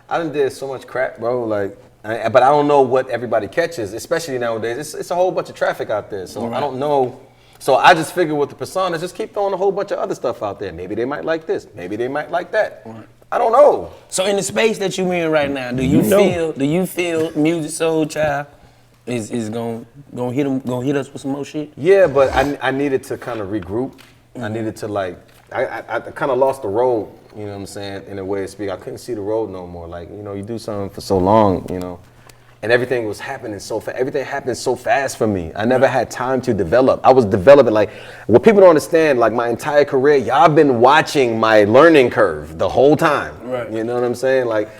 I done did so much crap, bro. Like, but I don't know what everybody catches, especially nowadays. It's a whole bunch of traffic out there, so I don't know. So I just figure with the personas, just keep throwing a whole bunch of other stuff out there. Maybe they might like this. Maybe they might like that. Right. I don't know. So in the space that you in right now, do you feel Musiq Soulchild is gonna hit us with some more shit? Yeah, but I needed to kind of regroup. Mm-hmm. I needed to I kind of lost the road. You know what I'm saying? In a way to speak, I couldn't see the road no more. Like, you do something for so long, and everything was happening so fast. Everything happened so fast for me. I never had time to develop. I was developing, like, what people don't understand, like, my entire career, y'all been watching my learning curve the whole time. Right. You know what I'm saying? Like,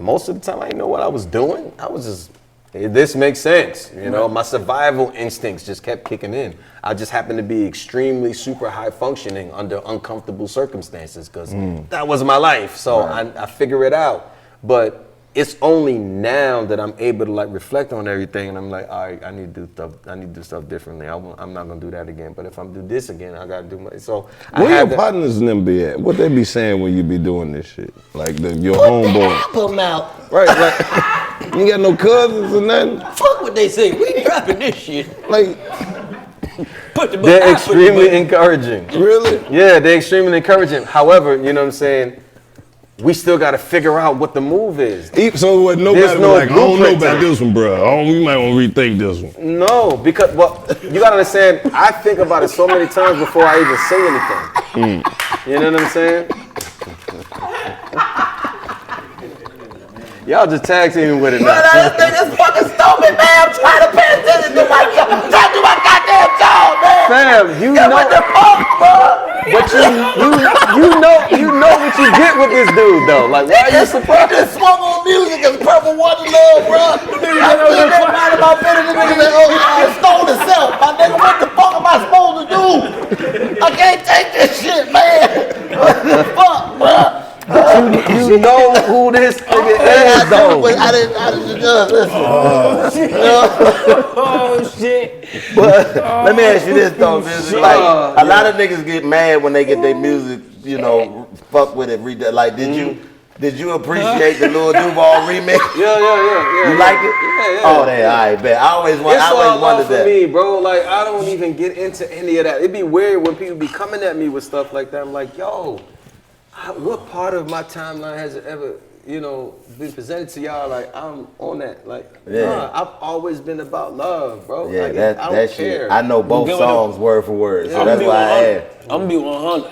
most of the time, I didn't know what I was doing. I was just, this makes sense. My survival instincts just kept kicking in. I just happened to be extremely super high functioning under uncomfortable circumstances because that was my life. So I figure it out. But it's only now that I'm able to reflect on everything, and I'm like, all right, I need to do stuff. I need to do stuff differently. I'm not gonna do that again. But if I'm do this again, I gotta do my. So where your partners and them be at? What they be saying when you be doing this shit? Like your homeboy. Apple mouth. Right, like you ain't got no cousins or nothing. Fuck what they say. We dropping this shit. Like. They're extremely encouraging. Really? Yeah, they're extremely encouraging. However, you know what I'm saying? We still got to figure out what the move is. So what? Nobody I don't know about this one, bro. We might want to rethink this one. No, because you got to understand. I think about it so many times before I even say anything. You know what I'm saying? Y'all just tag teaming with it now. This thing is fucking stupid, man. I'm trying to pay attention to my job. I'm trying to do my goddamn job, man. Fam, you know what the fuck, bro? But you know what you get with this dude though. Like, why are you surprised? This swung on music is purple water love, bro. I feel that right about better than niggas that stole himself. My nigga, what the fuck am I supposed to do? I can't take this shit, man. What the fuck, bro? You know who this nigga is, though. I didn't listen. Oh shit. But let me ask you this though, man. Like a lot of niggas get mad when they get their music, fuck with it. Like, did you appreciate the Lil Duval remix? Yeah. You liked it? Yeah. Oh, there, all right, bet. I always wondered for that. me, bro. Like, I don't even get into any of that. It'd be weird when people be coming at me with stuff like that. I'm like, yo, what part of my timeline has it ever, you know, been presented to y'all, like I'm on that. Like, Yeah. nah, I've always been about love, bro. Yeah, like, that I don't that care. shit. I know both songs word for word, so that's why I asked. I'm gonna be 100.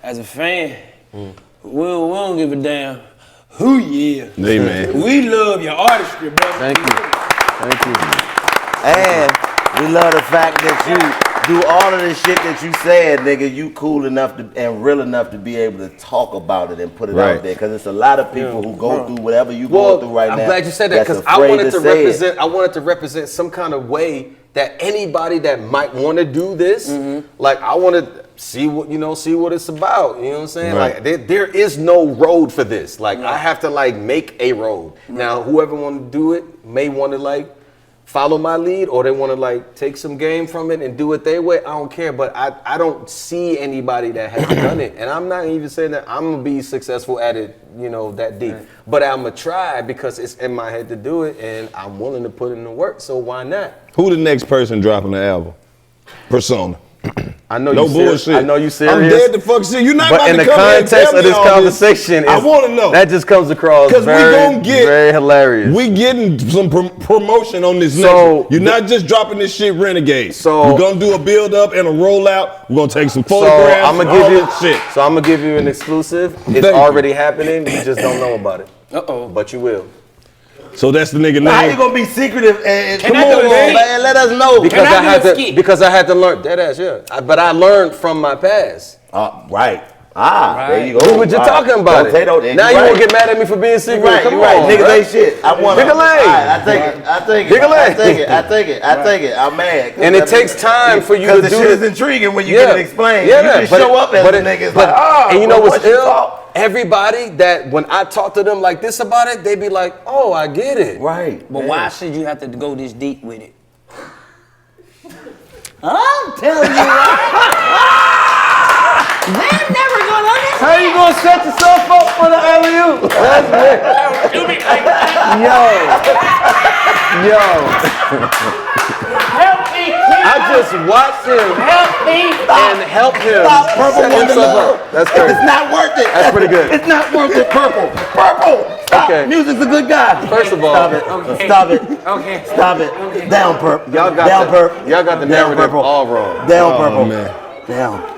As a fan, we don't give a damn who you is. Hey, man. We love your artistry, bro. Thank you. Thank you. And we love the fact that you do all of the shit that you said, nigga. You cool enough to, and real enough to be able to talk about it and put it Right. out there. Because it's a lot of people who go through whatever you going through right now. I'm glad you said that that's because I afraid wanted to say it. represent. I wanted to represent some kind of way that anybody that might want to do this, like I want to see what it's about. You know what I'm saying? Right. Like there is no road for this. Like I have to like make a road. Now whoever want to do it may want to like follow my lead, or they want to like take some game from it and do it their way. I don't care, but I don't see anybody that has done it, and I'm not even saying that I'm gonna be successful at it, you know, that deep. Right. But I'm gonna try because it's in my head to do it, and I'm willing to put in the work. So why not? Who the next person dropping the album? Persona. I know No you serious. bullshit. I know you serious. I'm dead to fuck serious. You're not but about in to the come here and context tell of me this all conversation, I want to know. That just comes across very hilarious. We getting some promotion on this So, next one. You're not just dropping this shit renegade. So we're gonna do a build up and a rollout. We're gonna take some So photographs. I'm gonna and all give you. that shit. So I'm gonna give you an exclusive. It's Thank you. already happening. You just don't know about it. But you will. So that's the nigga name. How you gonna be secretive and Can come I do on, a skit? man, let us know. Because Can I I do had a to. skit? Because I had to learn that ass. Yeah. But I learned from my past. Right. There you go. We were just talking about it. Now you won't get mad at me for being secret. Right, Come you right. on, Niggas bruh. ain't shit. I want Nigga lame. I take it. I take it. Nigga I lame. take it. I take it. I take it. I'm mad. And it takes time for you to the do shit it. is intriguing when you get it explained. You just but show up as but a it- nigga. It's but- like, oh, and you know well, what's what you ill? talk? Everybody that when I talk to them like this about it, they be like, "Oh, I get it." Right. But why should you have to go this deep with it? I'm telling you what. They're never gonna understand. How you gonna set yourself up for the alley-oop? That's Yo. Help me, I just watched him help me. and help him Purple set Wonder himself Love. up. That's crazy. It's not worth it. That's pretty good. It's not worth it. Purple. Purple. Stop. Okay. Music's a good guy. First of all, Stop it. Stop it. Okay. Stop it. Down, Purp. y'all got Down, the, Purp. y'all got the Down, narrative Purple. all wrong. Down, Purple. man. Down.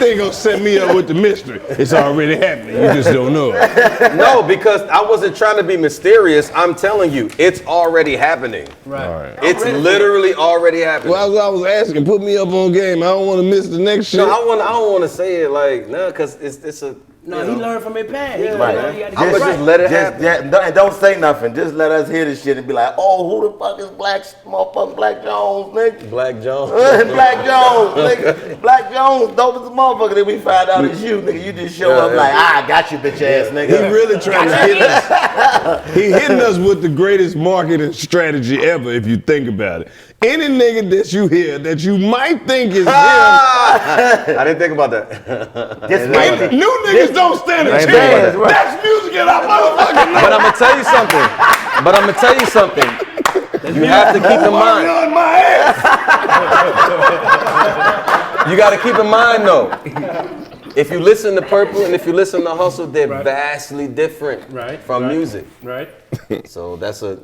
They gonna set me up with the mystery. It's already happening. You just don't know it. No, because I wasn't trying to be mysterious. I'm telling you, it's already happening. Right. It's literally already happening. Well, I was asking, put me up on game. I don't want to miss the next shit. No, I don't want to say it like because it's a. No, he learned from his past. He Right. learned, you gotta I'ma get just right. let it happen. And don't say nothing. Just let us hear this shit and be like, oh, who the fuck is motherfucking Black Jones, nigga? Black Jones. Black Jones, nigga. Black Jones, dope as a motherfucker. Then we find out it's you, nigga. You just show up like, I got you, bitch ass He nigga. really trying to hit us. He hitting us with the greatest marketing strategy ever, if you think about it. Any nigga that you hear that you might think is him, I didn't think about that. This might be. new niggas don't stand a Right. chance. That's music and I motherfucking know. But I'm gonna tell you something. You have to keep in mind. On my ass. You got to keep in mind though. If you listen to Purple and if you listen to Hustle, they're vastly different from music. Right. So that's a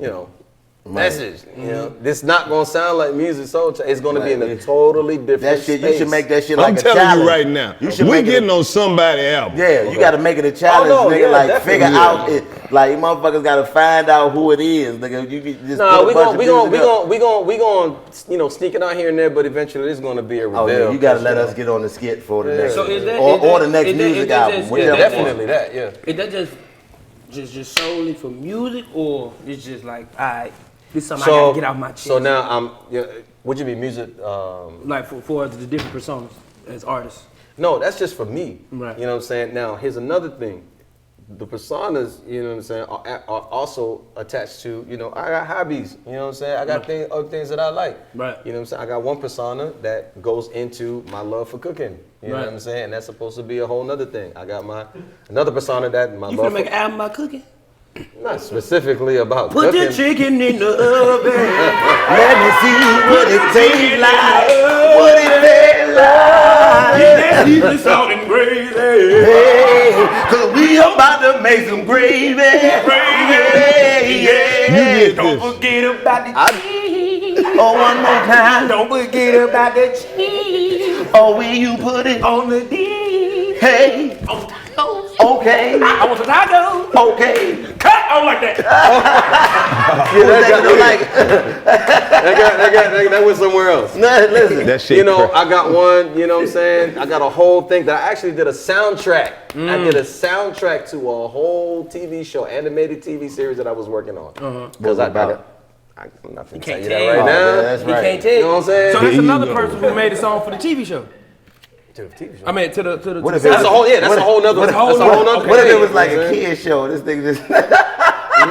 message. You know, this not gonna sound like Musiq Soulchild. It's gonna be in a totally different That shit, space. you should make that shit I'm like a telling challenge. you right now, You should we make it getting on somebody's album. Yeah, you gotta make it a challenge, Oh, no, nigga. yeah, like definitely. figure out it. Like you motherfuckers gotta find out who it is, nigga. You can just Nah, put a we bunch gon' of we music gon' up. we gon' sneak it out here and there, but eventually there's gonna be a reveal. Oh yeah, you gotta let us get on the skit for the next, So is that- or is the that- next is that- music is that album. just- whichever Definitely one. that, yeah. Is that just solely for music, or it's just like, alright, this is something I gotta get off my chest? So now would you be music? Like for the different personas as artists. No, that's just for me. Right. You know what I'm saying? Now, here's another thing. The personas, you know what I'm saying, are also attached to, I got hobbies, you know what I'm saying? I got other things that I like. Right. You know what I'm saying? I got one persona that goes into my love for cooking. You know Right. what I'm saying? And that's supposed to be a whole nother thing. I got another persona that my You love finna make for, an album about cooking? not specifically about Put cooking. the chicken in the oven. Let me see what it tastes like. What it tastes alive. Keep the salt and gravy. Hey, cause we about to make some gravy. Gravy, yeah. Don't forget about the cheese. Oh, one more time. Don't forget about the cheese. Oh, will you put it On the D. Hey, On tacos. okay, I want some tacos. okay. Cut! I don't like that. That went somewhere else. Nah, listen. That shit. You know, I got one, you know what I'm saying? I got a whole thing that I actually did a soundtrack. I did a soundtrack to a whole TV show, animated TV series that I was working on. Because I'm not finna tell you that tell. right now. Yeah, that's He right. can't You take. know what I'm saying? So that's another person who made a song for the TV show. To the TV show. I mean, to the. What if That's a whole, that's a whole nother. What- That's a whole nother. What if thing, it was like you know a what I'm kid show? This thing just. saying? No.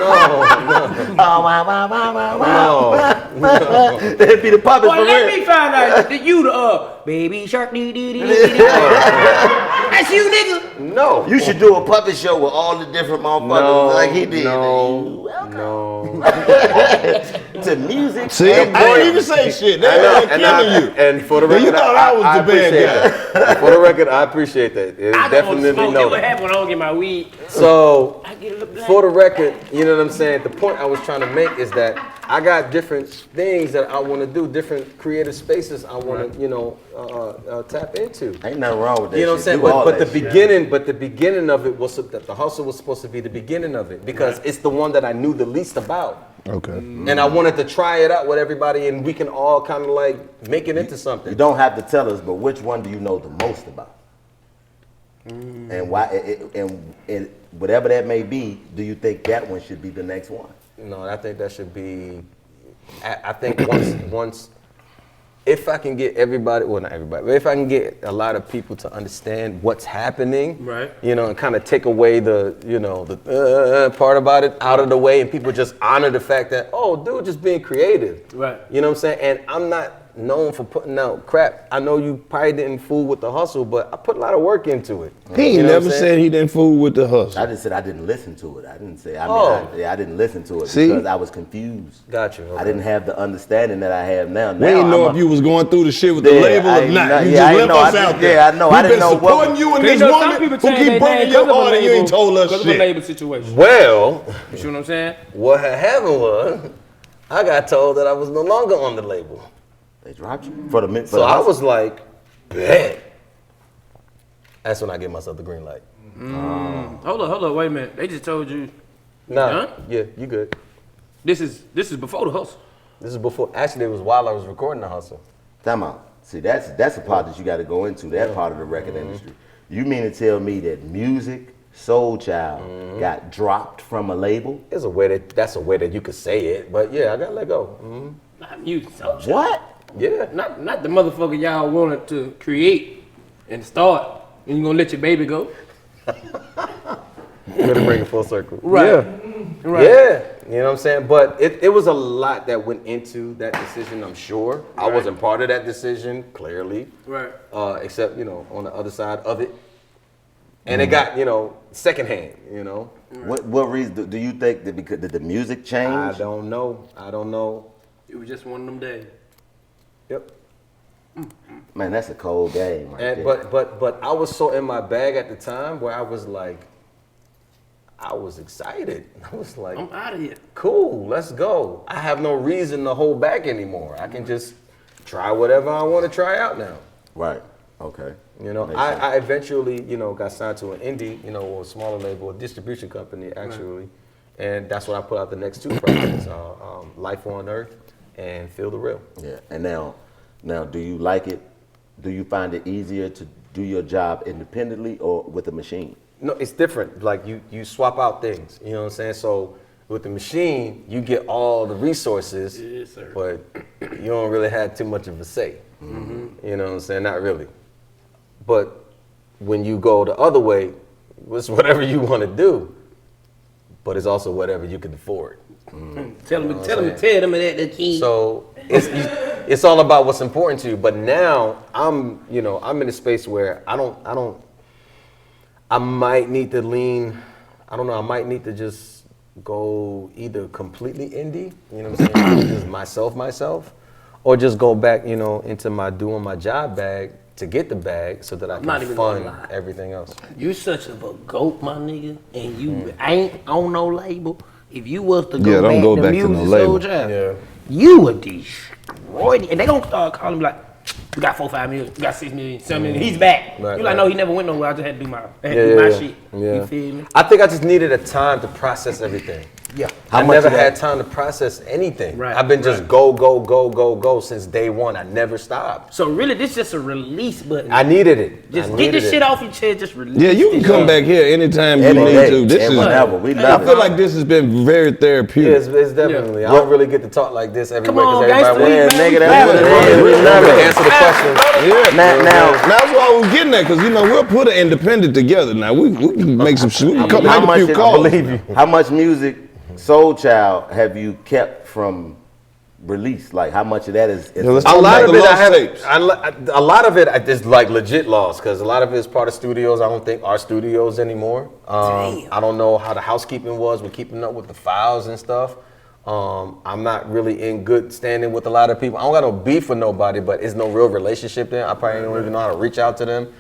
That'd be the puppet Boy, for let real. me find out that you the baby shark. That's you, nigga. No. You should do a puppet show with all the different motherfuckers like he did. No. To music. See, I didn't even say shit. They were killing you. And for the But record, you thought I was the bad appreciate guy. that. For the record, I appreciate that. It I don't definitely smoke. know It would that. happen when I don't get my weed. So, I get a little black. for the record, you know what I'm saying? The point I was trying to make is that I got different things that I want to do, different creative spaces I want to, tap into. Ain't nothing wrong with that. You know what I'm shit. saying? Do all But the that shit. beginning of it was that the hustle was supposed to be the beginning of it because it's the one that I knew the least about. Okay. And I wanted to try it out with everybody and we can all kind of like make it into something. You don't have to tell us, but which one do you know the most about? And why? And whatever that may be, do you think that one should be the next one? No, I think that should be. I think once, if I can get everybody, well not everybody, but if I can get a lot of people to understand what's happening, Right. You know, and kind of take away the part about it out of the way, and people just honor the fact that dude, just being creative, Right. You know what I'm saying? And I'm not known for putting out crap. I know you probably didn't fool with the hustle, but I put a lot of work into it. He ain't You know what never I'm saying? said he didn't fool with the hustle. I just said I didn't listen to it. I didn't say. I didn't listen to it See? because I was confused. Got you. I Okay. didn't have the understanding that I have now. We ain't know if you was going through the shit with the label or not. You just left us out there. Yeah, I know. I We've didn't been know what. supporting you and this Some woman people who change keep their breaking name your 'cause of a heart and you label- ain't told us because of a shit. label situation. Well, You see what I'm saying? what had happened was I got told that I was no longer on the label. They dropped you for the minute. So I was like, bet. That's when I give myself the green light. Hold up, wait a minute. They just told you Nah, done? yeah, you good. this is before the hustle. This is before, actually it was while I was recording the hustle. Time out. See, that's a part that you got to go into. That part of the record industry. You mean to tell me that Musiq Soulchild got dropped from a label? That's a way that you could say it, but yeah, I got let go. Not Musiq Soulchild. What? Yeah. Not the motherfucker y'all wanted to create and start, and you gonna let your baby go. Good to bring it full circle. Right. Yeah. Right. Yeah, you know what I'm saying? But it was a lot that went into that decision, I'm sure. I Right. wasn't part of that decision, clearly. Right. Except, on the other side of it. And it got, secondhand, What reason do you think that because did the music change? I don't know. It was just one of them days. Yep. Man, that's a cold game. Right And there. but I was so in my bag at the time where I was like, I was excited. I was like, I'm out of here. cool, let's go. I have no reason to hold back anymore. I can just try whatever I want to try out now. Right. Okay. Makes sense. I eventually, got signed to an indie, or a smaller label, a distribution company actually. And that's when I put out the next two projects, Life on Earth and Feel the Real. Yeah. And now, do you like it? Do you find it easier to do your job independently or with a machine? No, it's different. Like you swap out things, you know what I'm saying? So with the machine, you get all the resources, Yes, sir. but you don't really have too much of a say. You know what I'm saying? Not really. But when you go the other way, it's whatever you want to do, but it's also whatever you can afford. Tell them that the key. So it's all about what's important to you. But now I'm in a space where I might need to lean. I don't know. I might need to just go either completely indie, you know what I'm saying, just myself, or just go back, into my doing my job bag to get the bag so that I not can even fund gonna lie. everything else. You such a goat, my nigga, and you ain't on no label. If you was to go Yeah, don't back go to back to Musiq no label. Soulchild, Yeah. you would destroy it. And they gonna start calling me like, we got 4, 5 million, we got 6 million, 7 million, he's back. Right, you like, right. no, he never went nowhere, I just had to do my, shit. Yeah. You feel me? I think I just needed a time to process everything. Yeah. I much never of that- had time to process anything. Right, I've been just go since day one. I never stopped. So really, this just a release button. I needed it. Just I get this needed shit it. off your chest, just release Yeah, you can it. come back here anytime you Any need day, to. This and is, whenever. We I love feel it. like this has been very therapeutic. It's definitely. I don't really get to talk like this everywhere on, because everybody gangsta. wants Yeah, nigga, that's what it is. We love to it. answer the question. Yeah, Now- that's what I was getting at, because you know we'll put an independent together. Now we can make some shit. We can come How make a much? few calls. How much Musiq Soulchild have you kept from release? Like how much of that is? let's A talk lot about of the it, I lost have. tapes. A lot of it is like legit lost because a lot of it is part of studios. I don't think are studios anymore. I don't know how the housekeeping was with keeping up with the files and stuff. I'm not really in good standing with a lot of people. I don't got no beef with nobody, but it's no real relationship there. I probably don't even know how to reach out to them.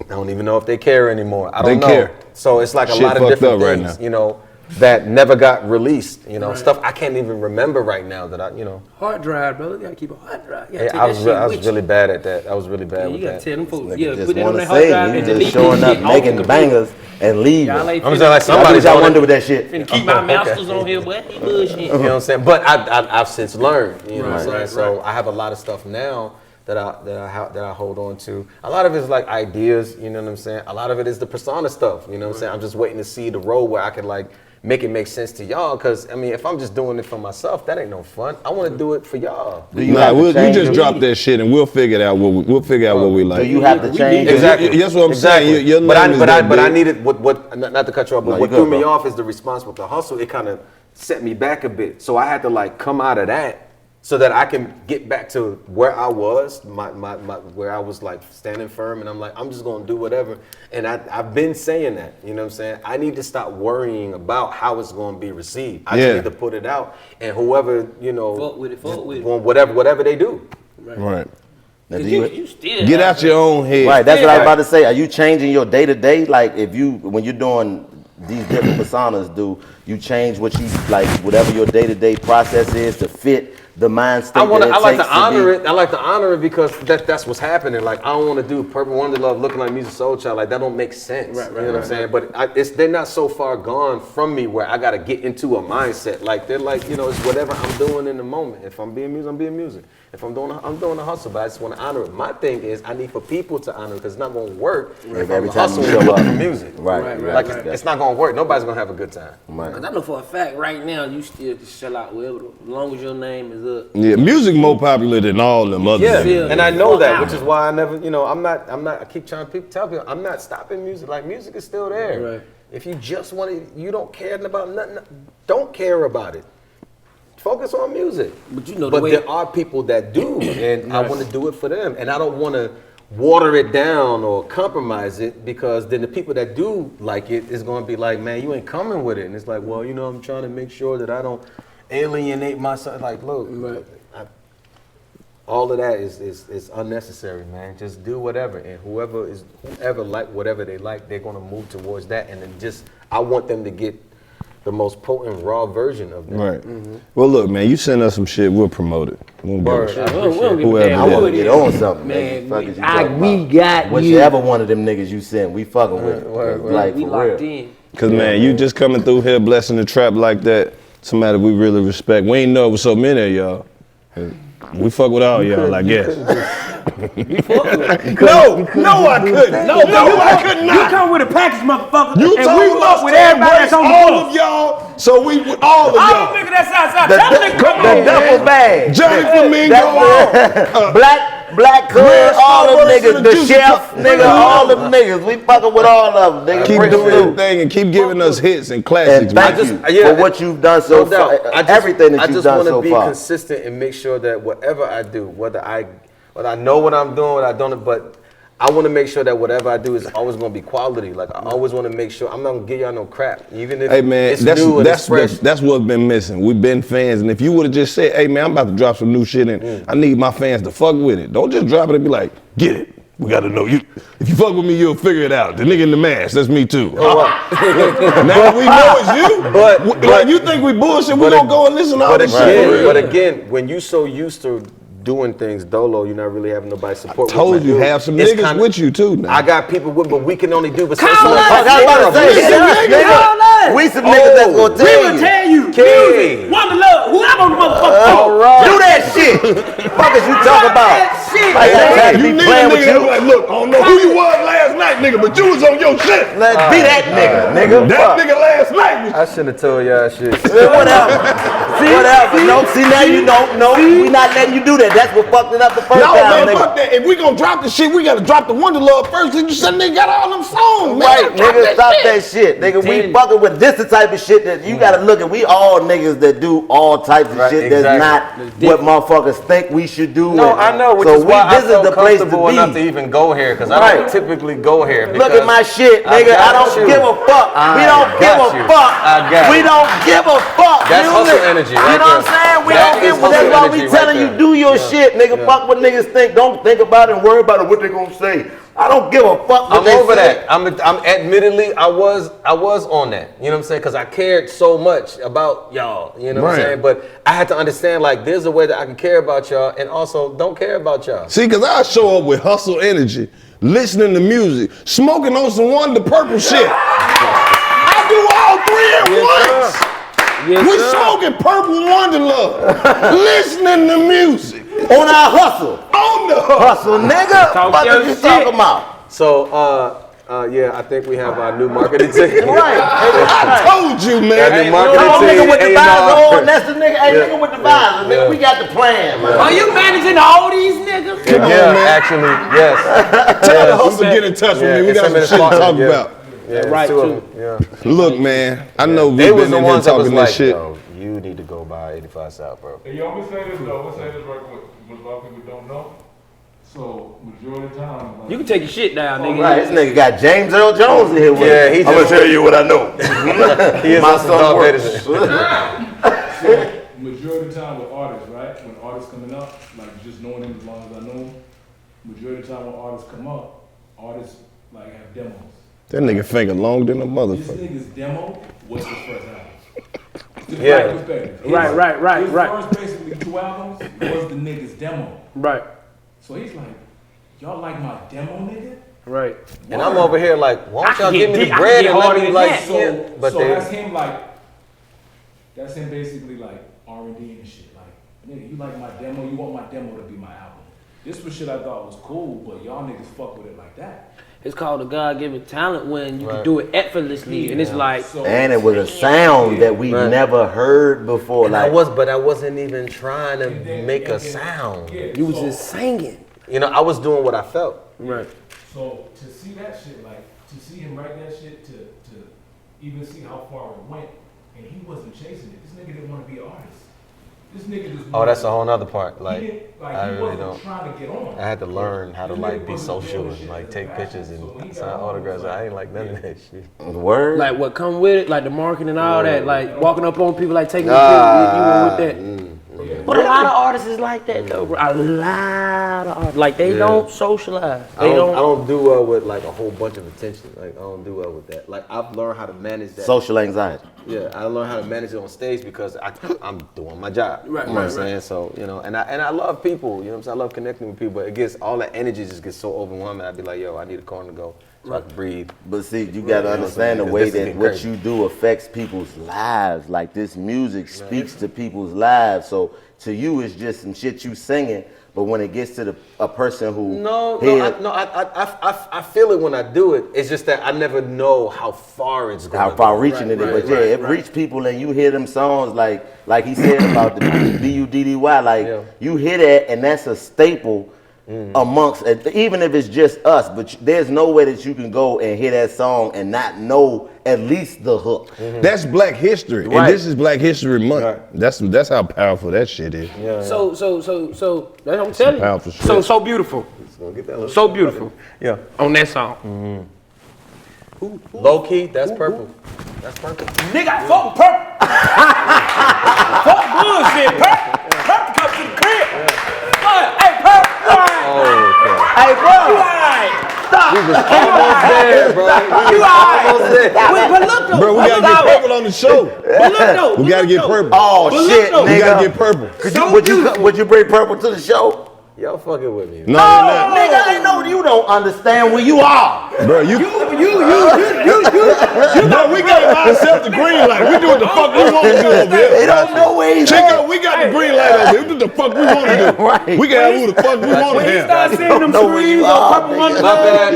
I don't even know if they care anymore. I don't They know. care. So it's like a Shit lot of fucked different up right things, now. you know, that never got released. You know, stuff I can't even remember right now that Hard drive, brother. You gotta keep a hard drive. You gotta Yeah, take I that was shit I was with really you. bad at that. I was really bad Yeah, with you gotta that. tell them folks. Nigga Yeah, just put it on want that to hard say drive you and just delete showing that up, shit off making the computer. bangers and leaving. Y'all ain't I'm finna- saying like That's somebody's what y'all on want to do it. with that shit. finna keep my masters on here, but he bullshit. You know what I'm saying? But I've since learned. You know what I'm saying? Right, So I have a lot of stuff now that I hold on to. A lot of it is like ideas. You know what I'm saying? A lot of it is the persona stuff. You know what I'm saying? I'm just waiting to see the road where I can like make it make sense to y'all. Cause I mean, if I'm just doing it for myself, that ain't no fun. I want to do it for y'all. Do you Nah, have to you change just your- drop that shit and we'll figure it out. We'll figure out what we like. Do you have to change? your- Exactly. That's what I'm Exactly. saying. Your but name is that I big. needed what not to cut you off, but No, you what good, threw me bro. off is the response with the hustle. It kind of set me back a bit. So I had to like come out of that so that I can get back to where I was, my where I was like standing firm, and I'm like, I'm just gonna do whatever. And I've been saying that, you know what I'm saying? I need to stop worrying about how it's gonna be received. I Yeah. just need to put it out, and whoever, you know, Fuck with it, fuck with it. whatever they do. Right. Now, do Cause you- you still Get have out your own head. Right, that's what I was about to say. Are you changing your day to day? Like, when you're doing these different personas, do you change what you like, whatever your day to day process is to fit the mind state? I like to takes honor be- it. I like to honor it because that's what's happening. Like I don't want to do Purple Wonder Love looking like Musiq Soulchild. Like that don't make sense. You know what I'm saying? But they're not so far gone from me where I got to get into a mindset. Like they're like, you know, it's whatever I'm doing in the moment. If I'm being music, I'm being music. If I'm doing a hustle, but I just want to honor it. My thing is I need for people to honor it because it's not going to work if every I'm time hustling you show up. for music. Right, Like it's not going to work. Nobody's going to have a good time. Right. Cause I know for a fact right now you still just sell out wherever, as long as your name is up. Yeah, music more popular than all them other Yeah, things. and I know that, Wow. which is why I never, you know, I'm not. I keep trying to tell people, I'm not stopping music. Like music is still there. Right. If you just want to, you don't care about nothing. Don't care about it. Focus on music. But you know the But way- there are people that do, and I want to do it for them, and I don't want to water it down or compromise it because then the people that do like it is going to be like, man, you ain't coming with it, and it's like, well, you know, I'm trying to make sure that I don't alienate myself. Like, look, all of that is unnecessary, man. Just do whatever, and whoever like whatever they like, they're gonna move towards that, and then I want them to get the most potent raw version of that. Right. Well, look, man, you send us some shit, we'll promote it. We'll give a Word. shit. I We don't give a Whoever damn I it who want it to get is. on something, Man, man. Fuck is you we talking we about? got you. Whichever one of them niggas you send, we fucking with. Word. Like We for locked real. in. Cause man, you just coming through here blessing the trap like that, somebody we really respect. We ain't know it was so many of y'all. We fuck with all y'all, I guess. No, I couldn't. No, I could not. You come with a package, motherfucker. You and told we us fuck with to everybody embrace that's on the all bus. of y'all, so we with all of All y'all. the niggas that's outside. The, Tell them to come the on, duffel man. bag. Johnny Flamingo, That's black hood, Red all them Starburst niggas, and the the Juicy chef, Fruit. nigga, all them niggas. We fucking with all of them, nigga. keep Bring doing through. your thing and keep giving us hits and classics. And thank man. you for what you've done so No doubt. far. Everything that you've done I just so want to be far. consistent and make sure that whatever I do, whether I know what I'm doing, whether I don't, but I want to make sure that whatever I do is always going to be quality. Like I always want to make sure I'm not going to give y'all no crap, even if Hey man, it's new and it's fresh. that's what's been missing. We've been fans, and if you would have just said, "Hey man, I'm about to drop some new shit, and I need my fans to fuck with it," don't just drop it and be like, "Get it." We gotta know you. If you fuck with me, you'll figure it out. The nigga in the mask, that's me too. Now we know it's you. But like you think we bullshit, we gonna go and listen to all this shit. But again, when you so used to doing things dolo, you're not really having nobody support. I told you, have some niggas with you too now. I got people with, but we can only do but we some niggas that's gonna tell you. We will tell you. Music, Wonder Love, whoever the motherfucker. All right. Do that shit. Fuck is you talking about? You niggas like, look, I don't know who you was last night, nigga, but you was on your shit. Let's be that nigga. That nigga last night. I shouldn't have told y'all shit. Whatever. No, see now you don't know. We not letting you do that. That's what fucked it up the first time, nigga. Fuck that. If we gonna drop the shit, we gotta drop the Wonder Love first. Cause you said nigga got all them songs, man. Right, nigga, stop that shit. Nigga, we fucking with this the type of shit that you gotta look at. We all niggas that do all types of shit that's not what motherfuckers think we should do. No, I know, which is why this is the place to be. Enough to even go here, because I don't typically go here. Look at my shit, nigga. I don't give a fuck. We don't give a fuck. We don't give a fuck. That's hustle energy, right? You know what I'm saying? We don't give a fuck. That's why we telling you do your shit, nigga. Fuck what niggas think. Don't think about it and worry about it, what they gonna say. I don't give a fuck what I'm they over say. that. I'm admittedly, I was on that. You know what I'm saying? Because I cared so much about y'all. You know what I'm saying? But I had to understand, like, there's a way that I can care about y'all and also don't care about y'all. See, because I show up with hustle energy, listening to music, smoking on some Wonder Purple shit. I do all three at once. We smoking Purple Wonder Love, listening to music. On our hustle. On the hustle, nigga. What are you talking about? So, yeah, I think we have our new marketing team. Right. I told you, man. That new marketing team. Nigga with the visor on, that's the nigga. Hey, nigga with the visor. Nigga, we got the plan, man. Are you managing all these niggas? Actually, yes. Tell the hustle to get in touch with me. We got some shit to talk about. Yeah, right, too. Look, man, I know we've they was been the in here ones that was talking like, this shit. yo, you need to go buy 85 South, bro. Hey, yo, I'm gonna say this though. I'm gonna say this right quick. What a lot of people don't know. So, majority of the time, like, You can take your shit down, nigga. Right, this nigga got James Earl Jones in here with him. I'm gonna tell you what I know. He is My also son dog works. so, majority of the time with artists, right? When artists coming up, like just knowing them as long as I know them, majority of the time when artists come up, artists like have demos. That nigga finger longer than a This motherfucker. nigga's demo was the first album. To the Yeah. right perspective. His first basically 2 albums was the nigga's demo. Right, So he's like, y'all like my demo, nigga? right. And I'm over here like, why don't I y'all can give me get the deep. bread I and can let get me harder like, than So, but so they, that's him basically like R&B and shit. Like, nigga, you like my demo, you want my demo to be my album. This was shit I thought was cool, but y'all niggas fuck with it like that. It's called a God-given talent when you can do it effortlessly, and it's like, And it was a sound that we never heard before. and Like, I wasn't even trying to make a sound. you was just singing. You know, I was doing what I felt. Right. So to see that shit, like to see him write that shit, to even see how far it went, and he wasn't chasing it. This nigga didn't want to be an artist. This nigga just. Oh, that's a whole nother part. Like, I he really wasn't don't. trying to get on. I had to learn how to like be social and like take pictures and sign autographs. I ain't like none of that shit. word. Like what come with it, like the marketing and all that, like walking up on people, like taking a picture, you went with that. But a lot of artists is like that though, bro. A lot of artists, like they don't socialize. I don't do well with like a whole bunch of attention. Like I don't do well with that. Like I've learned how to manage that. Social anxiety. Yeah, I learned how to manage it on stage because I'm doing my job. Right, you know what I'm saying? So, you know, and I love people, you know what I'm saying? I love connecting with people, but it gets, all that energy just gets so overwhelming. I'd be like, yo, I need a corner to go so I can breathe. But see, you gotta understand the way that what you do affects people's lives. Like this music speaks to people's lives. So to you, it's just some shit you singing. But when it gets to a person who I feel it when I do it. It's just that I never know how far it's going. How far reaching it is. But yeah, it reach people and you hear them songs like he said about the B-U-D-D-Y. Like you hear that and that's a staple amongst, even if it's just us, but there's no way that you can go and hear that song and not know at least the hook. That's Black History, and this is Black History Month. That's how powerful that shit is. So that's what I'm telling you. So beautiful. So beautiful. Yeah. On that song. Low key, that's purple. That's purple. Nigga, fuck purple. Fuck bullshit, purple. Purple comes to the crib. Hey, purple. Oh, okay. Hey, bro. You alright? We was almost there, bro. You alright? Almost there. But look though. Bro, we gotta get purple on the show. But look though. We gotta get purple. Oh But look shit, though. We nigga. gotta get purple. Would you bring purple to the show? Y'all fucking with me. No, No, nigga, I know you don't understand where you are. bro, you. Bro, we gave ourselves the green light. We do what the fuck we want to do over They here. don't know where he's Chico, at. we got the green light over here. We do the fuck we want to do. Right. We can have who the fuck we want to When he have. started saying them know where you screams are, on Purple nigga. Wonder My bad.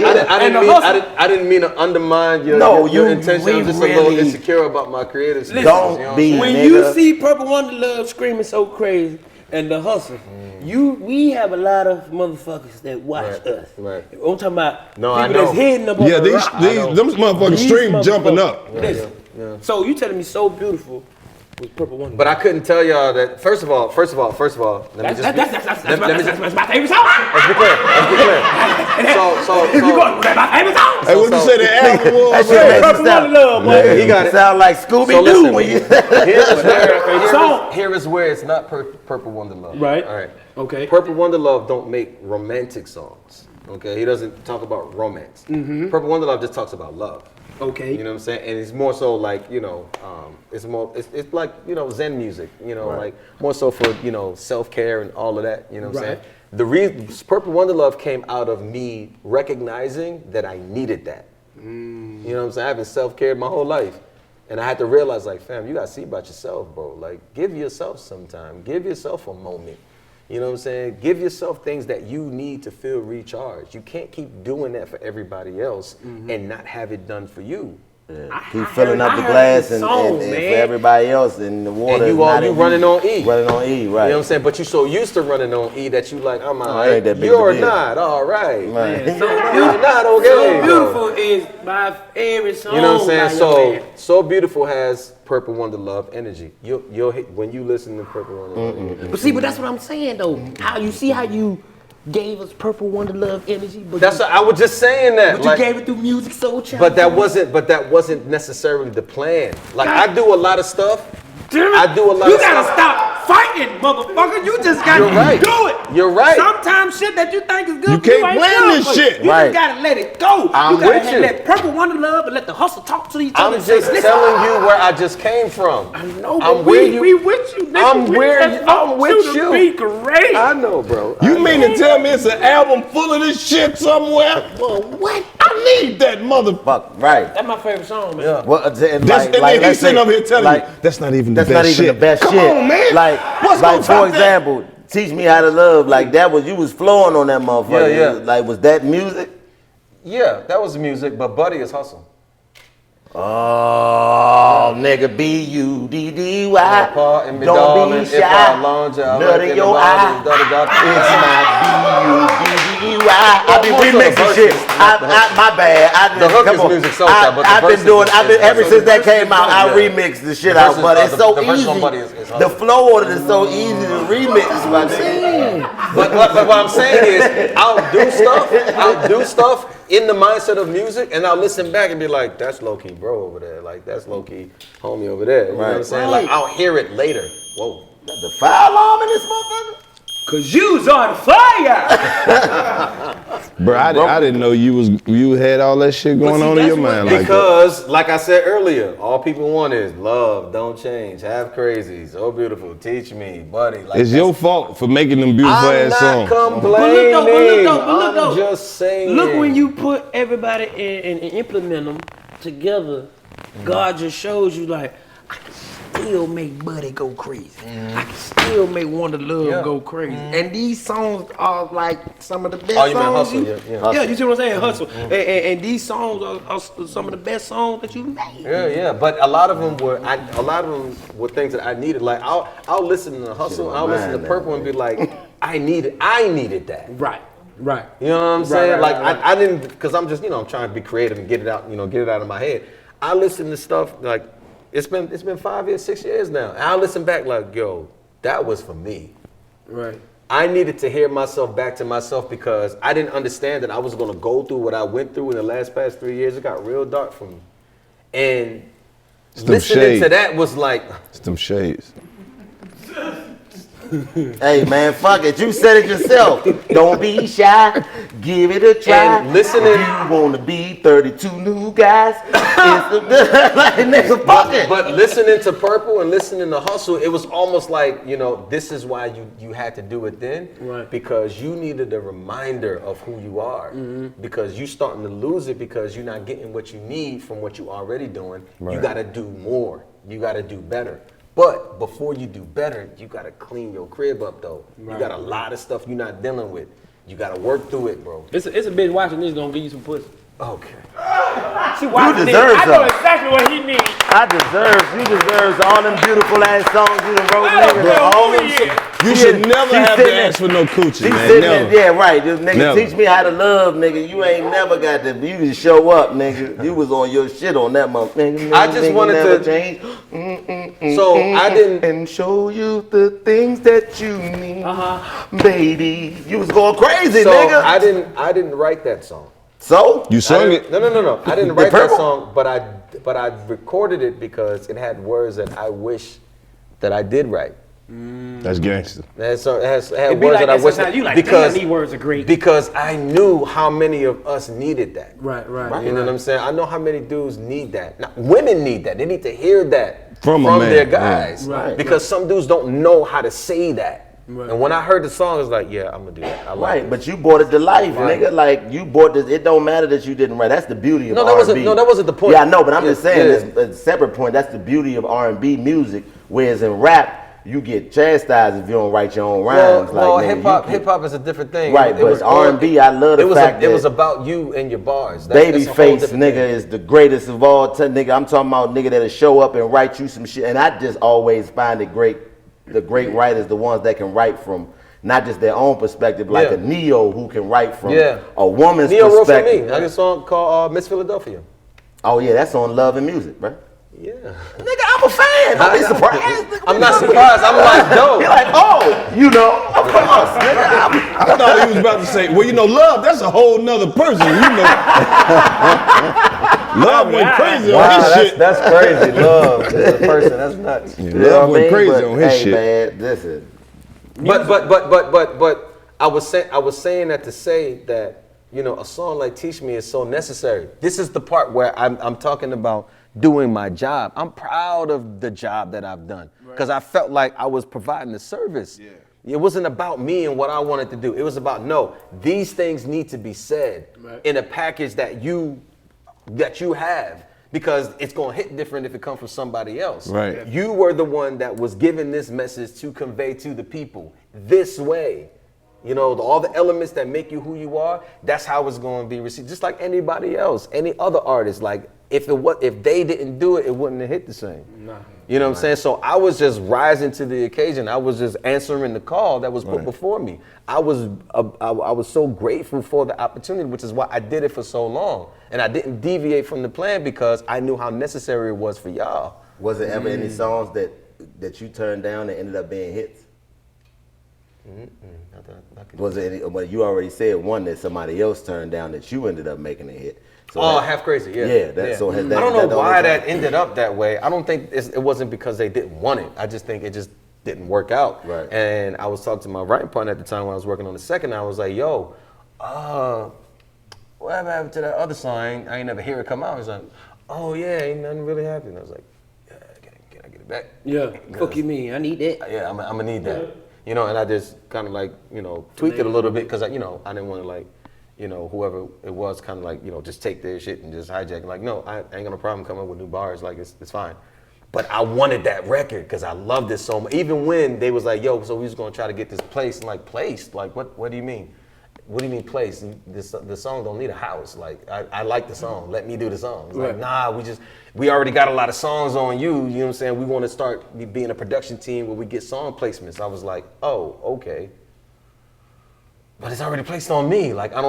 Love, I didn't mean to undermine your you intention. I'm just a little really- insecure about my creative skills. Don't you know what I'm be- saying? when nigga. you see Purple Wonder Love screaming so crazy and the hustle, we have a lot of motherfuckers that watch us. Right. I'm talking about No, I people that's know. hitting up on Yeah, the rock. them motherfucking These streams jumping motherfuckers. up. Listen. So you telling me So Beautiful was Purple Wonder? But I couldn't tell y'all that. First of all, let me just that's let me just my favorite song. let's be clear. So You going that's my favorite song? Hey, what you say the album was? That shit makes Purple you Wonder Love, boy. he got it. sound like So Scooby-Doo listen, when you... here is where it's not Purple Wonder Love. Right. All right. Okay. Purple Wonder Love don't make romantic songs. Okay. He doesn't talk about romance. Purple Wonder Love just talks about love. Okay. You know what I'm saying? And it's more so like, it's like, Zen music, like more so for, self-care and all of that, you know what I'm saying? The reason Purple Wonder Love came out of me recognizing that I needed that. You know what I'm saying? I've been self-cared my whole life. And I had to realize, like, fam, you gotta see about yourself, bro. Like, give yourself some time. Give yourself a moment. You know what I'm saying? Give yourself things that you need to feel recharged. You can't keep doing that for everybody else and not have it done for you. Keep filling up the glass and for everybody else, and the water And is not you in running on E. Running on E, right. You know what I'm saying? But you so used to running on E that you like, I'm all it right. ain't that big You're of a deal. not all right. Right. You're not okay. So Beautiful is my favorite song. You know what I'm saying? by your man. So Beautiful has Purple Wonder Love energy. You'll hit when you listen to Purple Wonder Love. But see, that's what I'm saying though. How you gave us Purple Wonder Love energy, but I was just saying that. but Like, you gave it through Musiq Soulchild. but that wasn't necessarily the plan. Like, I do a lot of stuff. Damn it. I do a lot You of gotta stuff. stop fighting, motherfucker. You just gotta You're right. do it. You're right. Sometimes shit that you think is good, You can't ain't plan good this for you. shit. You Right. just gotta let it go. I'm you gotta with you. let Purple Wonder Love and let the hustle talk to each other. I'm and say, just "Listen, telling you where I just came from. I know, I'm but where we with you, nigga. I'm We where just you- want I'm with to you. Be great. I know, bro. You mean to tell me it's an album full of this shit somewhere? Well, what? I need that motherfucker. Fuck, right. That's my favorite song, man. Yeah. Well, and And then he's let's sitting say, up here telling like, you that's not even the that's best not even shit. the best Come shit. on, man. Like, What's gonna for top that? example, Teach Me How to Love. Like that was you was flowing on that motherfucker. Yeah, yeah. Like, was that music? Yeah, that was music, but Buddy is hustle. Oh, nigga, B-U-D-D-Y. Paul and me Don't darling, be if I shy. lounge, I Nut look in in the your bottle, eye. It's my B-U-D-D-Y. I be More so the remixing shit. verses, not the hook. My bad. The hook is Musiq Soulchild, but the I've been verses doing. is- I've been is- ever so since the that verses came out. is- I yeah. remixed the shit The out, verses- but it's the so verse easy. on Buddy is The hustle. flow on it is so easy to remix. My nigga. But what I'm saying is, I'll do stuff in the mindset of music, and I'll listen back and be like, that's low key bro over there, like that's low key homie over there. You know what I'm saying? Like I'll hear it later. Whoa. The fire alarm in this motherfucker. Cause you's on fire. Bro, I didn't know you had all that shit going on in your mind like that. Because, like I said earlier, all people want is love, don't change, have crazy, so beautiful, teach me, buddy. Like, It's your fault for making them beautiful I'm ass not songs. complaining. But look though. I'm just saying. Look when you put everybody in and implement them together, God just shows you like, I can still make Buddy go crazy. I can still make Wonder Love go crazy. And these songs are like some of the best Oh, you mean songs. Hustle? Yeah, you see what I'm saying? Hustle. And these songs are some of the best songs that you made. Yeah. But a lot of them were things that I needed. Like I'll listen to Hustle, I'll listen to Purple and be like, I needed that. Right. You know what I'm saying? right. I didn't, because I'm just, I'm trying to be creative and get it out, get it out of my head. I listen to stuff like, it's been 5 years, 6 years now. And I listen back like, yo, that was for me. Right. I needed to hear myself back to myself because I didn't understand that I was gonna go through what I went through in the past 3 years. It got real dark for me. And them listening shades. to that was like, It's them shades. Hey man, fuck it. You said it yourself. Don't be shy. Give it a try. And listening, you wanna be 32 new guys? Like nigga, fuck it. But listening to Purple and listening to Hustle, it was almost like, this is why you had to do it then, right? Because you needed a reminder of who you are, because you starting to lose it because you're not getting what you need from what you already doing. Right. You got to do more. You got to do better. But before you do better, you got to clean your crib up though. Right. You got a lot of stuff you're not dealing with. You got to work through it, bro. It's a bitch watching this gonna give you some pussy. Okay. She watching this. I know exactly what he needs. You deserve all them beautiful ass songs you done wrote, nigga. All them shit. You should never have to ask for no coochie, man. Never. Yeah, right. This nigga teach me how to love, nigga. You ain't never got to. You just show up, nigga. You was on your shit on that month, nigga. I just wanted to change. So I didn't and show you the things that you need, baby. You was going crazy, nigga. I didn't write that song. So you sung it? No. I didn't write that song, but I recorded it because it had words that I wish that I did write. That's gangster. It had words that I wish you like, because these words are great. Because I knew how many of us needed that. Right. You know what I'm saying? I know how many dudes need that. Now, women need that. They need to hear that from their guys. Right. Because some dudes don't know how to say that. Right. And when I heard the song, I was like, yeah, I'm gonna do that. I like this. But you brought it to life, nigga. Like you brought this. It don't matter that you didn't write. That's the beauty of R&B. That wasn't the point. Yeah, I know, but I'm just saying, there's a separate point. That's the beauty of R&B music. Whereas in rap, you get chastised if you don't write your own rhymes. Well, hip hop is a different thing. Right, but R&B, I love the fact that it was about you and your bars. Babyface, nigga, is the greatest of all time. Nigga, I'm talking about nigga that'll show up and write you some shit. And I just always find it great. The great writers, the ones that can write from not just their own perspective, like a Neo who can write from a woman's Neo perspective. Wrote for me. I got a song called Miss Philadelphia. Oh yeah, that's on Love and Music, bro. Yeah. Nigga, I'm a fan. Don't be surprised. I'm not surprised. I'm like, dope. You're like, of course, nigga. I thought he was about to say, Love, that's a whole nother person, Love went crazy on his shit. That's crazy. Love is a person. That's nuts. Yeah, Love went crazy on his shit. Man, listen. But I was saying that to say that, a song like Teach Me is so necessary. This is the part where I'm talking about doing my job. I'm proud of the job that I've done because I felt like I was providing a service. Yeah. It wasn't about me and what I wanted to do. It was about, these things need to be said in a package that you have, because it's going to hit different if it comes from somebody else. Right. You were the one that was given this message to convey to the people this way. All the elements that make you who you are, that's how it's going to be received. Just like anybody else, any other artist. Like if they didn't do it, it wouldn't have hit the same. Nah. You know what I'm saying? So I was just rising to the occasion. I was just answering the call that was put before me. I was so grateful for the opportunity, which is why I did it for so long. And I didn't deviate from the plan because I knew how necessary it was for y'all. Was there ever any songs that you turned down that ended up being hits? Was there any? Well, you already said one that somebody else turned down that you ended up making a hit. So Half Crazy, yeah. Yeah, so has that, I don't know why that ended up that way. I don't think it wasn't because they didn't want it. I just think it just didn't work out. Right. And I was talking to my writing partner at the time when I was working on the second. I was like, yo, what happened to that other song? I ain't never hear it come out. He's like, oh yeah, ain't nothing really happened. I was like, yeah, can I get it back? Yeah, fuck you mean, I need that. Yeah, I'm gonna need that. And I just kind of like, tweaked it a little bit because I didn't want to like, whoever it was kind of like, just take their shit and just hijack it. Like, no, I ain't got no problem coming up with new bars. Like, it's fine. But I wanted that record because I loved it so much. Even when they was like, yo, so we was going to try to get this placed. And like, placed? Like, what do you mean? What do you mean placed? The song don't need a house. Like, I like the song. Let me do the song. It's like, nah, we already got a lot of songs on you. You know what I'm saying? We want to start being a production team where we get song placements. I was like, oh, okay. But it's already placed on me. Like, I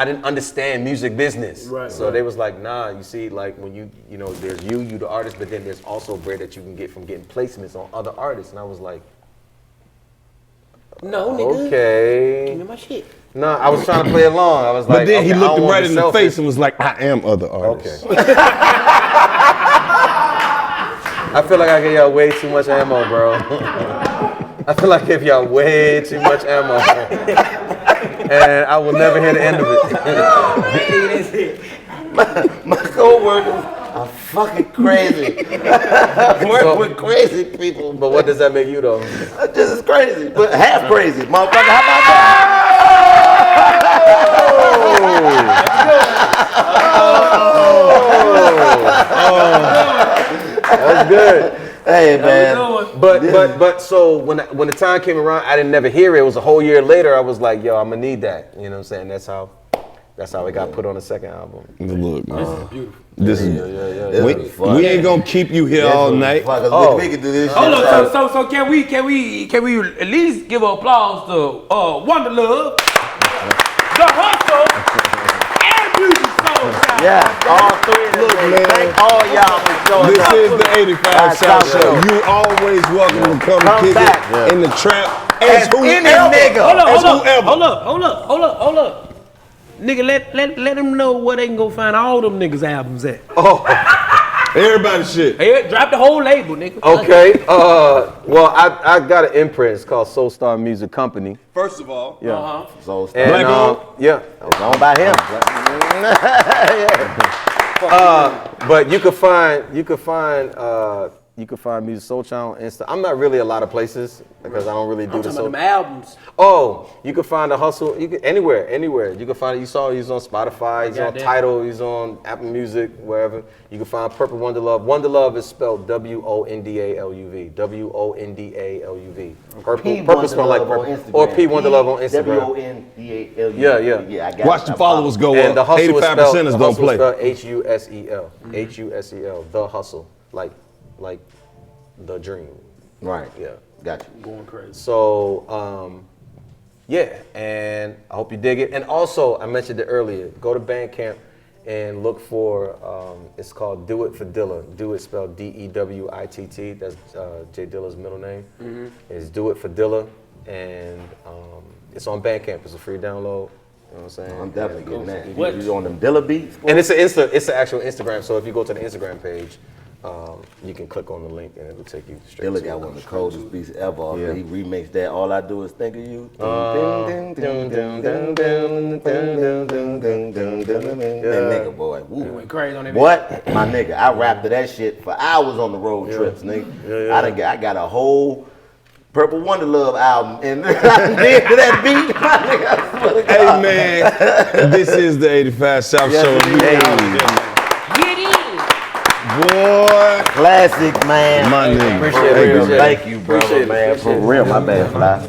didn't understand music business. Right. So they was like, nah, you see, like when there's you the artist, but then there's also bread that you can get from getting placements on other artists. And I was like, no, nigga. Okay. Give me my shit. No, I was trying to play along. I was like, but then he looked him right in the face and was like, I am other artists. Okay. I feel like I gave y'all way too much ammo, bro. I feel like I gave y'all way too much ammo. And I will never hear the end of it. My co-workers are fucking crazy. Work with crazy people. But what does that make you though? This is crazy, but half crazy, motherfucker. How about that? That's good. Hey man. But so when the time came around, I didn't never hear it. It was a whole year later. I was like, yo, I'm gonna need that. You know what I'm saying? That's how it got put on the second album. Look, man. This is beautiful. This is Yeah. we ain't gonna keep you here all night. We can do this shit. Hold on, so can we at least give an applause to Wonder Love, The Hustle, and Musiq Soulchild? Yeah, all three of them. Look, man. Thank all y'all for showing This up. is the 85 South Show. You always welcome to come kick back. it in the trap As as any whoever. nigga. Hold up. Nigga, let them know where they can go find all them niggas' albums at. Everybody's shit. Hey, drop the whole label, nigga. Okay. Well, I got an imprint. It's called Soul Star Music Company. First of all, Yeah. So And, Black yeah. It's owned by him. But you could find Musiq Soulchild on Insta. I'm not really a lot of places because I don't really do I'm the talking about soul. them albums. Oh, you can find The Hustle. You can anywhere. You can find it. You saw he's on Spotify. He's on Goddamn. Tidal. He's on Apple Music, wherever. You can find Purple Wonder Love. Wonder Love is spelled WONDALUV. WONDALUV. Purple spelled like purple. Or P Wonder Love on Instagram. WONDALUV. Yeah. Yeah, I got watch the followers go And The up. Hustle is 85%ers don't play. spelled HUSEL. HUSEL. The Hustle. Like the dream. Right. Yeah. Got you. Going crazy. So, yeah, and I hope you dig it. And also, I mentioned it earlier, go to Bandcamp and look for, it's called Do It for Dilla. Do It spelled DEWITT, that's Jay Dilla's middle name. It's Do It for Dilla, and it's on Bandcamp, it's a free download. You know what I'm saying? I'm definitely getting that. What? You on them Dilla beats? And it's an actual Instagram, so if you go to the Instagram page, you can click on the link and it'll take you straight Dilla to got it. one of the coldest beats ever. Yeah. He remixed that. All I do is think of you. That nigga, boy. Woo. Went crazy on that. What? My nigga, I rapped to that shit for hours on the road trips, nigga. I got a whole Purple Wonder Love album, and I did to that beat, my nigga. I swear to Hey God. man, this is the 85 South Yes, Show. it And we is. out here, Get in. boy. Classic, man. My nigga. Appreciate it. Thank you, brother, Appreciate it. man. For real, my bad, fly.